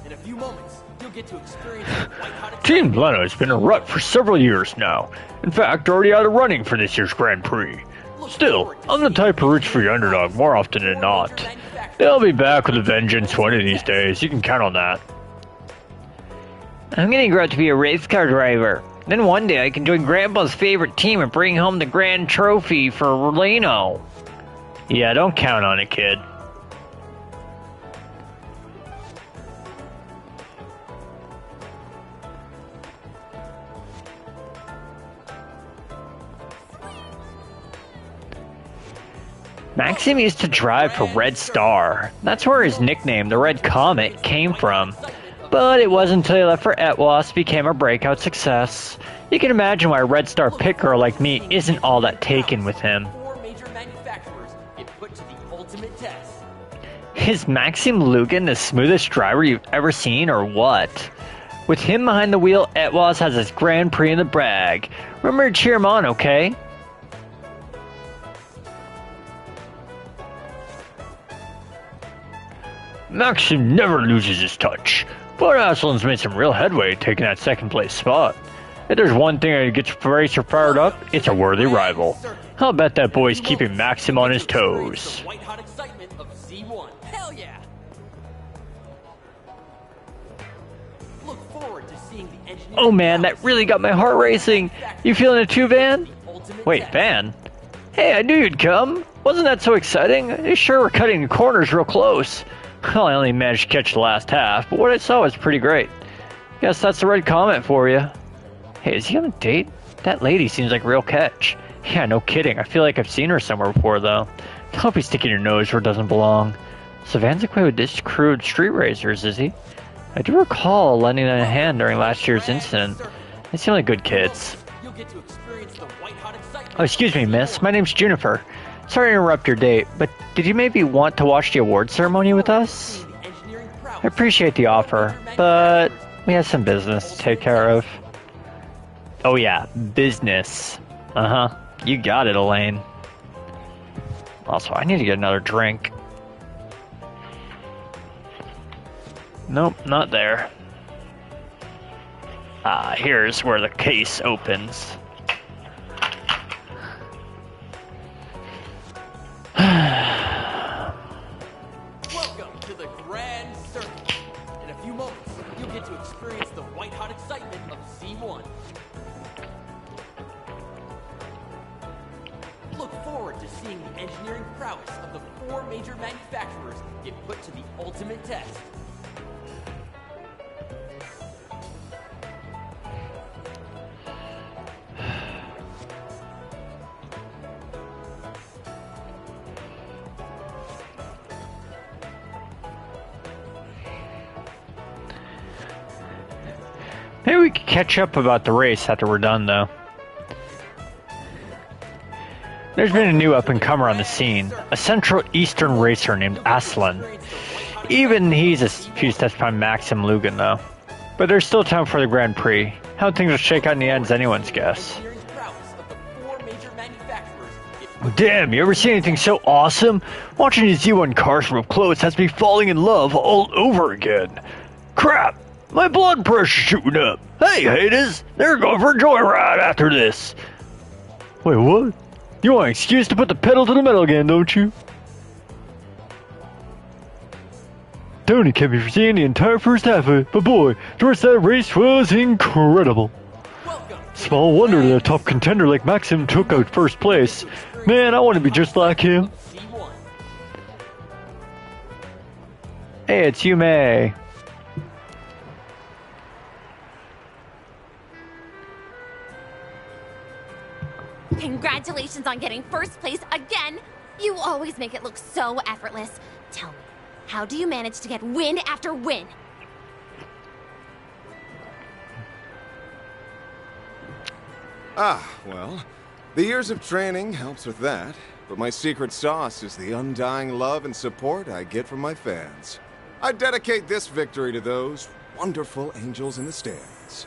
In a few moments, you'll get to experience the white-hot Team Leno has been in a rut for several years now. In fact, already out of running for this year's Grand Prix. Still, I'm the type who roots for the underdog more often than not. They'll be back with a vengeance one of these days, you can count on that. I'm gonna grow up to be a race car driver. Then one day I can join Grandpa's favorite team and bring home the grand trophy for Leno. Yeah, don't count on it, kid. Maxim used to drive for Red Star. That's where his nickname, the Red Comet, came from. But it wasn't until he left for Etwas became a breakout success. You can imagine why a Red Star pit girl like me isn't all that taken with him. 4 major manufacturers get put to the ultimate test. Is Maxim Lugan the smoothest driver you've ever seen, or what? With him behind the wheel, Etwas has his Grand Prix in the bag. Remember to cheer him on, okay? Maxim never loses his touch, but Aslan's made some real headway taking that second place spot. If there's one thing that gets Racer fired up, it's a worthy rival. I'll bet that boy's keeping Maxim on his toes. White-hot excitement of Z1. Hell yeah! Look forward to seeing the engineering. Oh man, that really got my heart racing. You feeling it too, Van? Wait, Van? Hey, I knew you'd come. Wasn't that so exciting? They sure were cutting the corners real close. Well, I only managed to catch the last half, but what I saw was pretty great. Guess that's the Red Comet for you. Hey, is he on a date? That lady seems like a real catch. Yeah, no kidding. I feel like I've seen her somewhere before, though. Don't be sticking your nose where it doesn't belong. So Van's equipped with this crew of street racers, is he? I do recall lending them a hand during last year's incident. They seem like good kids. Oh, excuse me, miss. My name's Juniper. Sorry to interrupt your date, but did you maybe want to watch the award ceremony with us? I appreciate the offer, but we have some business to take care of. Oh yeah, business. Uh-huh. You got it, Elaine. Also, I need to get another drink. Nope, not there. Ah, here's where the case opens. Welcome to the Grand Circuit. In a few moments, you'll get to experience the white-hot excitement of Z1. look forward to seeing the engineering prowess of the 4 major manufacturers get put to the ultimate test. Maybe we could catch up about the race after we're done, though. There's been a new up-and-comer on the scene, a Central Eastern racer named Aslan. Even he's a few steps behind Maxim Lugan, though. But there's still time for the Grand Prix. How things will shake out in the end is anyone's guess. Damn, you ever see anything so awesome? Watching these Z1 cars from up close has me falling in love all over again. Crap! My blood pressure's shooting up. Hey, haters, they're going for a joyride after this. Wait, what? You want an excuse to put the pedal to the metal again, don't you? Tony kept me from seeing the entire first half of it, but boy, the rest of that race was incredible. Small wonder that a top contender like Maxim took out first place. Man, I want to be just like him. Hey, it's Yume. Congratulations on getting first place again! You always make it look so effortless. Tell me, how do you manage to get win after win? Well, the years of training helps with that, but my secret sauce is the undying love and support I get from my fans. I dedicate this victory to those wonderful angels in the stands.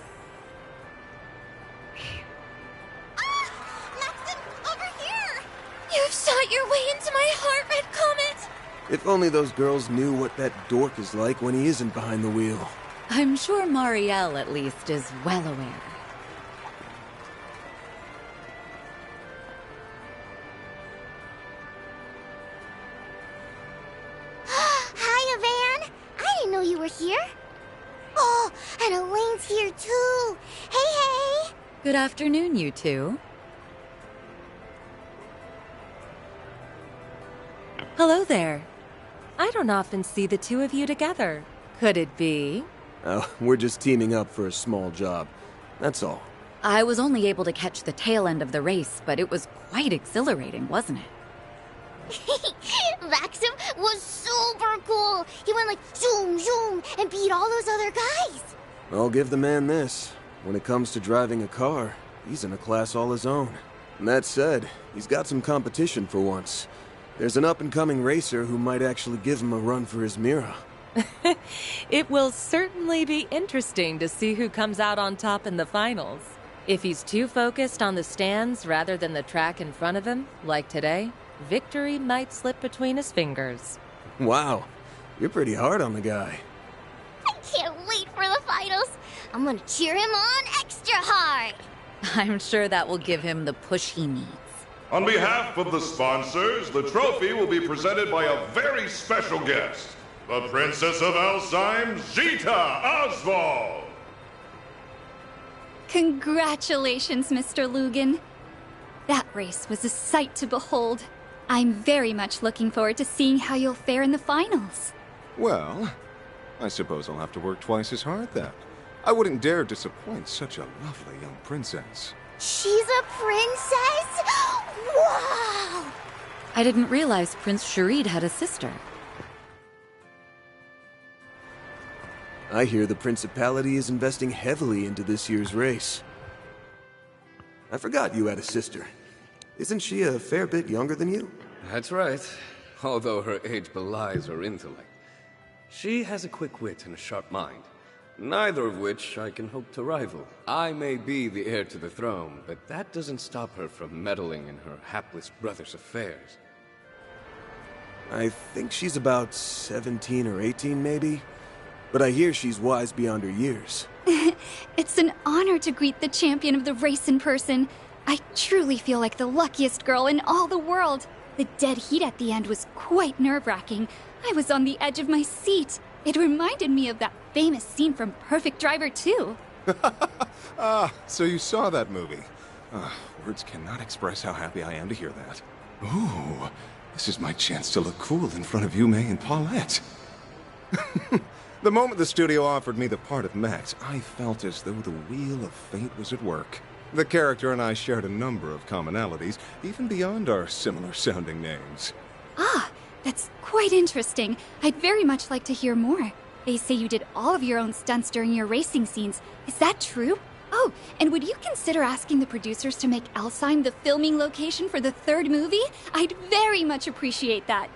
You've shot your way into my heart, Red Comet! If only those girls knew what that dork is like when he isn't behind the wheel. I'm sure Marielle, at least, is well aware. Hiya, Van! I didn't know you were here. Oh, and Elaine's here too. Hey, hey! Good afternoon, you two. Hello there. I don't often see the two of you together. Could it be? Oh, we're just teaming up for a small job. That's all. I was only able to catch the tail end of the race, but it was quite exhilarating, wasn't it? Maxim was super cool. He went like zoom, zoom, and beat all those other guys. I'll give the man this. When it comes to driving a car, he's in a class all his own. And that said, he's got some competition for once. There's an up-and-coming racer who might actually give him a run for his Mira. It will certainly be interesting to see who comes out on top in the finals. If he's too focused on the stands rather than the track in front of him, like today, victory might slip between his fingers. Wow, you're pretty hard on the guy. I can't wait for the finals. I'm gonna cheer him on extra hard. I'm sure that will give him the push he needs. On behalf of the sponsors, the trophy will be presented by a very special guest, the Princess of Alzheim, Zita Oswald. Congratulations, Mr. Lugan. That race was a sight to behold. I'm very much looking forward to seeing how you'll fare in the finals. Well, I suppose I'll have to work twice as hard then. I wouldn't dare disappoint such a lovely young princess. She's a princess? Wow! I didn't realize Prince Sharid had a sister. I hear the Principality is investing heavily into this year's race. I forgot you had a sister. Isn't she a fair bit younger than you? That's right, although her age belies her intellect. She has a quick wit and a sharp mind, neither of which I can hope to rival. I may be the heir to the throne, but that doesn't stop her from meddling in her hapless brother's affairs. I think she's about 17 or 18 maybe, but I hear she's wise beyond her years. It's an honor to greet the champion of the race in person. I truly feel like the luckiest girl in all the world. The dead heat at the end was quite nerve-wracking. I was on the edge of my seat. It reminded me of that famous scene from Perfect Driver 2. Ah, so you saw that movie. Words cannot express how happy I am to hear that. Ooh, this is my chance to look cool in front of Yume and Paulette. The moment the studio offered me the part of Max, I felt as though the wheel of fate was at work. The character and I shared a number of commonalities, even beyond our similar-sounding names. Ah, that's quite interesting. I'd very much like to hear more. They say you did all of your own stunts during your racing scenes. Is that true? Oh, and would you consider asking the producers to make Alsheim the filming location for the third movie? I'd very much appreciate that.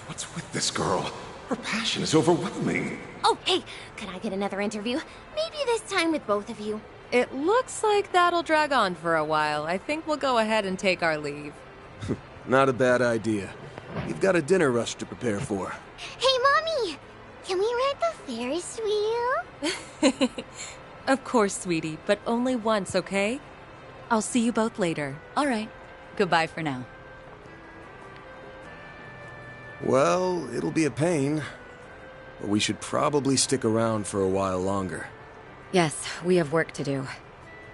What's with this girl? Her passion is overwhelming. Oh, hey, could I get another interview? Maybe this time with both of you. It looks like that'll drag on for a while. I think we'll go ahead and take our leave. Not a bad idea. You've got a dinner rush to prepare for. Hey, Mommy! Can we ride the Ferris wheel? Of course, sweetie, but only once, okay? I'll see you both later. All right. Goodbye for now. Well, it'll be a pain. But we should probably stick around for a while longer. Yes, we have work to do.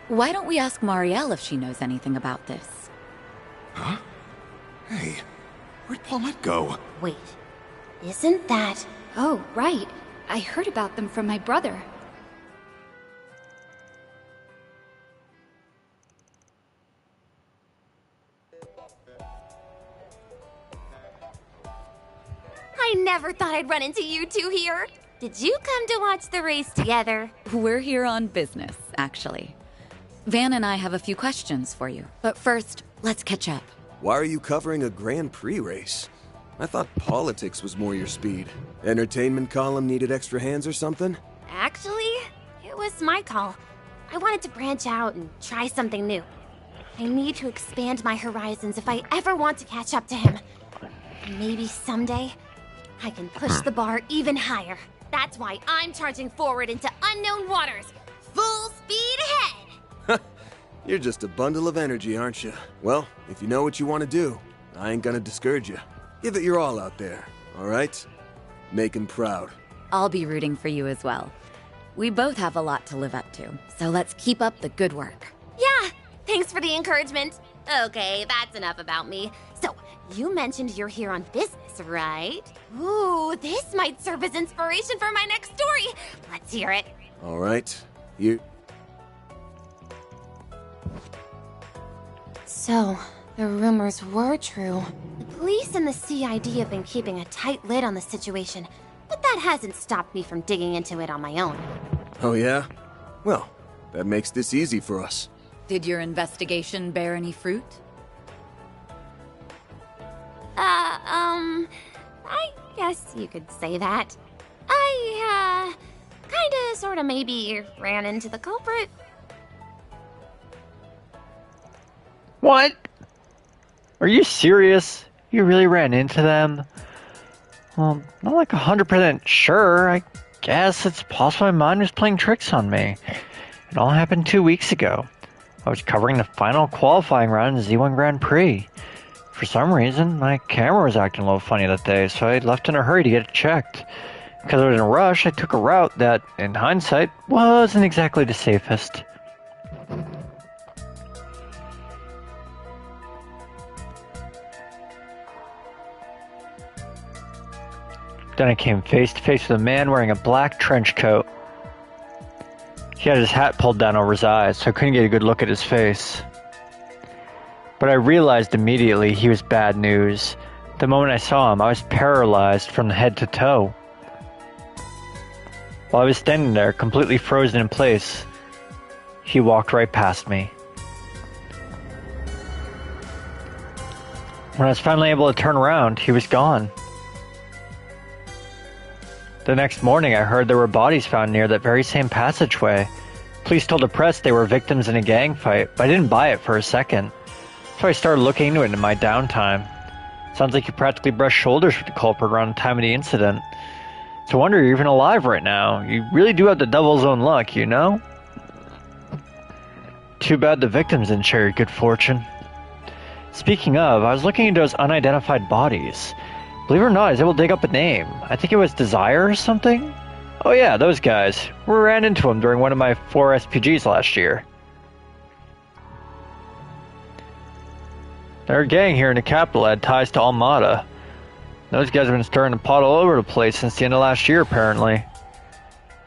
Why don't we ask Marielle if she knows anything about this? Huh? Hey, where'd Paulette go? Wait, isn't that... Oh, right. I heard about them from my brother. I never thought I'd run into you two here. Did you come to watch the race together? We're here on business, actually. Van and I have a few questions for you. But first, let's catch up. Why are you covering a Grand Prix race? I thought politics was more your speed. Entertainment column needed extra hands or something? Actually, it was my call. I wanted to branch out and try something new. I need to expand my horizons if I ever want to catch up to him. Maybe someday, I can push the bar even higher. That's why I'm charging forward into unknown waters. Full speed ahead! You're just a bundle of energy, aren't you? Well, if you know what you want to do, I ain't gonna discourage you. Give it your all out there, all right? Make him proud. I'll be rooting for you as well. We both have a lot to live up to, so let's keep up the good work. Yeah, thanks for the encouragement. Okay, that's enough about me. So, you mentioned you're here on business, right? Ooh, this might serve as inspiration for my next story. Let's hear it. All right, you... So, the rumors were true. The police and the CID have been keeping a tight lid on the situation, but that hasn't stopped me from digging into it on my own. Oh yeah? Well, that makes this easy for us. Did your investigation bear any fruit? I guess you could say that. I, kinda, sorta, maybe ran into the culprit. What? Are you serious? You really ran into them? Well, not like 100% sure. I guess it's possible my mind was playing tricks on me. It all happened 2 weeks ago. I was covering the final qualifying round in Z1 Grand Prix. For some reason, my camera was acting a little funny that day, so I left in a hurry to get it checked. Because I was in a rush, I took a route that, in hindsight, wasn't exactly the safest. Then I came face to face with a man wearing a black trench coat. He had his hat pulled down over his eyes, so I couldn't get a good look at his face. But I realized immediately he was bad news. The moment I saw him, I was paralyzed from head to toe. While I was standing there, completely frozen in place, he walked right past me. When I was finally able to turn around, he was gone. The next morning, I heard there were bodies found near that very same passageway. Police told the press they were victims in a gang fight, but I didn't buy it for a second. So I started looking into it in my downtime. Sounds like you practically brushed shoulders with the culprit around the time of the incident. It's a wonder you're even alive right now. You really do have the devil's own luck, you know? Too bad the victims didn't share your good fortune. Speaking of, I was looking into those unidentified bodies. Believe it or not, I was able to dig up a name. I think it was Desire or something? Oh yeah, those guys. We ran into them during one of my 4 SPGs last year. They're a gang here in the capital that had ties to Almada. Those guys have been stirring the pot all over the place since the end of last year, apparently.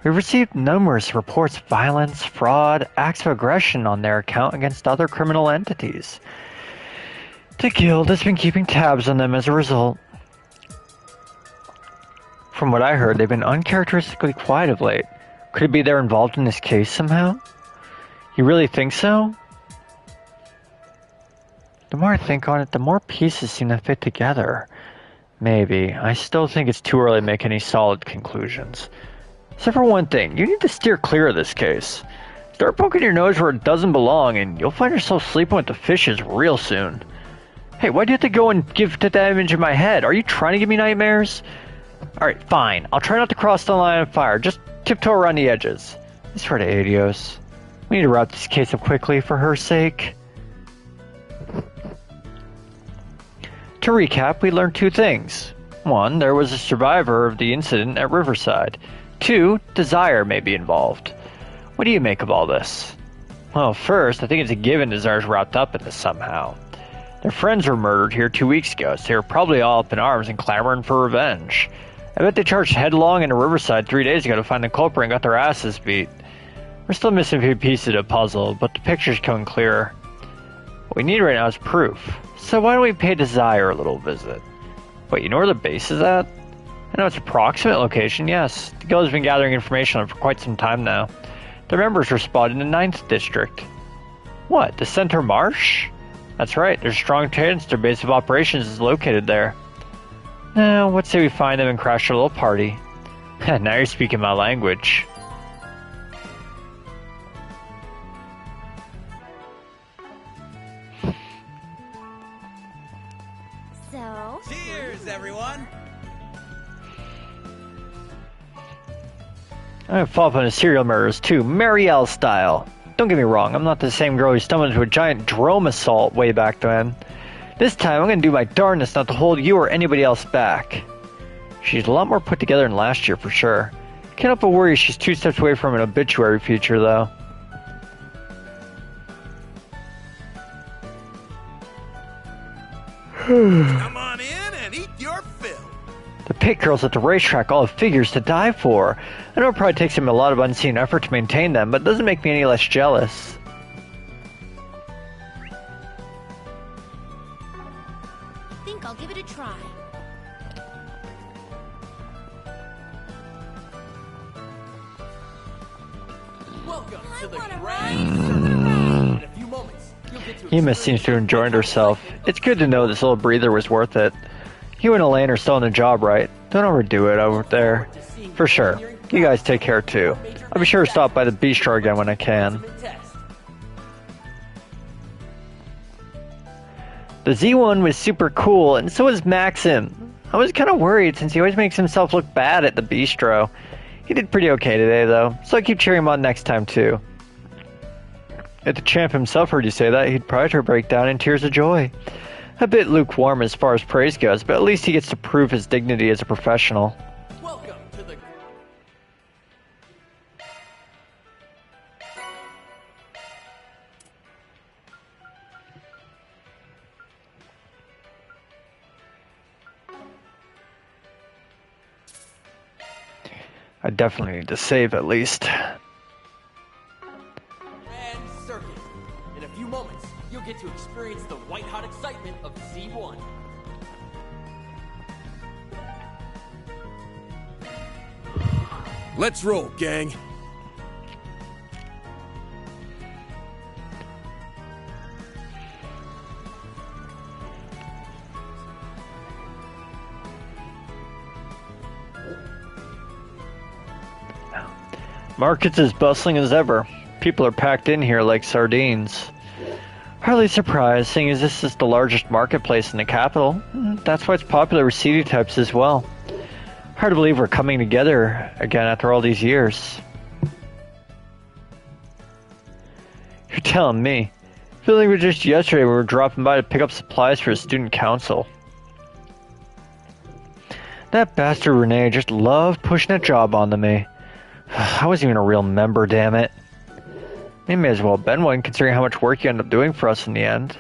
We've received numerous reports of violence, fraud, acts of aggression on their account against other criminal entities. The guild has been keeping tabs on them as a result. From what I heard, they've been uncharacteristically quiet of late. Could it be they're involved in this case somehow? You really think so? The more I think on it, the more pieces seem to fit together. Maybe. I still think it's too early to make any solid conclusions. Except for one thing, you need to steer clear of this case. Start poking your nose where it doesn't belong, and you'll find yourself sleeping with the fishes real soon. Hey, why do you have to go and give to that image in my head? Are you trying to give me nightmares? Alright, fine. I'll try not to cross the line of fire. Just tiptoe around the edges. I swear to Adios. We need to wrap this case up quickly for her sake. To recap, we learned 2 things. 1, there was a survivor of the incident at Riverside. 2, Desire may be involved. What do you make of all this? Well, first, I think it's a given Desire's wrapped up in this somehow. Their friends were murdered here 2 weeks ago, so they were probably all up in arms and clamoring for revenge. I bet they charged headlong into Riverside 3 days ago to find the culprit and got their asses beat. We're still missing a few pieces of the puzzle, but the picture's coming clearer. What we need right now is proof. So why don't we pay Desire a little visit? Wait, you know where the base is at? I know it's an approximate location, yes. The guild has been gathering information on it for quite some time now. Their members were spotted in the 9th District. What, the Center Marsh? That's right, there's a strong chance their base of operations is located there. Now, let's say we find them and crash a little party. Now you're speaking my language. So... Cheers, everyone! I follow up on the serial murders too, Marielle style. Don't get me wrong, I'm not the same girl who stumbled into a giant drone assault way back then. This time, I'm gonna do my darndest not to hold you or anybody else back. She's a lot more put together than last year for sure. Can't help but worry she's 2 steps away from an obituary feature though. Come on in and eat your fill. The pit girls at the racetrack all have figures to die for. I know it probably takes him a lot of unseen effort to maintain them, but it doesn't make me any less jealous. I think I'll give it a try. Welcome to the Grand Circus. In a few moments, you'll get to Yuma seems to have enjoyed herself. It's good to know this little breather was worth it. You and Elaine are still on the job, right? Don't overdo it over there. For sure. You guys take care too. I'll be sure to stop by the bistro again when I can. The Z1 was super cool, and so was Maxim. I was kind of worried since he always makes himself look bad at the bistro. He did pretty okay today though, so I keep cheering him on next time too. If the champ himself heard you say that, he'd probably break down in tears of joy. A bit lukewarm as far as praise goes, but at least he gets to prove his dignity as a professional. Welcome to the... I definitely need to save at least. Grand Circus. In a few moments, you'll get to experience the white-hot excitement of Z1. Let's roll, gang. Market's as bustling as ever. People are packed in here like sardines. Hardly surprised, seeing as this is the largest marketplace in the capital. That's why it's popular with CD types as well. Hard to believe we're coming together again after all these years. You're telling me. Feeling like just yesterday we were dropping by to pick up supplies for a student council. That bastard Renee just loved pushing a job onto me. I wasn't even a real member, damn it. You may as well have been one, considering how much work you end up doing for us in the end.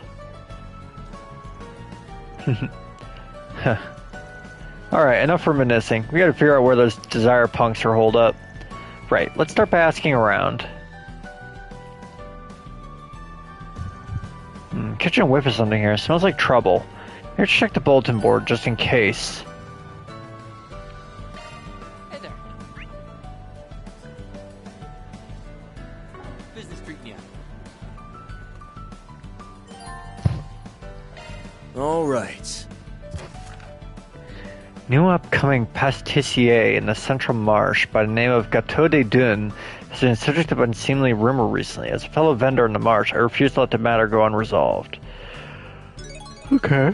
Alright, enough reminiscing. We gotta figure out where those Desire punks are holed up. Right, let's start by asking around. Kitchen whiff or something here. Smells like trouble. Here, check the bulletin board just in case. Hey there. Business treating you. All right. New upcoming pastissier in the Central Marsh by the name of Gâteau des Dunes has been subject of unseemly rumor recently. As a fellow vendor in the marsh, I refuse to let the matter go unresolved. Okay.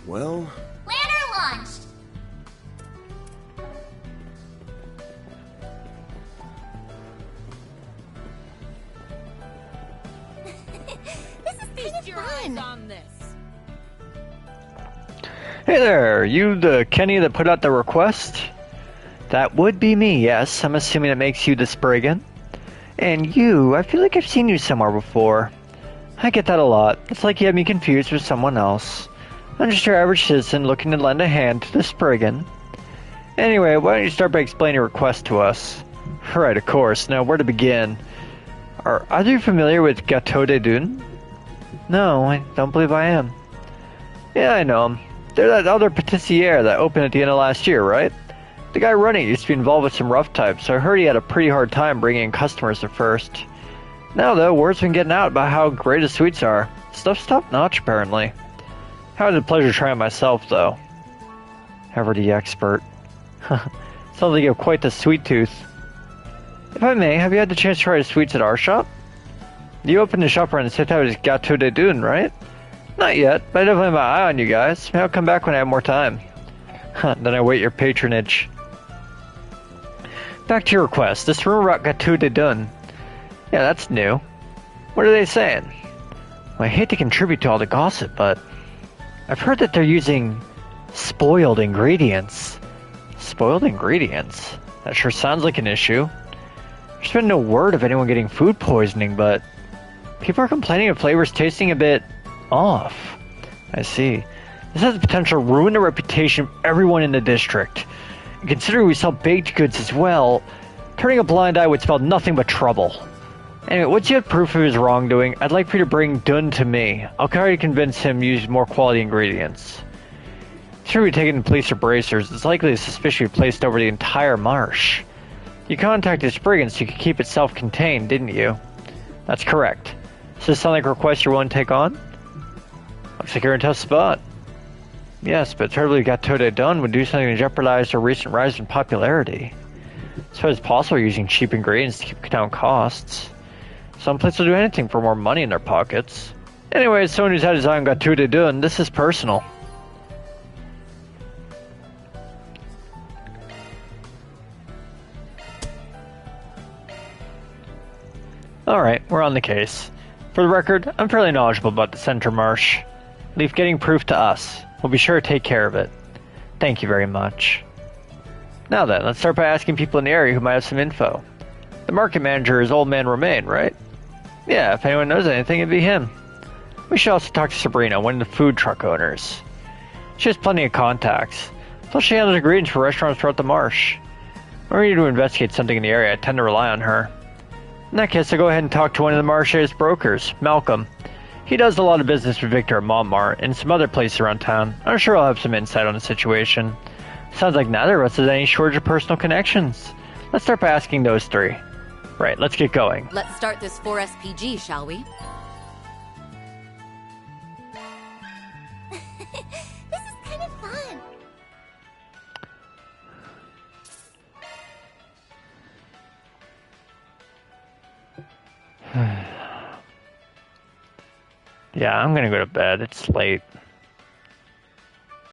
Well... Planner launched! This is kind of fun. On this. Hey there, you the Kenny that put out the request? That would be me, yes. I'm assuming it makes you the Spriggan. And you, I feel like I've seen you somewhere before. I get that a lot. It's like you have me confused with someone else. I'm just your average citizen looking to lend a hand to the Spriggan. Anyway, why don't you start by explaining your request to us? Right, of course. Now, where to begin? Are either you familiar with Gâteau des Dunes? No, I don't believe I am. Yeah, I know him. They're that other patissier that opened at the end of last year, right? The guy running used to be involved with some rough types, so I heard he had a pretty hard time bringing in customers at first. Now, though, word's been getting out about how great his sweets are. Stuff's top-notch, apparently. I had the pleasure of trying it myself, though. Ever the expert. Sounds like you have quite the sweet tooth. If I may, have you had the chance to try the sweets at our shop? You opened the shop around the same time as Gâteau des Dunes, right? Not yet, but I definitely have my eye on you guys. Maybe I'll come back when I have more time. Then I wait your patronage. Back to your request. This rumor about Gâteau des Dunes. Yeah, that's new. What are they saying? Well, I hate to contribute to all the gossip, but I've heard that they're using spoiled ingredients. Spoiled ingredients? That sure sounds like an issue. There's been no word of anyone getting food poisoning, but people are complaining of flavors tasting a bit off. I see. This has the potential to ruin the reputation of everyone in the district. And considering we sell baked goods as well, turning a blind eye would spell nothing but trouble. Anyway, once you have proof of his wrongdoing, I'd like for you to bring Dun to me. I'll try to convince him to use more quality ingredients. Should we take it in police or bracers, it's likely a suspicion be placed over the entire marsh. You contacted Spriggan so you could keep it self-contained, didn't you? That's correct. Does this sound like a request you're willing to take on? Looks like you're in a tough spot. Yes, but terribly Gâteau des Dunes would do something to jeopardize their recent rise in popularity. So it's possible using cheap ingredients to keep down costs. Some places will do anything for more money in their pockets. Anyway, as someone who's had his eye on Gâteau des Dunes, this is personal. Alright, we're on the case. For the record, I'm fairly knowledgeable about the Center Marsh. Leave getting proof to us. We'll be sure to take care of it. Thank you very much. Now then, let's start by asking people in the area who might have some info. The market manager is Old Man Romaine, right? Yeah, if anyone knows anything, it'd be him. We should also talk to Sabrina, one of the food truck owners. She has plenty of contacts. Plus she handles ingredients for restaurants throughout the marsh. When we need to investigate something in the area, I tend to rely on her. In that case, I'll go ahead and talk to one of the Marsh's brokers, Malcolm. He does a lot of business with Victor at Montmartre and some other places around town. I'm sure I'll have some insight on the situation. Sounds like neither of us has any shortage of personal connections. Let's start by asking those three. Right, let's get going. Let's start this 4SPG, shall we? This is kind of fun. Yeah, I'm gonna go to bed. It's late.